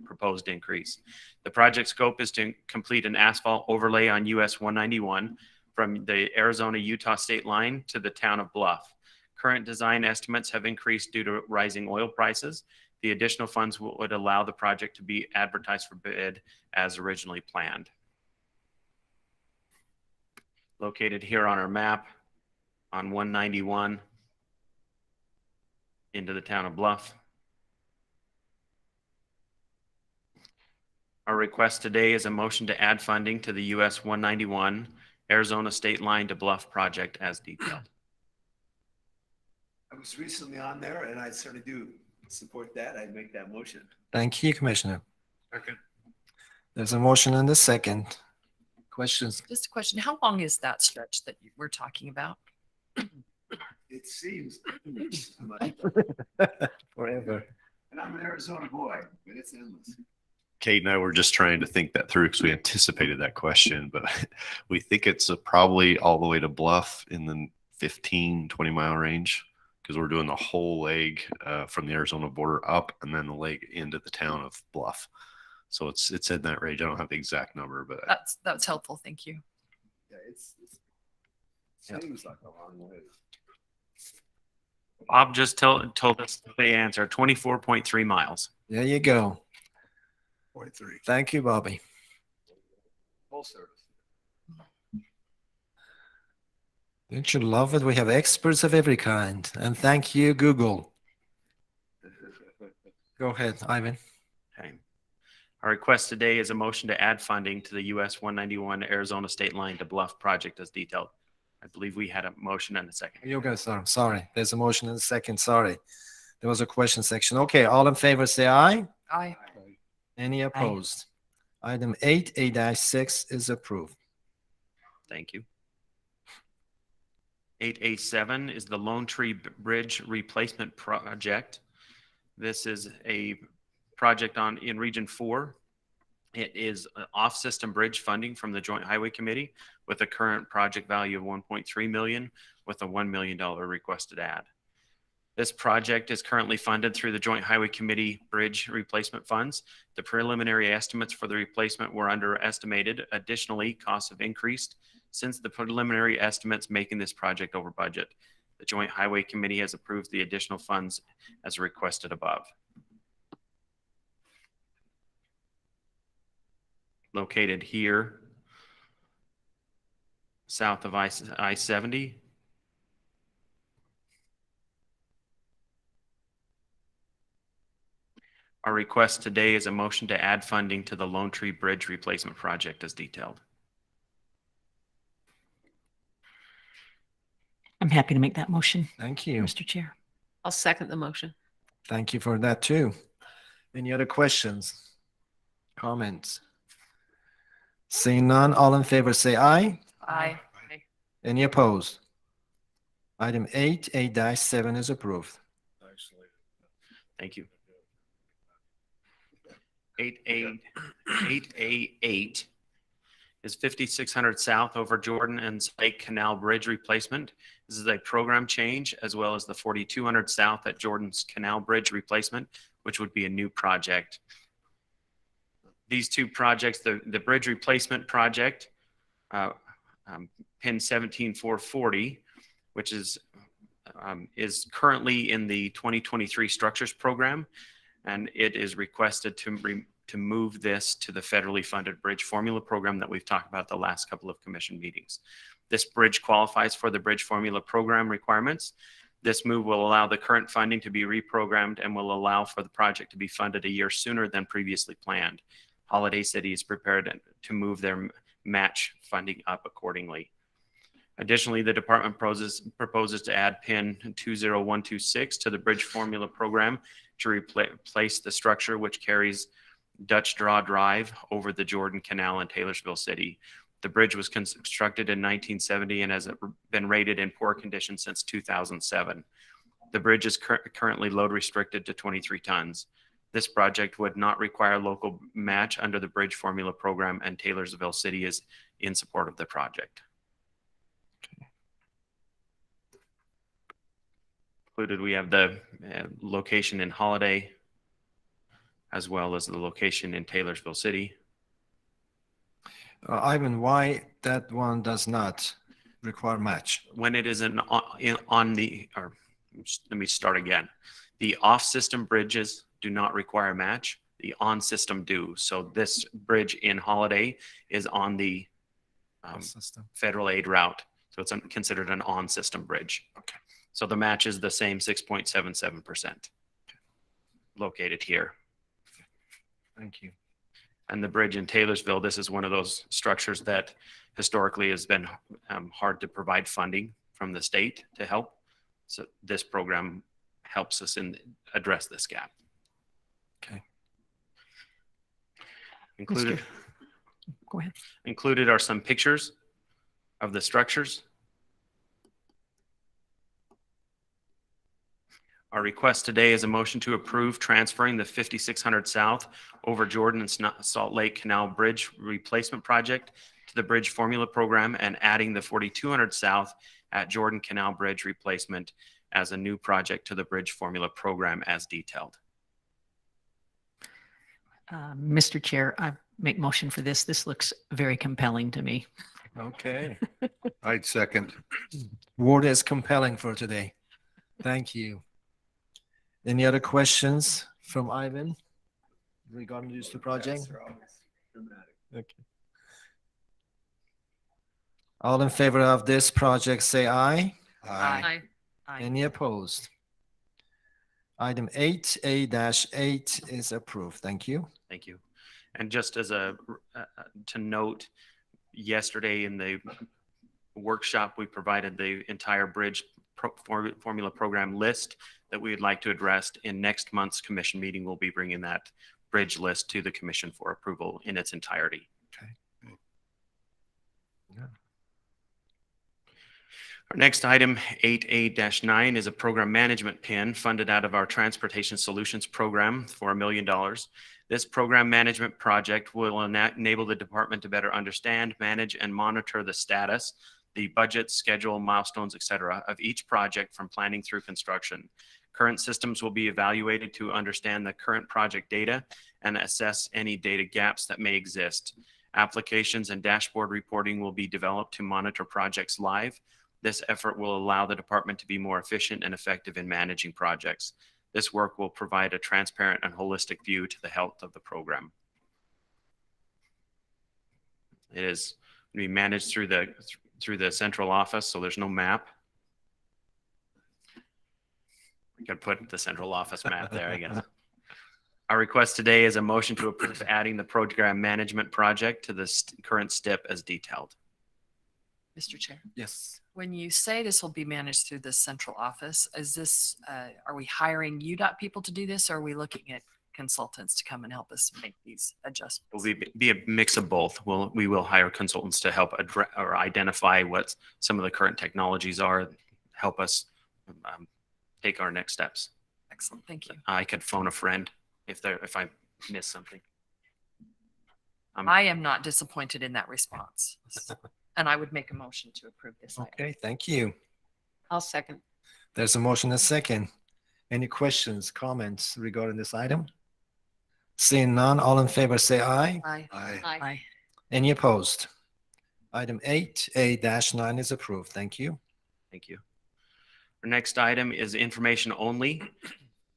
F: proposed increase. The project scope is to complete an asphalt overlay on US 191 from the Arizona-Utah state line to the town of Bluff. Current design estimates have increased due to rising oil prices. The additional funds would allow the project to be advertised for bid as originally planned. Located here on our map on 191 into the town of Bluff. Our request today is a motion to add funding to the US 191 Arizona State Line to Bluff project as detailed.
R: I was recently on there and I certainly do support that. I'd make that motion.
C: Thank you, Commissioner.
R: Second.
C: There's a motion and a second. Questions?
G: Just a question. How long is that stretch that we're talking about?
R: It seems
C: Forever.
R: and I'm an Arizona boy, but it's endless.
J: Kate and I were just trying to think that through because we anticipated that question, but we think it's probably all the way to Bluff in the 15, 20 mile range because we're doing the whole leg from the Arizona border up and then the leg into the town of Bluff. So it's in that range. I don't have the exact number, but
G: That's helpful. Thank you.
R: Yeah, it seems like a long way.
F: Bob just told us the answer, 24.3 miles.
C: There you go.
R: 43.
C: Thank you, Bobby.
R: Full service.
C: Don't you love it? We have experts of every kind. And thank you, Google. Go ahead, Ivan.
F: Okay. Our request today is a motion to add funding to the US 191 Arizona State Line to Bluff project as detailed. I believe we had a motion and a second.
C: You guys are sorry. There's a motion and a second. Sorry. There was a question section. Okay, all in favor say aye.
G: Aye.
C: Any opposed? Item 8A-6 is approved.
F: Thank you. 8A7 is the Lone Tree Bridge Replacement Project. This is a project in Region 4. It is off-system bridge funding from the Joint Highway Committee with a current project value of $1.3 million with a $1 million requested add. This project is currently funded through the Joint Highway Committee Bridge Replacement Funds. The preliminary estimates for the replacement were underestimated. Additionally, costs have increased since the preliminary estimates, making this project over budget. The Joint Highway Committee has approved the additional funds as requested above. Located here, south of I-70. Our request today is a motion to add funding to the Lone Tree Bridge Replacement Project as detailed.
D: I'm happy to make that motion.
C: Thank you.
D: Mr. Chair.
P: I'll second the motion.
C: Thank you for that too. Any other questions? Comments? Seeing none, all in favor say aye.
G: Aye.
C: Any opposed? Item 8A-7 is approved.
F: Thank you. 8A8 is 5600 South over Jordan and Lake Canal Bridge replacement. This is a program change, as well as the 4200 South at Jordan's Canal Bridge replacement, which would be a new project. These two projects, the bridge replacement project, pin 17440, which is currently in the 2023 structures program, and it is requested to move this to the federally funded bridge formula program that we've talked about the last couple of commission meetings. This bridge qualifies for the bridge formula program requirements. This move will allow the current funding to be reprogrammed and will allow for the project to be funded a year sooner than previously planned. Holiday City is prepared to move their match funding up accordingly. Additionally, the department proposes to add pin 20126 to the bridge formula program to replace the structure which carries Dutch Draw Drive over the Jordan Canal in Taylorsville City. The bridge was constructed in 1970 and has been rated in poor condition since 2007. The bridge is currently load restricted to 23 tons. This project would not require local match under the bridge formula program, and Taylorsville City is in support of the project. Included, we have the location in Holiday, as well as the location in Taylorsville City.
C: Ivan, why that one does not require match?
F: When it is let me start again. The off-system bridges do not require match. The on-system do. So this bridge in Holiday is on the federal aid route. So it's considered an on-system bridge.
C: Okay.
F: So the match is the same 6.77% located here.
C: Thank you.
F: And the bridge in Taylorsville, this is one of those structures that historically has been hard to provide funding from the state to help. So this program helps us address this gap.
C: Okay.
F: Included,
D: Go ahead.
F: Included are some pictures of the structures. Our request today is a motion to approve transferring the 5600 South over Jordan and Salt Lake Canal Bridge replacement project to the bridge formula program and adding the 4200 South at Jordan Canal Bridge replacement as a new project to the bridge formula program as detailed.
D: Mr. Chair, I make motion for this. This looks very compelling to me.
C: Okay.
S: I'd second.
C: Word is compelling for today. Thank you. Any other questions from Ivan regarding this project? Okay. All in favor of this project, say aye.
G: Aye.
C: Any opposed? Item 8A-8 is approved. Thank you.
F: Thank you. And just as to note, yesterday in the workshop, we provided the entire bridge formula program list that we would like to address. In next month's commission meeting, we'll be bringing that bridge list to the commission for approval in its entirety.
C: Okay. Yeah.
F: Our next item, 8A-9, is a program management pin funded out of our Transportation Solutions program for $1 million. This program management project will enable the department to better understand, manage, and monitor the status, the budget, schedule, milestones, etc., of each project from planning through construction. Current systems will be evaluated to understand the current project data and assess any data gaps that may exist. Applications and dashboard reporting will be developed to monitor projects live. This effort will allow the department to be more efficient and effective in managing projects. This work will provide a transparent and holistic view to the health of the program. It is going to be managed through the central office, so there's no map. We could put the central office map there, I guess. Our request today is a motion to approve adding the program management project to the current STIP as detailed.
G: Mr. Chair.
C: Yes.
G: When you say this will be managed through the central office, is this, are we hiring UDOT people to do this? Or are we looking at consultants to come and help us make these adjustments?
F: Will be a mix of both. We will hire consultants to help address or identify what some of the current technologies are, help us take our next steps.
G: Excellent, thank you.
F: I could phone a friend if I miss something.
G: I am not disappointed in that response. And I would make a motion to approve this item.
C: Okay, thank you.
P: I'll second.
C: There's a motion and a second. Any questions, comments regarding this item? Seeing none, all in favor say aye.
G: Aye.
D: Aye.
C: Any opposed? Item 8A-9 is approved. Thank you.
F: Thank you. Our next item is information only.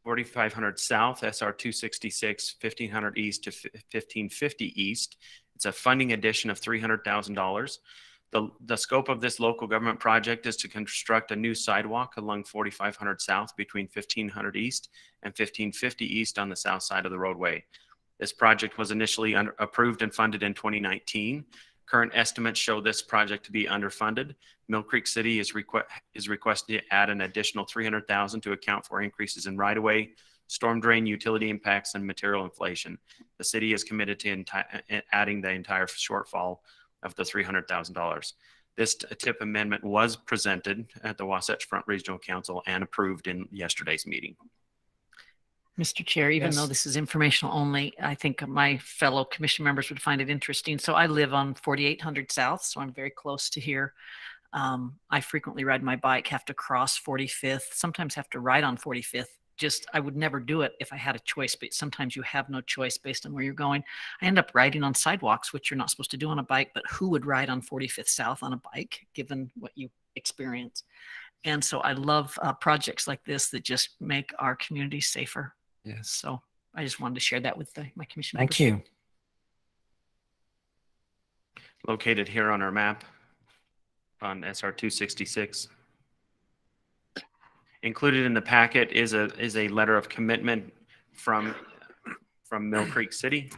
F: 4500 South, SR 266, 1500 East to 1550 East. It's a funding addition of $300,000. The scope of this local government project is to construct a new sidewalk along 4500 South between 1500 East and 1550 East on the south side of the roadway. This project was initially approved and funded in 2019. Current estimates show this project to be underfunded. Mill Creek City is requested to add an additional $300,000 to account for increases in right-of-way, storm drain, utility impacts, and material inflation. The city is committed to adding the entire shortfall of the $300,000. This TIP amendment was presented at the Wasatch Front Regional Council and approved in yesterday's meeting.
D: Mr. Chair, even though this is informational only, I think my fellow commission members would find it interesting. So I live on 4800 South, so I'm very close to here. I frequently ride my bike, have to cross 45th, sometimes have to ride on 45th. I would never do it if I had a choice, but sometimes you have no choice based on where you're going. I end up riding on sidewalks, which you're not supposed to do on a bike, but who would ride on 45th South on a bike, given what you experience? And so I love projects like this that just make our community safer.
C: Yes.
D: So I just wanted to share that with my commission
C: Thank
D: members.
C: you.
F: Located here on our map on SR 266. Included in the packet is a letter of commitment from Mill Creek City.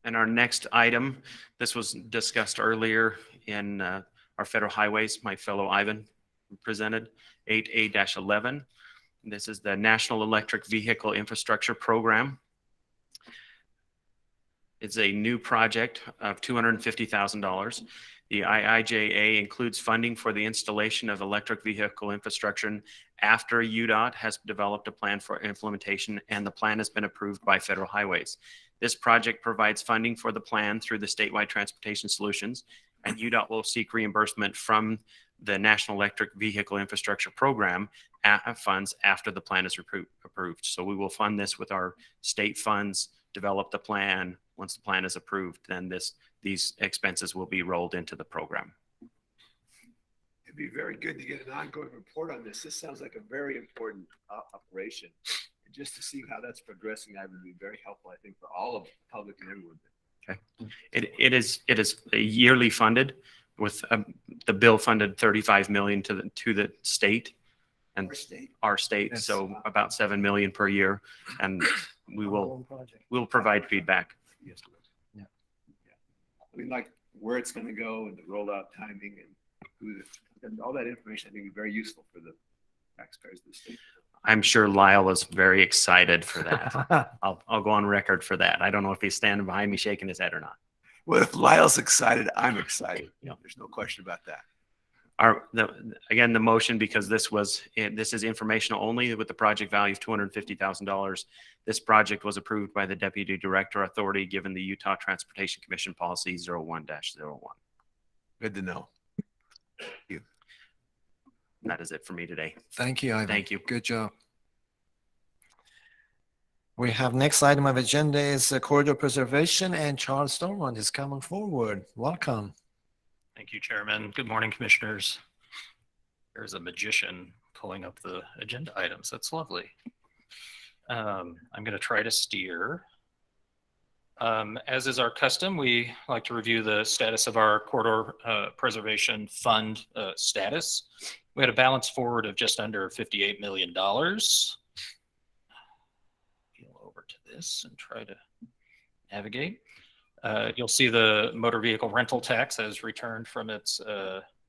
F: And our next item, this was discussed earlier in our federal highways, my fellow Ivan presented, 8A-11. This is the National Electric Vehicle Infrastructure Program. It's a new project of $250,000. The IIJA includes funding for the installation of electric vehicle infrastructure after Udot has developed a plan for implementation, and the plan has been approved by federal highways. This project provides funding for the plan through the statewide transportation solutions, and Udot will seek reimbursement from the National Electric Vehicle Infrastructure Program funds after the plan is approved. So we will fund this with our state funds, develop the plan. Once the plan is approved, then these expenses will be rolled into the program.
R: It'd be very good to get an ongoing report on this. This sounds like a very important operation. And just to see how that's progressing, I would be very helpful, I think, for all of the public and everyone.
F: Okay. It is yearly funded with the bill funded $35 million to the state and our state.
R: Yes.
F: So about $7 million per year, and we'll provide feedback.
R: Yes. Yeah. I mean, like where it's going to go and the rollout timing and all that information, I think is very useful for the taxpayers of the state.
F: I'm sure Lyle is very excited for that. I'll go on record for that. I don't know if he's standing behind me shaking his head or not.
R: Well, if Lyle's excited, I'm excited. There's no question about that.
F: Again, the motion, because this is informational only with the project value of $250,000. This project was approved by the Deputy Director Authority given the Utah Transportation Commission Policy 01-01.
R: Good to know.
F: Thank you. And that is it for me today.
C: Thank you, Ivan.
F: Thank you.
C: Good job. We have next item of agenda is corridor preservation, and Charles Stormont is coming forward. Welcome.
M: Thank you, Chairman. Good morning, Commissioners. There's a magician pulling up the agenda items. That's lovely. I'm going to try to steer. As is our custom, we like to review the status of our corridor preservation fund status. We had a balance forward of just under $58 million. Peel over to this and try to navigate. You'll see the motor vehicle rental tax has returned from its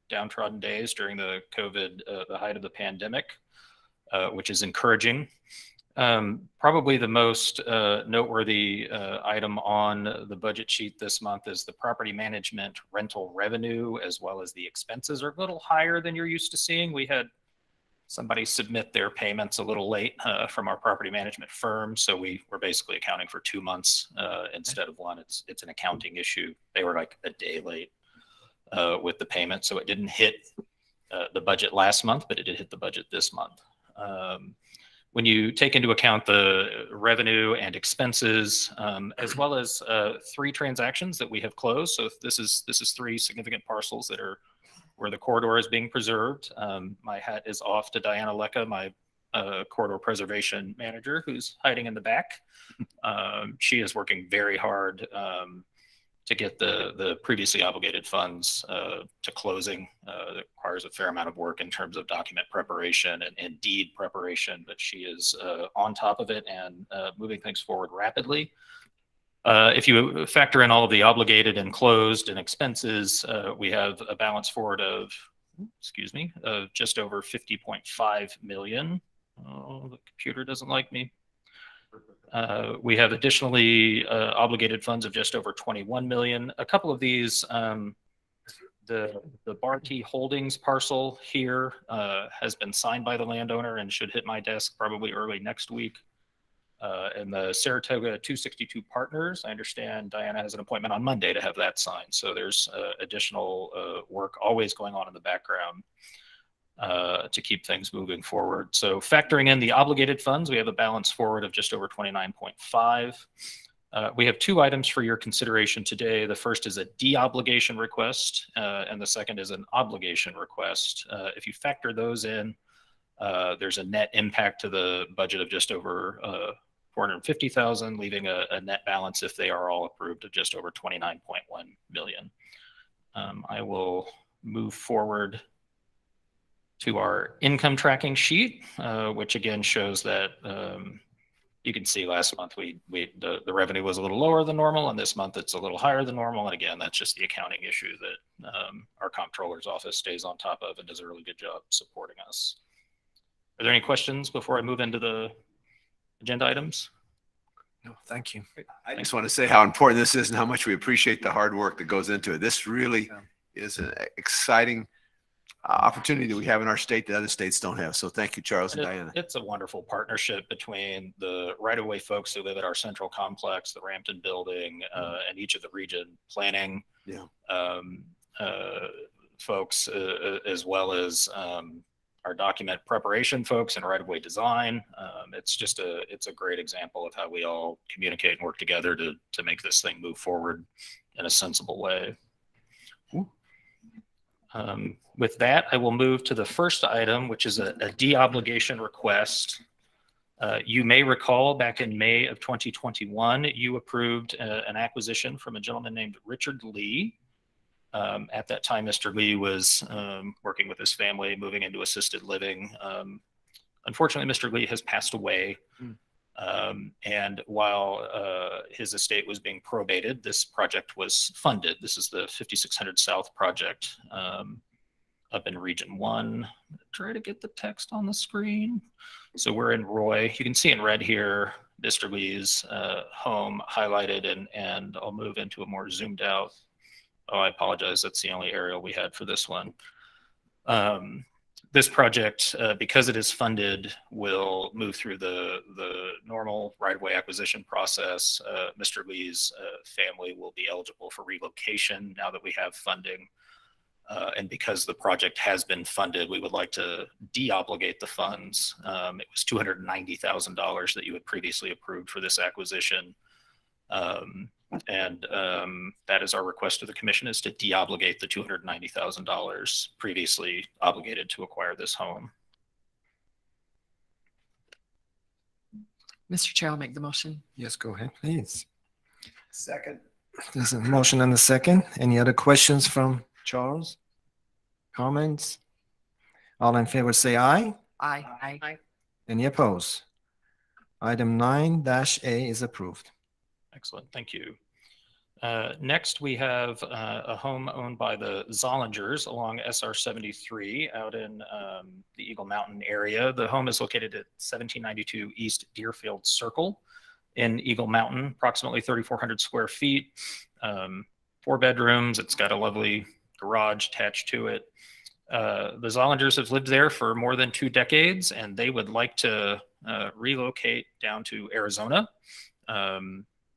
M: downtrodden days during the the height of the pandemic, which is encouraging. Probably the most noteworthy item on the budget sheet this month is the property management rental revenue, as well as the expenses are a little higher than you're used to seeing. We had somebody submit their payments a little late from our property management firm, so we're basically accounting for 2 months instead of one. It's an accounting issue. They were like a day late with the payment, so it didn't hit the budget last month, but it did hit the budget this month. When you take into account the revenue and expenses, as well as 3 transactions that we have closed, so this is 3 significant parcels that are where the corridor is being preserved. My hat is off to Diana Lecca, my corridor preservation manager, who's hiding in the back. She is working very hard to get the previously obligated funds to closing. That requires a fair amount of work in terms of document preparation and deed preparation, but she is on top of it and moving things forward rapidly. If you factor in all of the obligated and closed and expenses, we have a balance forward of, just over 50.5 million. Oh, the computer doesn't like me. We have additionally obligated funds of just over 21 million. A couple of these, the Barkey Holdings parcel here has been signed by the landowner and should hit my desk probably early next week. And the Saratoga 262 Partners, I understand Diana has an appointment on Monday to have that signed. So there's additional work always going on in the background to keep things moving forward. So factoring in the obligated funds, we have a balance forward of just over 29.5. We have 2 items for your consideration today. The first is a de-obligation request, and the second is an obligation request. If you factor those in, there's a net impact to the budget of just over 450,000, leaving a net balance, if they are all approved, of just over 29.1 million. I will move forward to our income tracking sheet, which again shows that you can see last month the revenue was a little lower than normal, and this month it's a little higher than normal. And again, that's just the accounting issue that our comptroller's office stays on top of and does a really good job supporting us. Are there any questions before I move into the agenda items?
C: No, thank you.
R: I just want to say how important this is and how much we appreciate the hard work that goes into it. This really is an exciting opportunity that we have in our state that other states don't have. So thank you, Charles and Diana.
M: It's a wonderful partnership between the right-of-way folks who live at our central complex, the Rampton building, and each of the region planning folks, as well as our document preparation folks and right-of-way design. It's a great example of how we all communicate and work together to make this thing move forward in a sensible way. With that, I will move to the first item, which is a de-obligation request. You may recall back in May of 2021, you approved an acquisition from a gentleman named Richard Lee. At that time, Mr. Lee was working with his family, moving into assisted living. Unfortunately, Mr. Lee has passed away. And while his estate was being probated, this project was funded. This is the 5600 South project up in Region 1. Try to get the text on the screen. So we're in Roy. You can see in red here, Mr. Lee's home highlighted, and I'll move into a more zoomed out. Oh, I apologize. That's the only aerial we had for this one. This project, because it is funded, will move through the normal right-of-way acquisition process. Mr. Lee's family will be eligible for relocation now that we have funding. And because the project has been funded, we would like to de-obligate the funds. It was $290,000 that you had previously approved for this acquisition. That is our request to the commission, is to de-obligate the $290,000 previously obligated to acquire this home.
G: Mr. Chair, I'll make the motion.
C: Yes, go ahead, please.
R: Second.
C: There's a motion and a second. Any other questions from Charles? Comments? All in favor say aye.
G: Aye.
C: Any opposed? Item 9-A is approved.
M: Excellent, thank you. Next, we have a home owned by the Zollingers along SR 73 out in the Eagle Mountain area. The home is located at 1792 East Deerfield Circle in Eagle Mountain, approximately 3,400 square feet, 4 bedrooms. It's got a lovely garage attached to it. The Zollingers have lived there for more than 2 decades, and they would like to relocate down to Arizona.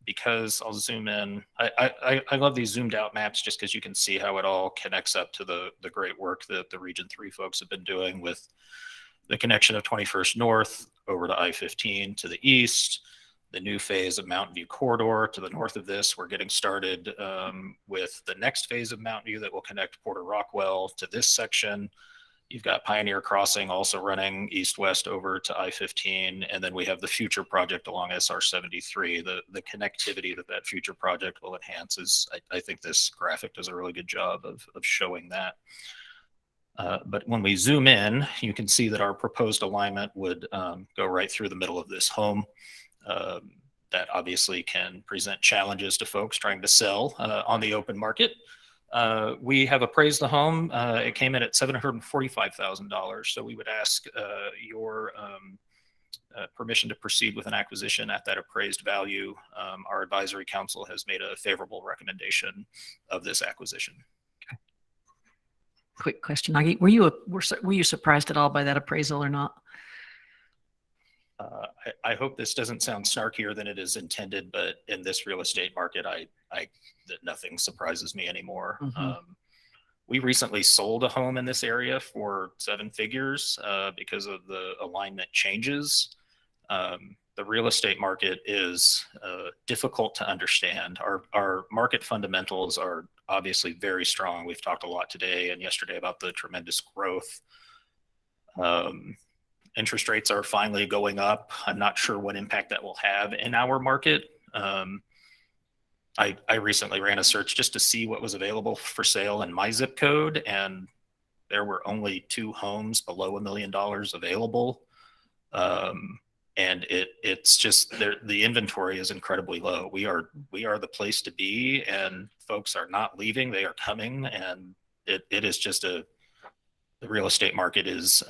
M: Because I'll zoom in. I love these zoomed out maps just because you can see how it all connects up to the great work that the Region 3 folks have been doing with the connection of 21st North over to I-15 to the east, the new phase of Mountain View Corridor to the north of this. We're getting started with the next phase of Mountain View that will connect Porter Rockwell to this section. You've got Pioneer Crossing also running east-west over to I-15, and then we have the future project along SR 73. The connectivity that future project will enhance is, I think this graphic does a really good job of showing that. But when we zoom in, you can see that our proposed alignment would go right through the middle of this home. That obviously can present challenges to folks trying to sell on the open market. We have appraised the home. It came in at $745,000. So we would ask your permission to proceed with an acquisition at that appraised value. Our advisory council has made a favorable recommendation of this acquisition.
D: Quick question, Nagi. Were you surprised at all by that appraisal or not?
M: I hope this doesn't sound snarkier than it is intended, but in this real estate market, that nothing surprises me anymore. We recently sold a home in this area for 7 figures because of the alignment changes. The real estate market is difficult to understand. Our market fundamentals are obviously very strong. We've talked a lot today and yesterday about the tremendous growth. Interest rates are finally going up. I'm not sure what impact that will have in our market. I recently ran a search just to see what was available for sale in my zip code, and there were only 2 homes below $1 million available. And it's just the inventory is incredibly low. We are the place to be, and folks are not leaving. They are coming, and it is just the real estate market is,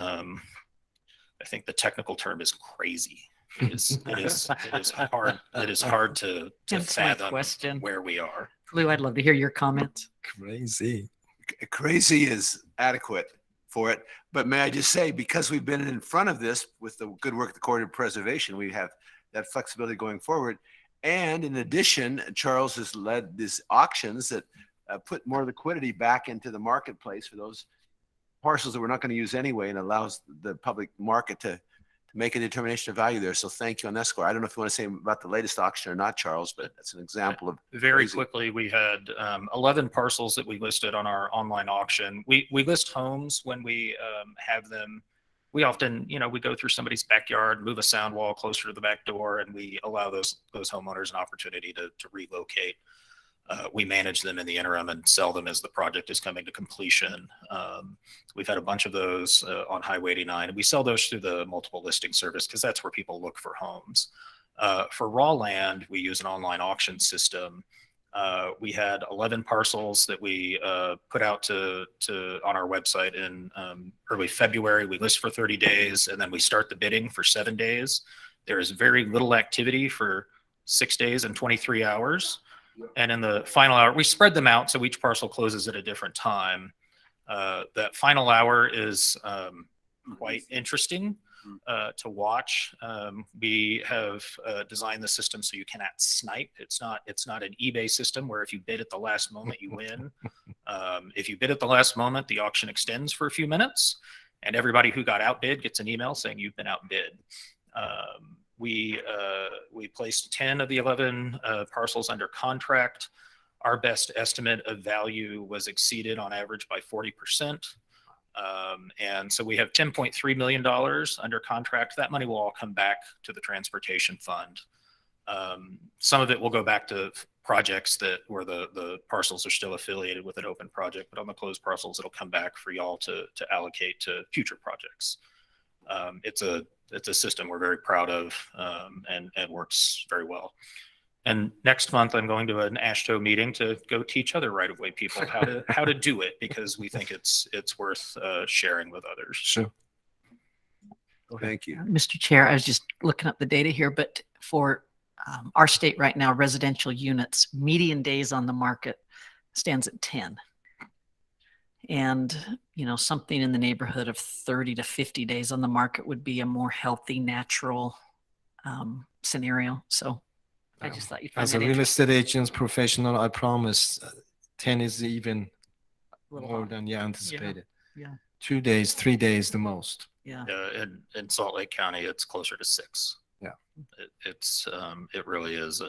M: I think the technical term is crazy. It is hard to fathom where we are.
D: Lou, I'd love to hear your comments.
R: Crazy. Crazy is adequate for it. But may I just say, because we've been in front of this with the good work of the Corridor Preservation, we have that flexibility going forward. And in addition, Charles has led these auctions that put more liquidity back into the marketplace for those parcels that we're not going to use anyway, and allows the public market to make a determination of value there. So thank you on that score. I don't know if you want to say about the latest auction or not, Charles, but that's an example of
M: very
R: crazy.
M: quickly. We had 11 parcels that we listed on our online auction. We list homes when we have them. We often, we go through somebody's backyard, move a sound wall closer to the back door, and we allow those homeowners an opportunity to relocate. We manage them in the interim and sell them as the project is coming to completion. We've had a bunch of those on Highway 89, and we sell those through the multiple listing service because that's where people look for homes. For raw land, we use an online auction system. We had 11 parcels that we put out on our website in early February. We list for 30 days, and then we start the bidding for 7 days. There is very little activity for 6 days and 23 hours. And in the final hour, we spread them out so each parcel closes at a different time. That final hour is quite interesting to watch. We have designed the system so you cannot snipe. It's not an eBay system where if you bid at the last moment, you win. If you bid at the last moment, the auction extends for a few minutes, and everybody who got outbid gets an email saying you've been outbid. We placed 10 of the 11 parcels under contract. Our best estimate of value was exceeded on average by 40%. And so we have $10.3 million under contract. That money will all come back to the transportation fund. Some of it will go back to projects where the parcels are still affiliated with an open project, but on the closed parcels, it'll come back for y'all to allocate to future projects. It's a system we're very proud of and works very well. And next month, I'm going to an ASHTO meeting to go teach other right-of-way people how to do it, because we think it's worth sharing with others.
C: Sure.
R: Thank you.
D: Mr. Chair, I was just looking up the data here, but for our state right now, residential units, median days on the market stands at 10. And, you know, something in the neighborhood of 30 to 50 days on the market would be a more healthy, natural scenario. So I just thought you'd find
C: As
D: that
C: a real
D: interesting.
C: estate agent's professional, I promise 10 is even
D: Little
C: more
D: hot.
C: than you anticipated.
D: Yeah.
C: 2 days, 3 days the most.
D: Yeah.
M: In Salt Lake County, it's closer to 6.
C: Yeah.
M: It really is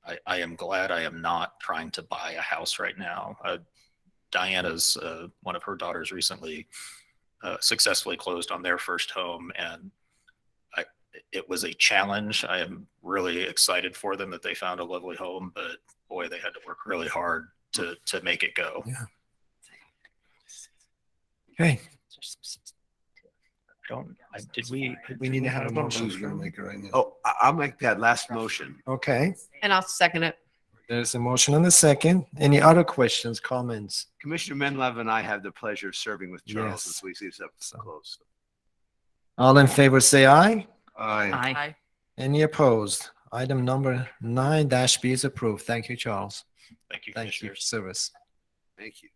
M: I am glad I am not trying to buy a house right now. Diana's, one of her daughters recently successfully closed on their first home, and it was a challenge. I am really excited for them that they found a lovely home, but boy, they had to work really hard to make it go.
C: Yeah. Okay.
M: We need to have a motion.
R: Who's gonna make it right now? Oh, I'll make that last motion.
C: Okay.
P: And I'll second it.
C: There's a motion and a second. Any other questions, comments?
R: Commissioner Menlove and I have the pleasure of serving with Charles
C: Yes.
R: as we see this up close.
C: All in favor, say aye.
D: Aye.
C: Any opposed? Item number 9-B is approved. Thank you, Charles.
M: Thank you,
C: Thank you for service.
R: Thank you.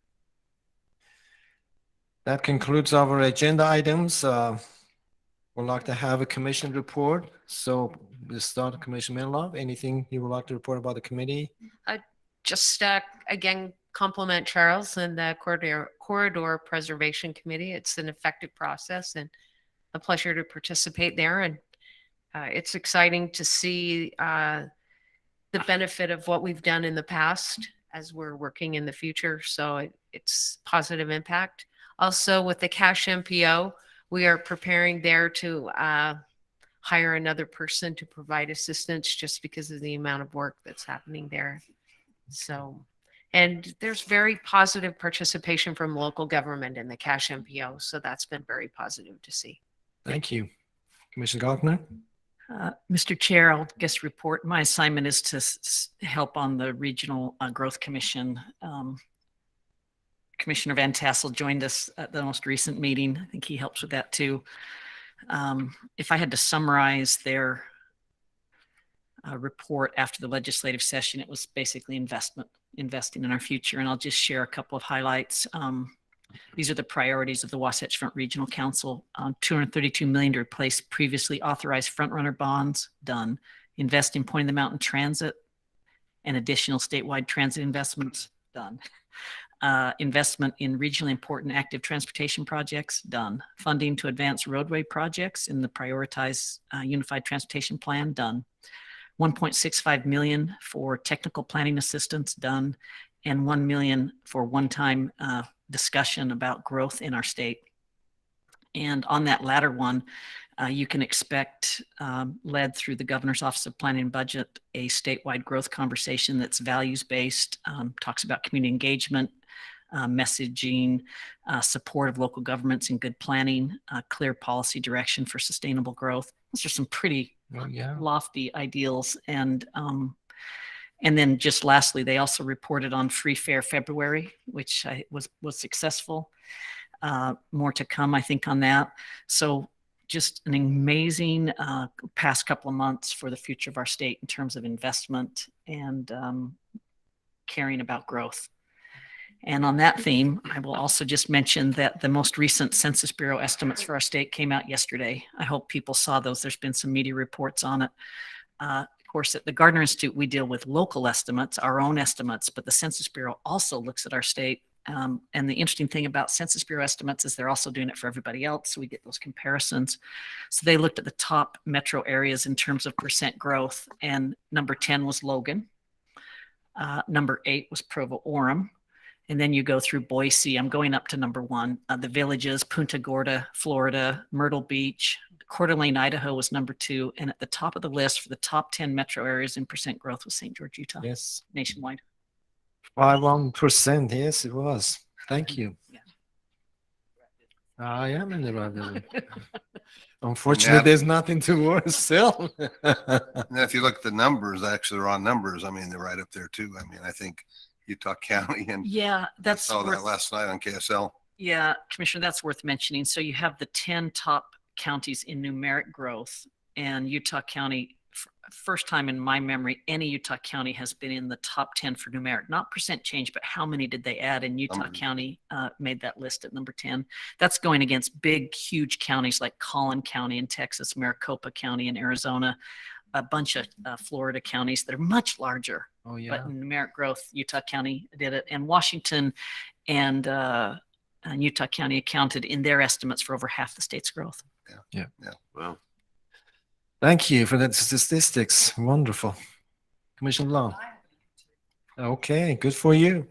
C: That concludes our agenda items. We'd like to have a commission report. So we'll start Commissioner Menlove. Anything you would like to report about the committee?
P: Just again, compliment Charles and the Corridor Preservation Committee. It's an effective process and a pleasure to participate there. And it's exciting to see the benefit of what we've done in the past as we're working in the future. So it's positive impact. Also with the Cash MPO, we are preparing there to hire another person to provide assistance just because of the amount of work that's happening there. So, and there's very positive participation from local government in the Cash MPO. So that's been very positive to see.
C: Thank you. Commissioner Gardner?
D: Mr. Chair, I'll guess report. My assignment is to help on the Regional Growth Commission. Commissioner Van Tassel joined us at the most recent meeting. I think he helps with that too. If I had to summarize their report after the legislative session, it was basically investing in our future. And I'll just share a couple of highlights. These are the priorities of the Wasatch Front Regional Council. $232 million to replace previously authorized front-runner bonds, done. Invest in Point of the Mountain Transit and additional statewide transit investments, done. Investment in regionally important active transportation projects, done. Funding to advance roadway projects in the prioritized Unified Transportation Plan, done. $1.65 million for technical planning assistance, done. And $1 million for one-time discussion about growth in our state. And on that latter one, you can expect, led through the Governor's Office of Planning and Budget, a statewide growth conversation that's values-based, talks about community engagement, messaging, support of local governments and good planning, clear policy direction for sustainable growth. Those are some pretty lofty ideals. And then just lastly, they also reported on Free Fare February, which was successful. More to come, I think, on that. So just an amazing past couple of months for the future of our state in terms of investment and caring about growth. And on that theme, I will also just mention that the most recent Census Bureau estimates for our state came out yesterday. I hope people saw those. There's been some media reports on it. Of course, at the Gardner Institute, we deal with local estimates, our own estimates, but the Census Bureau also looks at our state. And the interesting thing about Census Bureau estimates is they're also doing it for everybody else. So we get those comparisons. So they looked at the top metro areas in terms of percent growth. And number 10 was Logan. Number 8 was Provo-Orem. And then you go through Boise. I'm going up to number 1. The Villages, Punta Gorda, Florida, Myrtle Beach, Coeur d'Alene, Idaho was number 2. And at the top of the list for the top 10 metro areas in percent growth was St. George, Utah.
C: Yes.
D: Nationwide.
C: 51%. Yes, it was. Thank you. I am in the right building. Unfortunately,
S: that-
C: there's nothing to work still.
S: And if you look at the numbers, actually the raw numbers, I mean, they're right up there too. I mean, I think Utah County and
D: Yeah,
S: I
D: that's
S: saw that
D: worth,
S: last night on KSL.
D: yeah, Commissioner, that's worth mentioning. So you have the 10 top counties in numeric growth, and Utah County, first time in my memory, any Utah County has been in the top 10 for numeric, not percent change, but how many did they add? And Utah County made that list at number 10. That's going against big, huge counties like Collin County in Texas, Maricopa County in Arizona, a bunch of Florida counties that are much larger.
C: Oh, yeah.
D: But in numeric growth, Utah County did it. And Washington and Utah County accounted in their estimates for over half the state's growth.
C: Yeah.
J: Well,
C: Thank you for that statistics. Wonderful. Commissioner Long. Okay, good for you.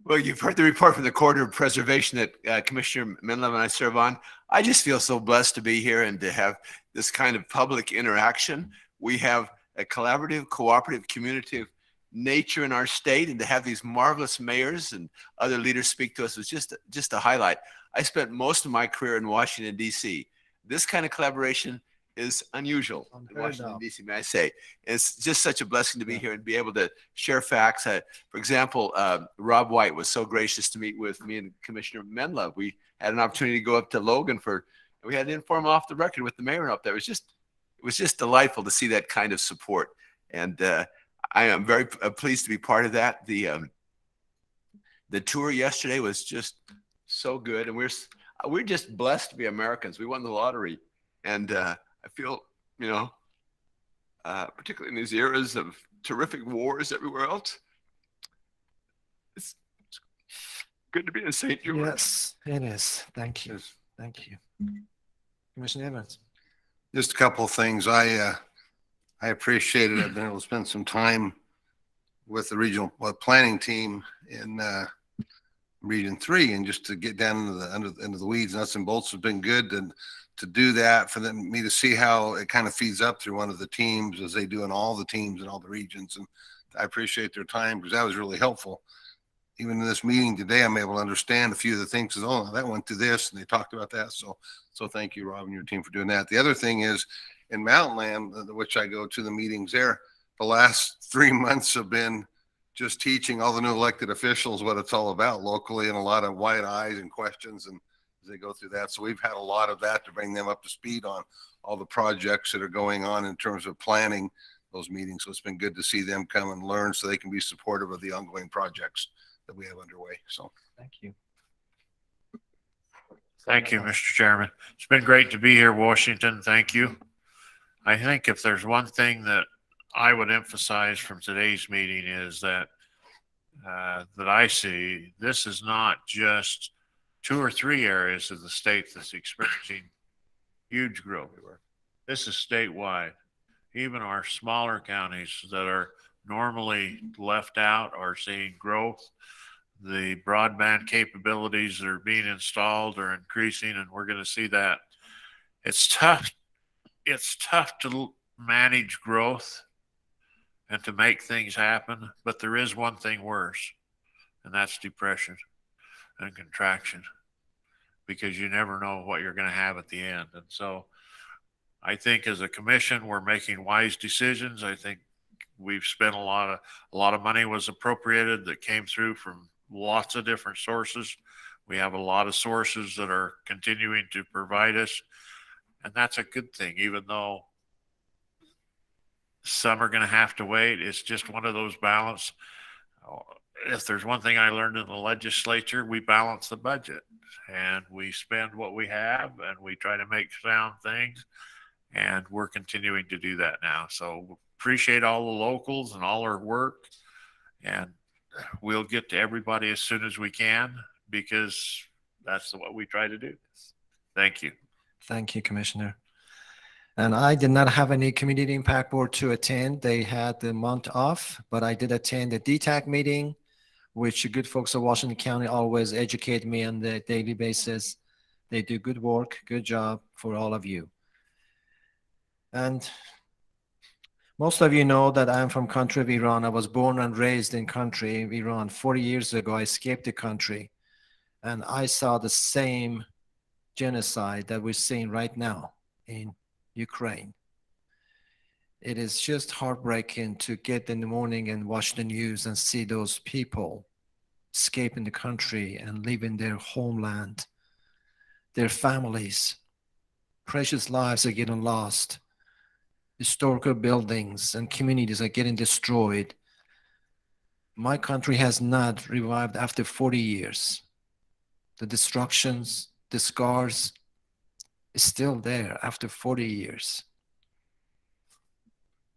R: Well, you've heard the report from the Corridor of Preservation that Commissioner Menlove and I serve on. I just feel so blessed to be here and to have this kind of public interaction. We have a collaborative, cooperative, communicative nature in our state, and to have these marvelous mayors and other leaders speak to us was just a highlight. I spent most of my career in Washington, D.C. This kind of collaboration is unusual in Washington, D.C., may I say. It's just such a blessing to be here and be able to share facts. For example, Rob White was so gracious to meet with me and Commissioner Menlove. We had an opportunity to go up to Logan we had an informal off the record with the mayor up there. It was just delightful to see that kind of support. And I am very pleased to be part of that. The tour yesterday was just so good. And we're just blessed to be Americans. We won the lottery. And I feel, particularly in these eras of terrific wars everywhere else, it's good to be in St. George.
C: Yes, it is. Thank you. Thank you. Commissioner Evans.
S: Just a couple of things. I appreciate it. I've been able to spend some time with the regional planning team in Region 3, and just to get down into the weeds, nuts and bolts, has been good. And to do that, for me to see how it kind of feeds up through one of the teams, as they do in all the teams in all the regions. And I appreciate their time, because that was really helpful. Even in this meeting today, I'm able to understand a few of the things. Oh, that went through this, and they talked about that. So thank you, Rob, and your team for doing that. The other thing is, in Mountain Land, which I go to the meetings there, the last 3 months have been just teaching all the new elected officials what it's all about locally, and a lot of wide eyes and questions, and as they go through that. So we've had a lot of that to bring them up to speed on all the projects that are going on in terms of planning those meetings. So it's been good to see them come and learn, so they can be supportive of the ongoing projects that we have underway. So
C: thank you.
K: Thank you, Mr. Chairman. It's been great to be here, Washington. Thank you. I think if there's one thing that I would emphasize from today's meeting is that I see, this is not just 2 or 3 areas of the state that's experiencing huge growth. This is statewide. Even our smaller counties that are normally left out are seeing growth. The broadband capabilities that are being installed are increasing, and we're going to see that. It's tough to manage growth and to make things happen, but there is one thing worse, and that's depression and contraction, because you never know what you're going to have at the end. And so I think as a commission, we're making wise decisions. I think we've spent a lot of money was appropriated that came through from lots of different sources. We have a lot of sources that are continuing to provide us, and that's a good thing, even though some are going to have to wait. It's just one of those balance. If there's one thing I learned in the legislature, we balance the budget, and we spend what we have, and we try to make sound things, and we're continuing to do that now. So appreciate all the locals and all our work, and we'll get to everybody as soon as we can, because that's what we try to do. Thank you.
C: Thank you, Commissioner. And I did not have any community impact board to attend. They had the month off, but I did attend the DTAC meeting, which the good folks of Washington County always educate me on the daily basis. They do good work, good job for all of you. And most of you know that I'm from country of Iran. I was born and raised in country of Iran. 40 years ago, I escaped the country, and I saw the same genocide that we're seeing right now in Ukraine. It is just heartbreaking to get in the morning and watch the news and see those people escaping the country and leaving their homeland, their families. Precious lives are getting lost. Historical buildings and communities are getting destroyed. My country has not revived after 40 years. The destructions, the scars is still there after 40 years.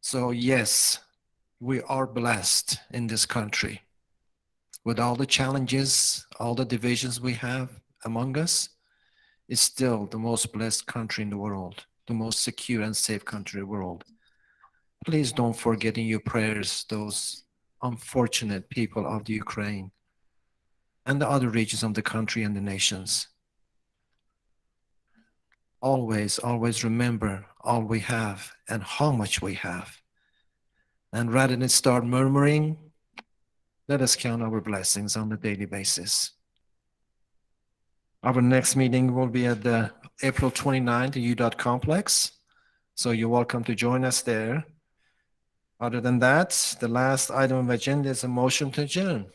C: So yes, we are blessed in this country. With all the challenges, all the divisions we have among us, it's still the most blessed country in the world, the most secure and safe country in the world. Please don't forget in your prayers those unfortunate people of the Ukraine and the other regions of the country and the nations. Always, always remember all we have and how much we have. And rather than start murmuring, let us count our blessings on a daily basis. Our next meeting will be at the April 29th, the Udot complex. So you're welcome to join us there. Other than that, the last item of agenda is a motion to adjourn.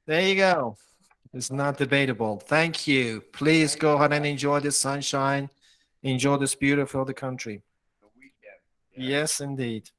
C: There you go. It's not debatable. Thank you. Please go ahead and enjoy the sunshine. Enjoy this beautiful the country. Yes, indeed.